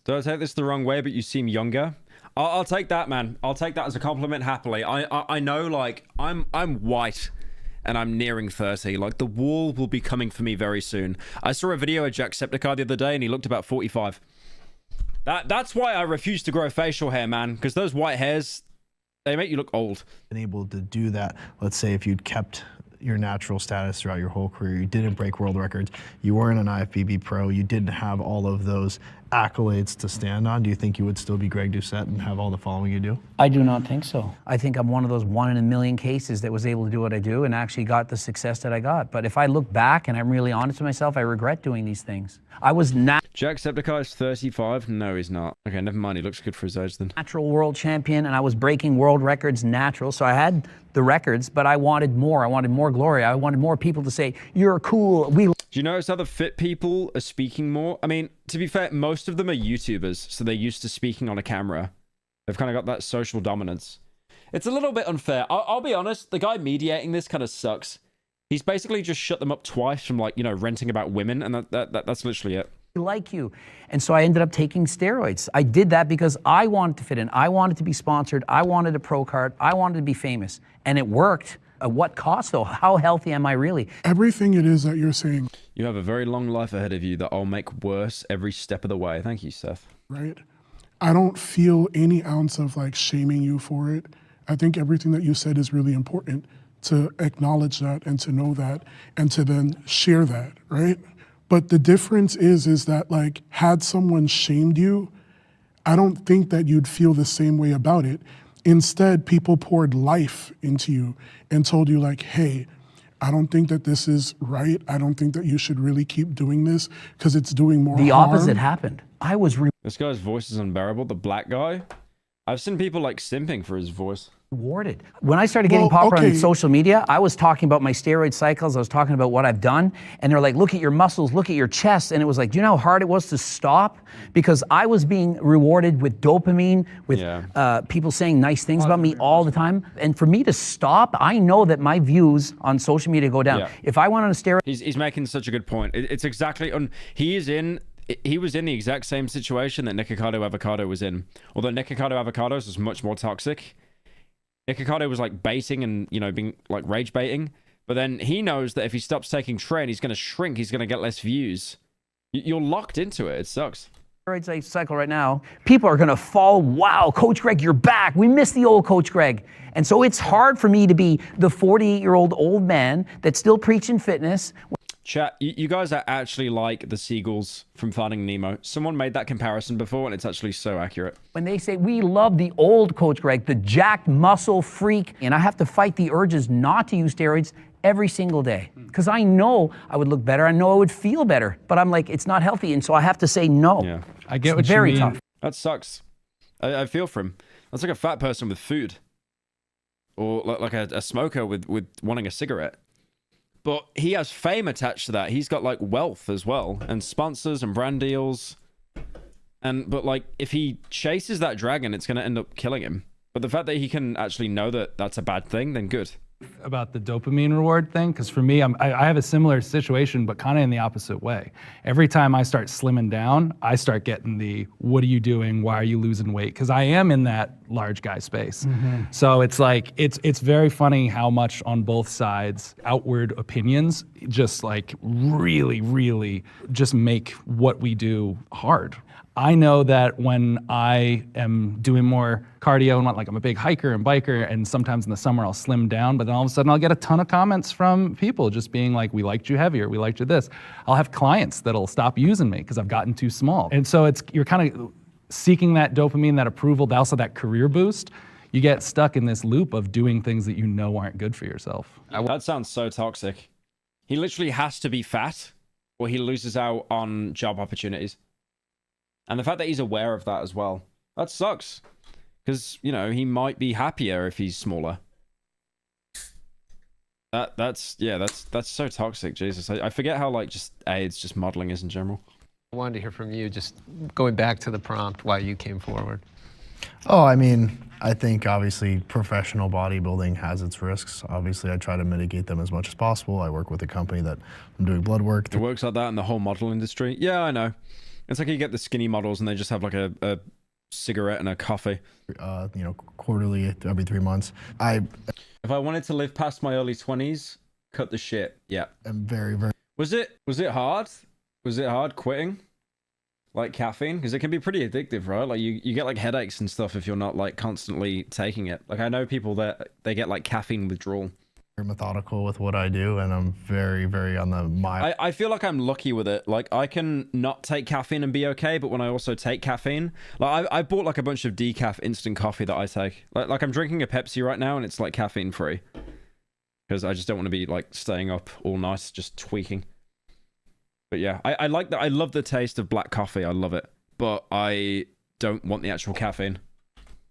Don't take this the wrong way, but you seem younger. I'll take that, man. I'll take that as a compliment happily. I know, like, I'm white and I'm nearing 30. Like, the wall will be coming for me very soon. I saw a video of Jacksepticeye the other day and he looked about 45. That's why I refuse to grow facial hair, man, because those white hairs, they make you look old. Been able to do that, let's say if you'd kept your natural status throughout your whole career, you didn't break world records, you weren't an IFBB pro, you didn't have all of those accolades to stand on, do you think you would still be Greg Doucette and have all the following you do? I do not think so. I think I'm one of those 1 in a million cases that was able to do what I do and actually got the success that I got. But if I look back and I'm really honest with myself, I regret doing these things. I was not... Jacksepticeye is 35? No, he's not. Okay, never mind. He looks good for his age then. Natural world champion, and I was breaking world records natural. So I had the records, but I wanted more. I wanted more glory. I wanted more people to say, you're cool. Do you notice how the fit people are speaking more? I mean, to be fair, most of them are YouTubers, so they're used to speaking on a camera. They've kind of got that social dominance. It's a little bit unfair. I'll be honest, the guy mediating this kind of sucks. He's basically just shut them up twice from, like, you know, ranting about women, and that's literally it. Like you. And so I ended up taking steroids. I did that because I wanted to fit in. I wanted to be sponsored. I wanted a pro card. I wanted to be famous. And it worked. At what cost, though? How healthy am I really? Everything it is that you're saying. You have a very long life ahead of you that I'll make worse every step of the way. Thank you, Seth. Right? I don't feel any ounce of like shaming you for it. I think everything that you said is really important, to acknowledge that and to know that and to then share that, right? But the difference is that like, had someone shamed you, I don't think that you'd feel the same way about it. Instead, people poured life into you and told you like, hey, I don't think that this is right. I don't think that you should really keep doing this because it's doing more harm. The opposite happened. I was This guy's voice is unbearable. The black guy. I've seen people like simping for his voice. rewarded. When I started getting popular on social media, I was talking about my steroid cycles. I was talking about what I've done. And they're like, look at your muscles, look at your chest. And it was like, do you know how hard it was to stop? Because I was being rewarded with dopamine, with people saying nice things about me all the time. And for me to stop, I know that my views on social media go down. If I went on a steroid... He's making such a good point. It's exactly... He was in the exact same situation that Nikocado Avocado was in. Although Nikocado Avocados was much more toxic. Nikocado was like baiting and, you know, being like rage baiting. But then he knows that if he stops taking tren, he's going to shrink. He's going to get less views. You're locked into it. It sucks. Steroid cycle right now, people are going to fall. Wow, Coach Greg, you're back. We miss the old Coach Greg. And so it's hard for me to be the 48-year-old old man that's still preaching fitness. Chat, you guys are actually like the seagulls from Finding Nemo. Someone made that comparison before, and it's actually so accurate. When they say, we love the old Coach Greg, the jacked muscle freak, and I have to fight the urges not to use steroids every single day. Because I know I would look better, I know I would feel better, but I'm like, it's not healthy, and so I have to say no. Yeah. I get what you mean. Very tough. That sucks. I feel for him. That's like a fat person with food. Or like a smoker with wanting a cigarette. But he has fame attached to that. He's got like wealth as well, and sponsors and brand deals. But like, if he chases that dragon, it's going to end up killing him. But the fact that he can actually know that that's a bad thing, then good. About the dopamine reward thing, because for me, I have a similar situation, but kind of in the opposite way. Every time I start slimming down, I start getting the, what are you doing? Why are you losing weight? Because I am in that large guy space. So it's like, it's very funny how much on both sides, outward opinions just like really, really just make what we do hard. I know that when I am doing more cardio and like I'm a big hiker and biker, and sometimes in the summer I'll slim down, but then all of a sudden I'll get a ton of comments from people just being like, we liked you heavier, we liked you this. I'll have clients that'll stop using me because I've gotten too small. And so you're kind of seeking that dopamine, that approval, also that career boost. You get stuck in this loop of doing things that you know aren't good for yourself. That sounds so toxic. He literally has to be fat or he loses out on job opportunities. And the fact that he's aware of that as well, that sucks. Because, you know, he might be happier if he's smaller. That's so toxic, Jesus. I forget how, like, just AIDS, just modeling is in general. I wanted to hear from you, just going back to the prompt, why you came forward. Oh, I mean, I think obviously professional bodybuilding has its risks. Obviously, I try to mitigate them as much as possible. I work with a company that I'm doing blood work. It works like that in the whole model industry. Yeah, I know. It's like you get the skinny models and they just have like a cigarette and a coffee. You know, quarterly, every 3 months. If I wanted to live past my early 20s, cut the shit. Yeah. I'm very, very... Was it hard? Was it hard quitting? Like caffeine? Because it can be pretty addictive, right? Like you get like headaches and stuff if you're not like constantly taking it. Like I know people that they get like caffeine withdrawal. Methodical with what I do, and I'm very, very on the mild. I feel like I'm lucky with it. Like I can not take caffeine and be okay, but when I also take caffeine, like I bought like a bunch of decaf instant coffee that I take. Like I'm drinking a Pepsi right now and it's like caffeine free. Because I just don't want to be like staying up all night just tweaking. But yeah, I like that. I love the taste of black coffee. I love it. But I don't want the actual caffeine.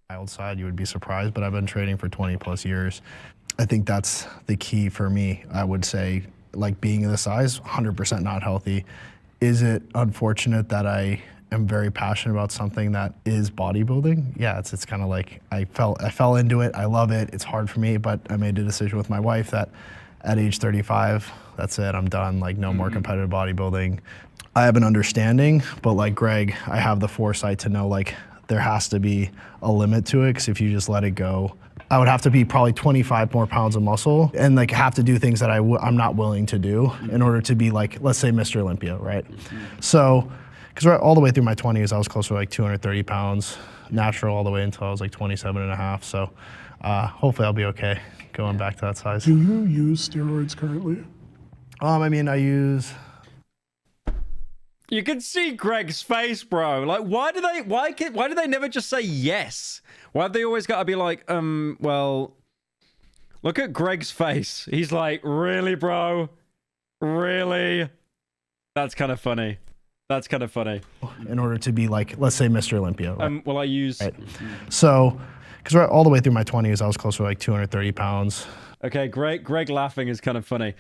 Outside, you would be surprised, but I've been training for 20 plus years. I think that's the key for me. I would say, like being in the size, 100% not healthy. Is it unfortunate that I am very passionate about something that is bodybuilding? Yeah, it's kind of like I fell into it. I love it. It's hard for me, but I made a decision with my wife that at age 35, that's it. I'm done. Like no more competitive bodybuilding. I have an understanding, but like Greg, I have the foresight to know like there has to be a limit to it, because if you just let it go, I would have to be probably 25 more pounds of muscle and like have to do things that I'm not willing to do in order to be like, let's say Mr. Olympia, right? So because all the way through my 20s, I was closer to like 230 pounds, natural all the way until I was like 27 and a half. So hopefully I'll be okay going back to that size. Do you use steroids currently? I mean, I use. You can see Greg's face, bro. Like, why do they never just say yes? Why have they always got to be like, well, look at Greg's face. He's like, really, bro? Really? That's kind of funny. That's kind of funny. In order to be like, let's say Mr. Olympia. Right? Well, I use. Right. So, because all the way through my 20s, I was closer to like 230 pounds. Okay, Greg laughing is kind of funny.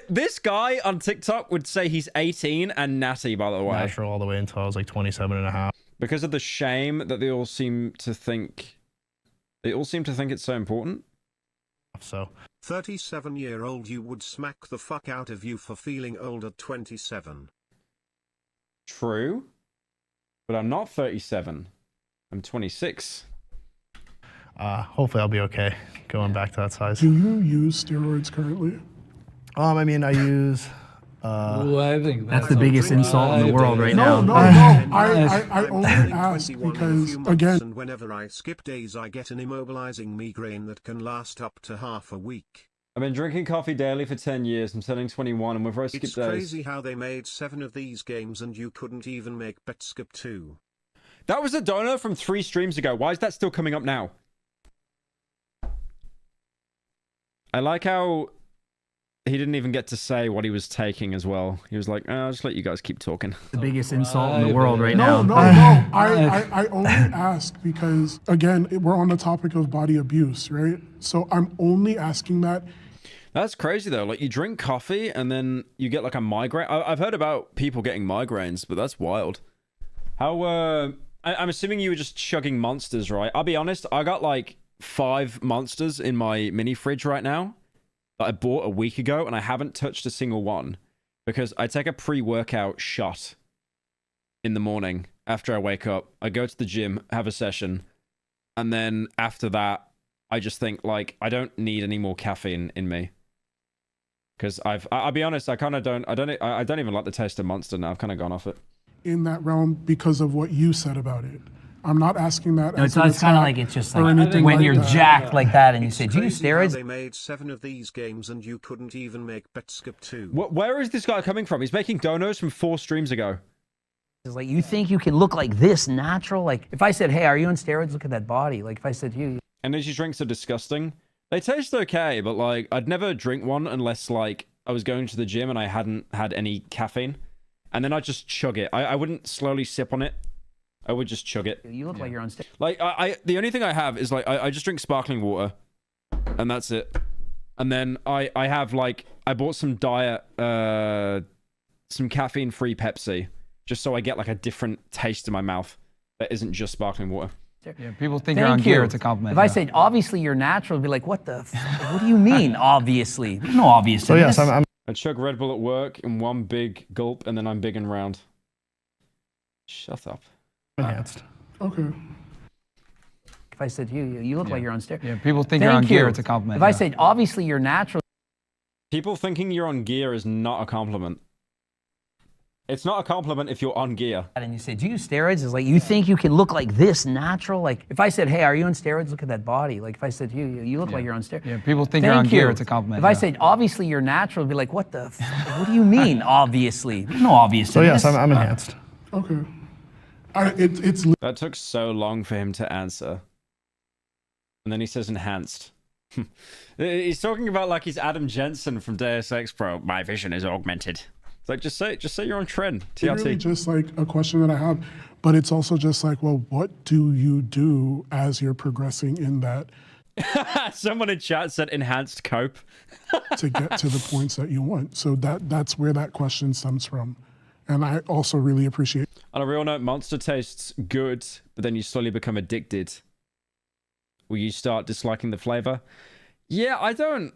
This guy on TikTok would say he's 18 and natty, by the way. Natural all the way until I was like 27 and a half. Because of the shame that they all seem to think it's so important. So 37-year-old you would smack the fuck out of you for feeling old at 27. True. But I'm not 37. I'm 26. Hopefully I'll be okay going back to that size. Do you use steroids currently? I mean, I use. I think that's the biggest insult in the world right now. No. I only ask because, again, and whenever I skip days, I get an immobilizing migraine that can last up to half a week. I've been drinking coffee daily for 10 years. I'm turning 21, and whenever I skip days... It's crazy how they made 7 of these games and you couldn't even make Betskip 2. That was a donor from 3 streams ago. Why is that still coming up now? I like how he didn't even get to say what he was taking as well. He was like, I'll just let you guys keep talking. The biggest insult in the world right now. No. I only ask because, again, we're on the topic of body abuse, right? So I'm only asking that. That's crazy, though. Like, you drink coffee and then you get, like, a migraine. I've heard about people getting migraines, but that's wild. How, I'm assuming you were just chugging Monsters, right? I'll be honest, I got, like, 5 Monsters in my mini fridge right now that I bought a week ago, and I haven't touched a single one because I take a pre-workout shot in the morning after I wake up. I go to the gym, have a session, and then after that, I just think, like, I don't need any more caffeine in me. Because I'll be honest, I kind of don't even like the taste of Monster now. I've kind of gone off it. In that realm because of what you said about it. I'm not asking that. No, it's kind of like it's just like when you're jacked like that and you say, "Do you use steroids?" They made 7 of these games and you couldn't even make Betskip 2. Where is this guy coming from? He's making donos from 4 streams ago. It's like, you think you can look like this natural? Like, if I said, "Hey, are you on steroids? Look at that body." Like, if I said, "You," energy drinks are disgusting. They taste okay, but like, I'd never drink one unless like I was going to the gym and I hadn't had any caffeine, and then I'd just chug it. I wouldn't slowly sip on it. I would just chug it. You look like you're on steroids. Like, the only thing I have is, like, I just drink sparkling water. And that's it. And then I have, like, I bought some diet, some caffeine-free Pepsi. Just so I get, like, a different taste in my mouth that isn't just sparkling water. Yeah, people think you're on gear. It's a compliment. If I said, obviously you're natural, it'd be like, what the what do you mean, obviously? No, obviously. So, yes, I'm I chug Red Bull at work in one big gulp, and then I'm big and round. Shut up. Enhanced. Okay. If I said, you look like you're on steroids. Yeah, people think you're on gear. It's a compliment. If I said, obviously you're natural. People thinking you're on gear is not a compliment. It's not a compliment if you're on gear. And you say, "Do you use steroids?" It's like, you think you can look like this natural? Like, if I said, "Hey, are you on steroids? Look at that body." Like, if I said, you look like you're on steroids. Yeah, people think you're on gear. It's a compliment. If I said, obviously you're natural, it'd be like, what the what do you mean, obviously? No, obviously. So yes, I'm enhanced. Okay. It's that took so long for him to answer. And then he says enhanced. He's talking about like he's Adam Jensen from Deus Ex Pro. My vision is augmented. It's like, just say you're on trend. TRT. It's really just like a question that I have, but it's also just like, well, what do you do as you're progressing in that? Someone in chat said enhanced cope. To get to the points that you want. So that's where that question stems from. And I also really appreciate. On a real note, Monster tastes good, but then you slowly become addicted. Will you start disliking the flavor? Yeah, I don't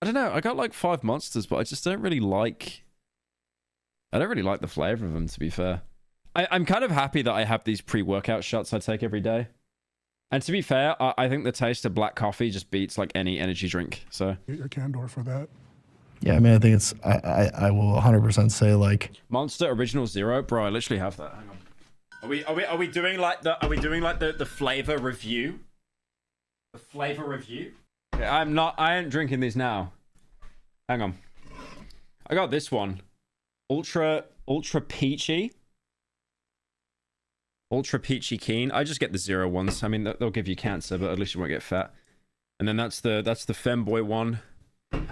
know. I got like 5 Monsters, but I just don't really like. I don't really like the flavor of them, to be fair. I'm kind of happy that I have these pre-workout shots I take every day. And to be fair, I think the taste of black coffee just beats like any energy drink. So get your candor for that. Yeah, I mean, I think it's, I will 100% say like. Monster Original Zero, bro. I literally have that. Hang on. Are we doing like the flavor review? The flavor review? Okay, I ain't drinking these now. Hang on. I got this one. Ultra peachy. Ultra peachy keen. I just get the zero ones. I mean, they'll give you cancer, but at least you won't get fat. And then that's the femboy one.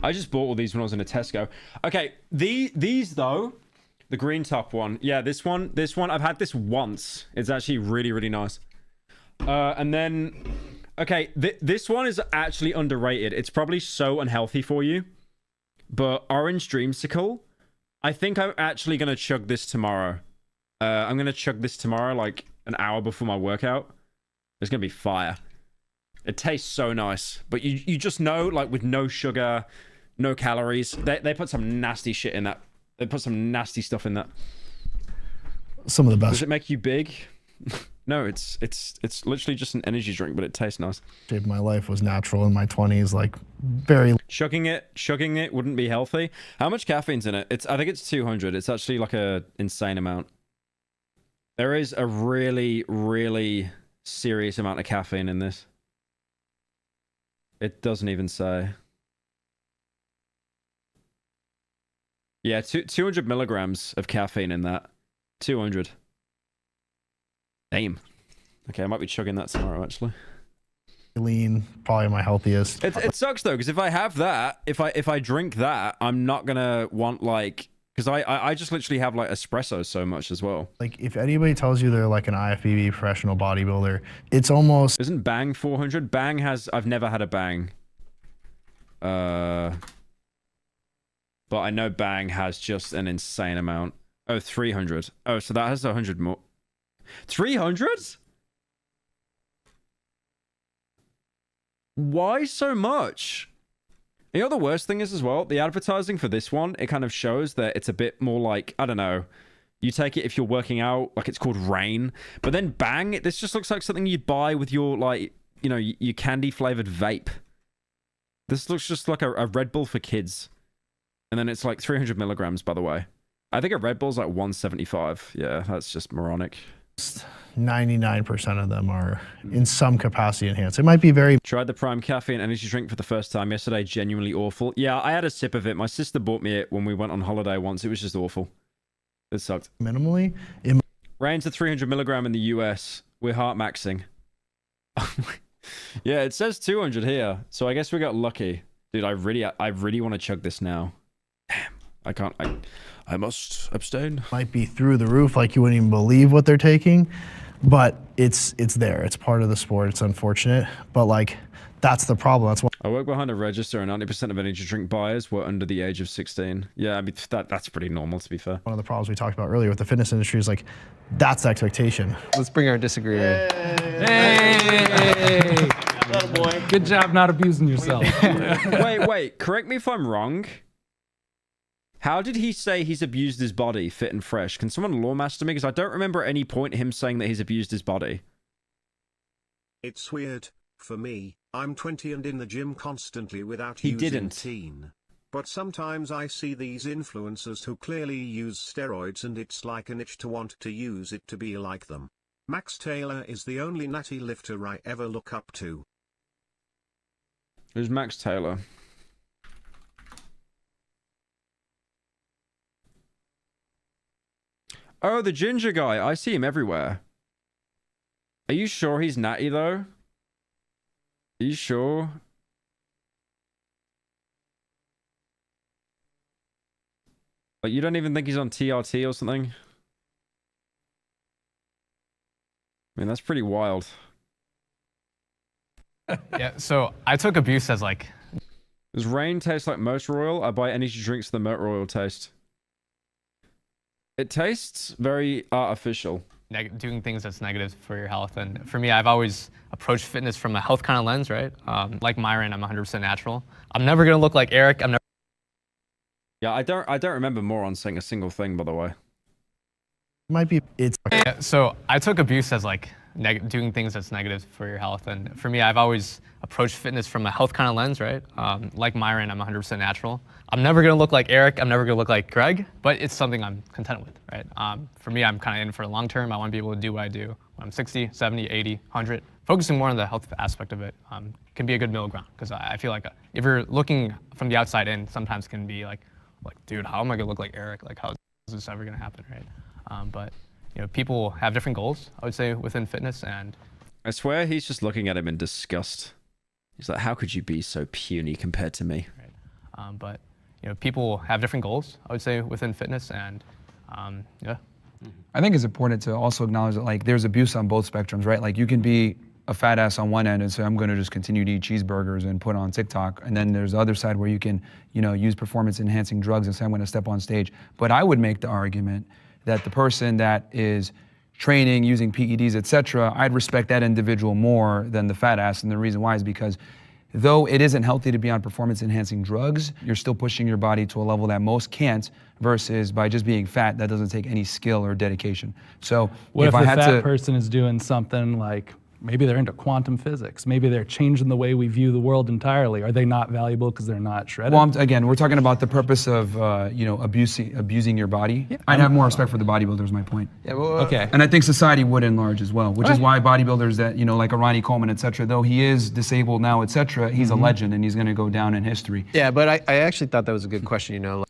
I just bought all these when I was in a Tesco. Okay, these though, the green top one. Yeah, this one. I've had this once. It's actually really, really nice. And then, okay, this one is actually underrated. It's probably so unhealthy for you. But Orange Dreamsicle, I think I'm actually gonna chug this tomorrow. I'm gonna chug this tomorrow, like an hour before my workout. It's gonna be fire. It tastes so nice, but you just know, like, with no sugar, no calories. They put some nasty shit in that. They put some nasty stuff in that. Some of the best. Does it make you big? No, it's literally just an energy drink, but it tastes nice. Shape of my life was natural in my 20s, like very. Chugging it wouldn't be healthy. How much caffeine's in it? I think it's 200. It's actually like a insane amount. There is a really, really serious amount of caffeine in this. It doesn't even say. Yeah, 200 milligrams of caffeine in that. 200. Damn. Okay, I might be chugging that tomorrow, actually. Lean, probably my healthiest. It sucks though, because if I have that, if I drink that, I'm not gonna want like, because I just literally have like espresso so much as well. Like if anybody tells you they're like an IFBB professional bodybuilder, it's almost. Isn't Bang 400? Bang has, I've never had a Bang. But I know Bang has just an insane amount. Oh, 300. Oh, so that has 100 more. 300? Why so much? You know what the worst thing is as well? The advertising for this one, it kind of shows that it's a bit more like, I don't know, you take it if you're working out, like it's called Rain. But then Bang, this just looks like something you'd buy with your, like, you know, your candy flavored vape. This looks just like a Red Bull for kids. And then it's like 300 milligrams, by the way. I think a Red Bull's like 175. Yeah, that's just moronic. 99% of them are in some capacity enhanced. It might be very. Tried the Prime Caffeine energy drink for the first time yesterday. Genuinely awful. Yeah, I had a sip of it. My sister bought me it when we went on holiday once. It was just awful. It sucked. Minimally? Range of 300 milligram in the US. We're heart maxing. Yeah, it says 200 here. So I guess we got lucky. Dude, I really want to chug this now. Damn. I can't. I must abstain. Might be through the roof, like you wouldn't even believe what they're taking, but it's there. It's part of the sport. It's unfortunate, but like that's the problem. That's why I work behind a register, and 90% of energy drink buyers were under the age of 16. Yeah, I mean that's pretty normal, to be fair. One of the problems we talked about earlier with the fitness industry is like that's the expectation. Let's bring our disagreeer. Hey! Boy. Good job not abusing yourself. Wait. Correct me if I'm wrong. How did he say he's abused his body, fit and fresh? Can someone lawmaster me? Because I don't remember at any point him saying that he's abused his body. It's weird. For me, I'm 20 and in the gym constantly without He using didn't. teen. But sometimes I see these influencers who clearly use steroids and it's like an itch to want to use it to be like them. Max Taylor is the only natty lifter I ever look up to. Who's Max Taylor? Oh, the ginger guy. I see him everywhere. Are you sure he's natty, though? Are you sure? Like, you don't even think he's on TRT or something? I mean, that's pretty wild. Yeah, so I took abuse as like... Does Rain taste like Most Royal? I buy energy drinks with the Most Royal taste. It tastes very artificial. Doing things that's negative for your health. And for me, I've always approached fitness from a health kind of lens, right? Like Myron, I'm 100% natural. I'm never going to look like Eric. Yeah, I don't remember Moron saying a single thing, by the way. Might be, it's... Yeah, so I took abuse as like doing things that's negative for your health. And for me, I've always approached fitness from a health kind of lens, right? Like Myron, I'm 100% natural. I'm never gonna look like Eric. I'm never gonna look like Greg, but it's something I'm content with, right? For me, I'm kind of in for the long term. I want to be able to do what I do when I'm 60, 70, 80, 100. Focusing more on the health aspect of it can be a good middle ground, because I feel like if you're looking from the outside in, sometimes can be like, dude, how am I gonna look like Eric? Like, how is this ever gonna happen, right? But people have different goals, I would say, within fitness, and I swear he's just looking at him in disgust. He's like, how could you be so puny compared to me? Right. But people have different goals, I would say, within fitness, and yeah. I think it's important to also acknowledge that like there's abuse on both spectrums, right? Like you can be a fat ass on one end and say, I'm going to just continue to eat cheeseburgers and put on TikTok. And then there's the other side where you can, use performance enhancing drugs and say, I'm going to step on stage. But I would make the argument that the person that is training, using PEDs, etc., I'd respect that individual more than the fat ass. And the reason why is because though it isn't healthy to be on performance enhancing drugs, you're still pushing your body to a level that most can't, versus by just being fat, that doesn't take any skill or dedication. So what if I the had fat to, person is doing something like, maybe they're into quantum physics, maybe they're changing the way we view the world entirely. Are they not valuable because they're not shredded? well, again, we're talking about the purpose of, abusing your body. Yeah. I'd have more respect for the bodybuilders, my point. Yeah, well, okay. And I think society would in large as well, which is why bodybuilders that, like a Ronnie Coleman, et cetera, though he is disabled now, et cetera, he's a legend and he's going to go down in history. Yeah, but I actually thought that was a good question,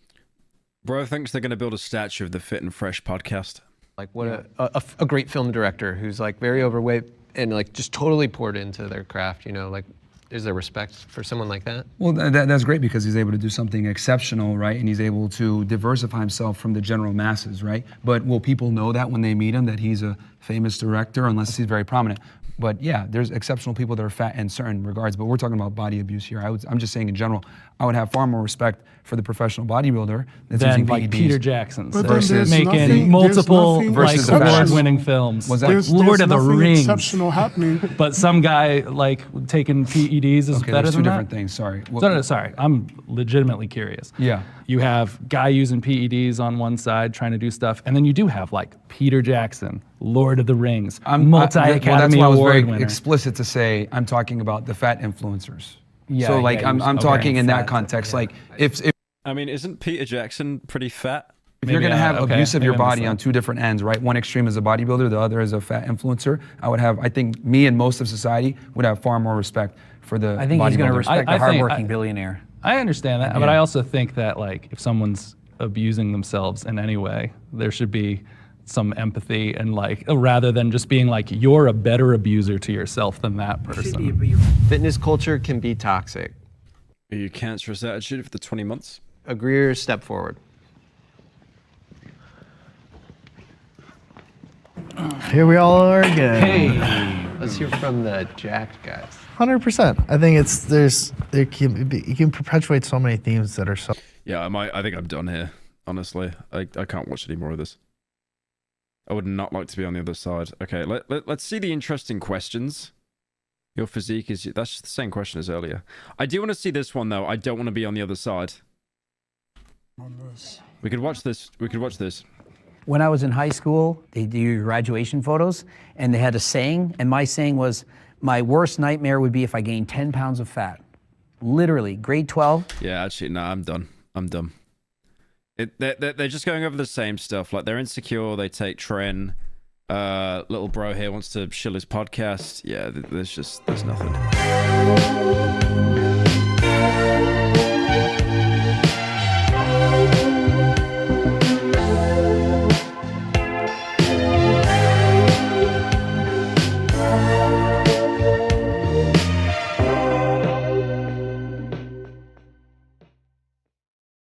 Bro thinks they're going to build a statue of the Fit and Fresh podcast. Like what a great film director who's like very overweight and like just totally poured into their craft, like is there respect for someone like that? Well, that's great because he's able to do something exceptional, right? And he's able to diversify himself from the general masses, right? But will people know that when they meet him, that he's a famous director, unless he's very prominent? But yeah, there's exceptional people that are fat in certain regards, but we're talking about body abuse here. I'm just saying in general, I would have far more respect for the professional bodybuilder that's using like PEDs Peter Jackson versus making multiple versus like award-winning films. Was Like that Lord of the Rings. Exceptional happening. But some guy like taking PEDs is better there's than two that? different things. Sorry. No, sorry. I'm legitimately curious. Yeah. You have guy using PEDs on one side trying to do stuff, and then you do have like Peter Jackson, Lord of the Rings, multi-Academy that's why I was Award very winner. explicit to say I'm talking about the fat influencers. Yeah, so like yeah, I'm talking in that context. Like if I mean, isn't Peter Jackson pretty fat? If you're going to have abuse of your maybe I body missed on that. two different ends, right? One extreme is a bodybuilder, the other is a fat influencer. I think me and most of society would have far more respect for the I think he's going to bodybuilder. respect the hardworking billionaire. I understand that, but I also think that like if someone's abusing themselves in any way, there should be some empathy and like rather than just being like you're a better abuser to yourself than that person. Fitness culture can be toxic. Are you cancerous attitude for the 20 months? Agree or step forward? Here we all are again. Hey, let's hear from the jacked guys. 100%. I think you can perpetuate so many themes that are so. Yeah, I think I'm done here. Honestly, I can't watch any more of this. I would not like to be on the other side. Okay, let's see the interesting questions. Your physique is... That's the same question as earlier. I do want to see this one, though. I don't want to be on the other side. We could watch this. We could watch this. When I was in high school, they do your graduation photos, and they had a saying, and my saying was, my worst nightmare would be if I gained 10 pounds of fat. Literally, grade 12. Yeah, actually, no, I'm done. I'm done. They're just going over the same stuff. Like, they're insecure, they take Tren. Little bro here wants to shill his podcast. Yeah, there's nothing.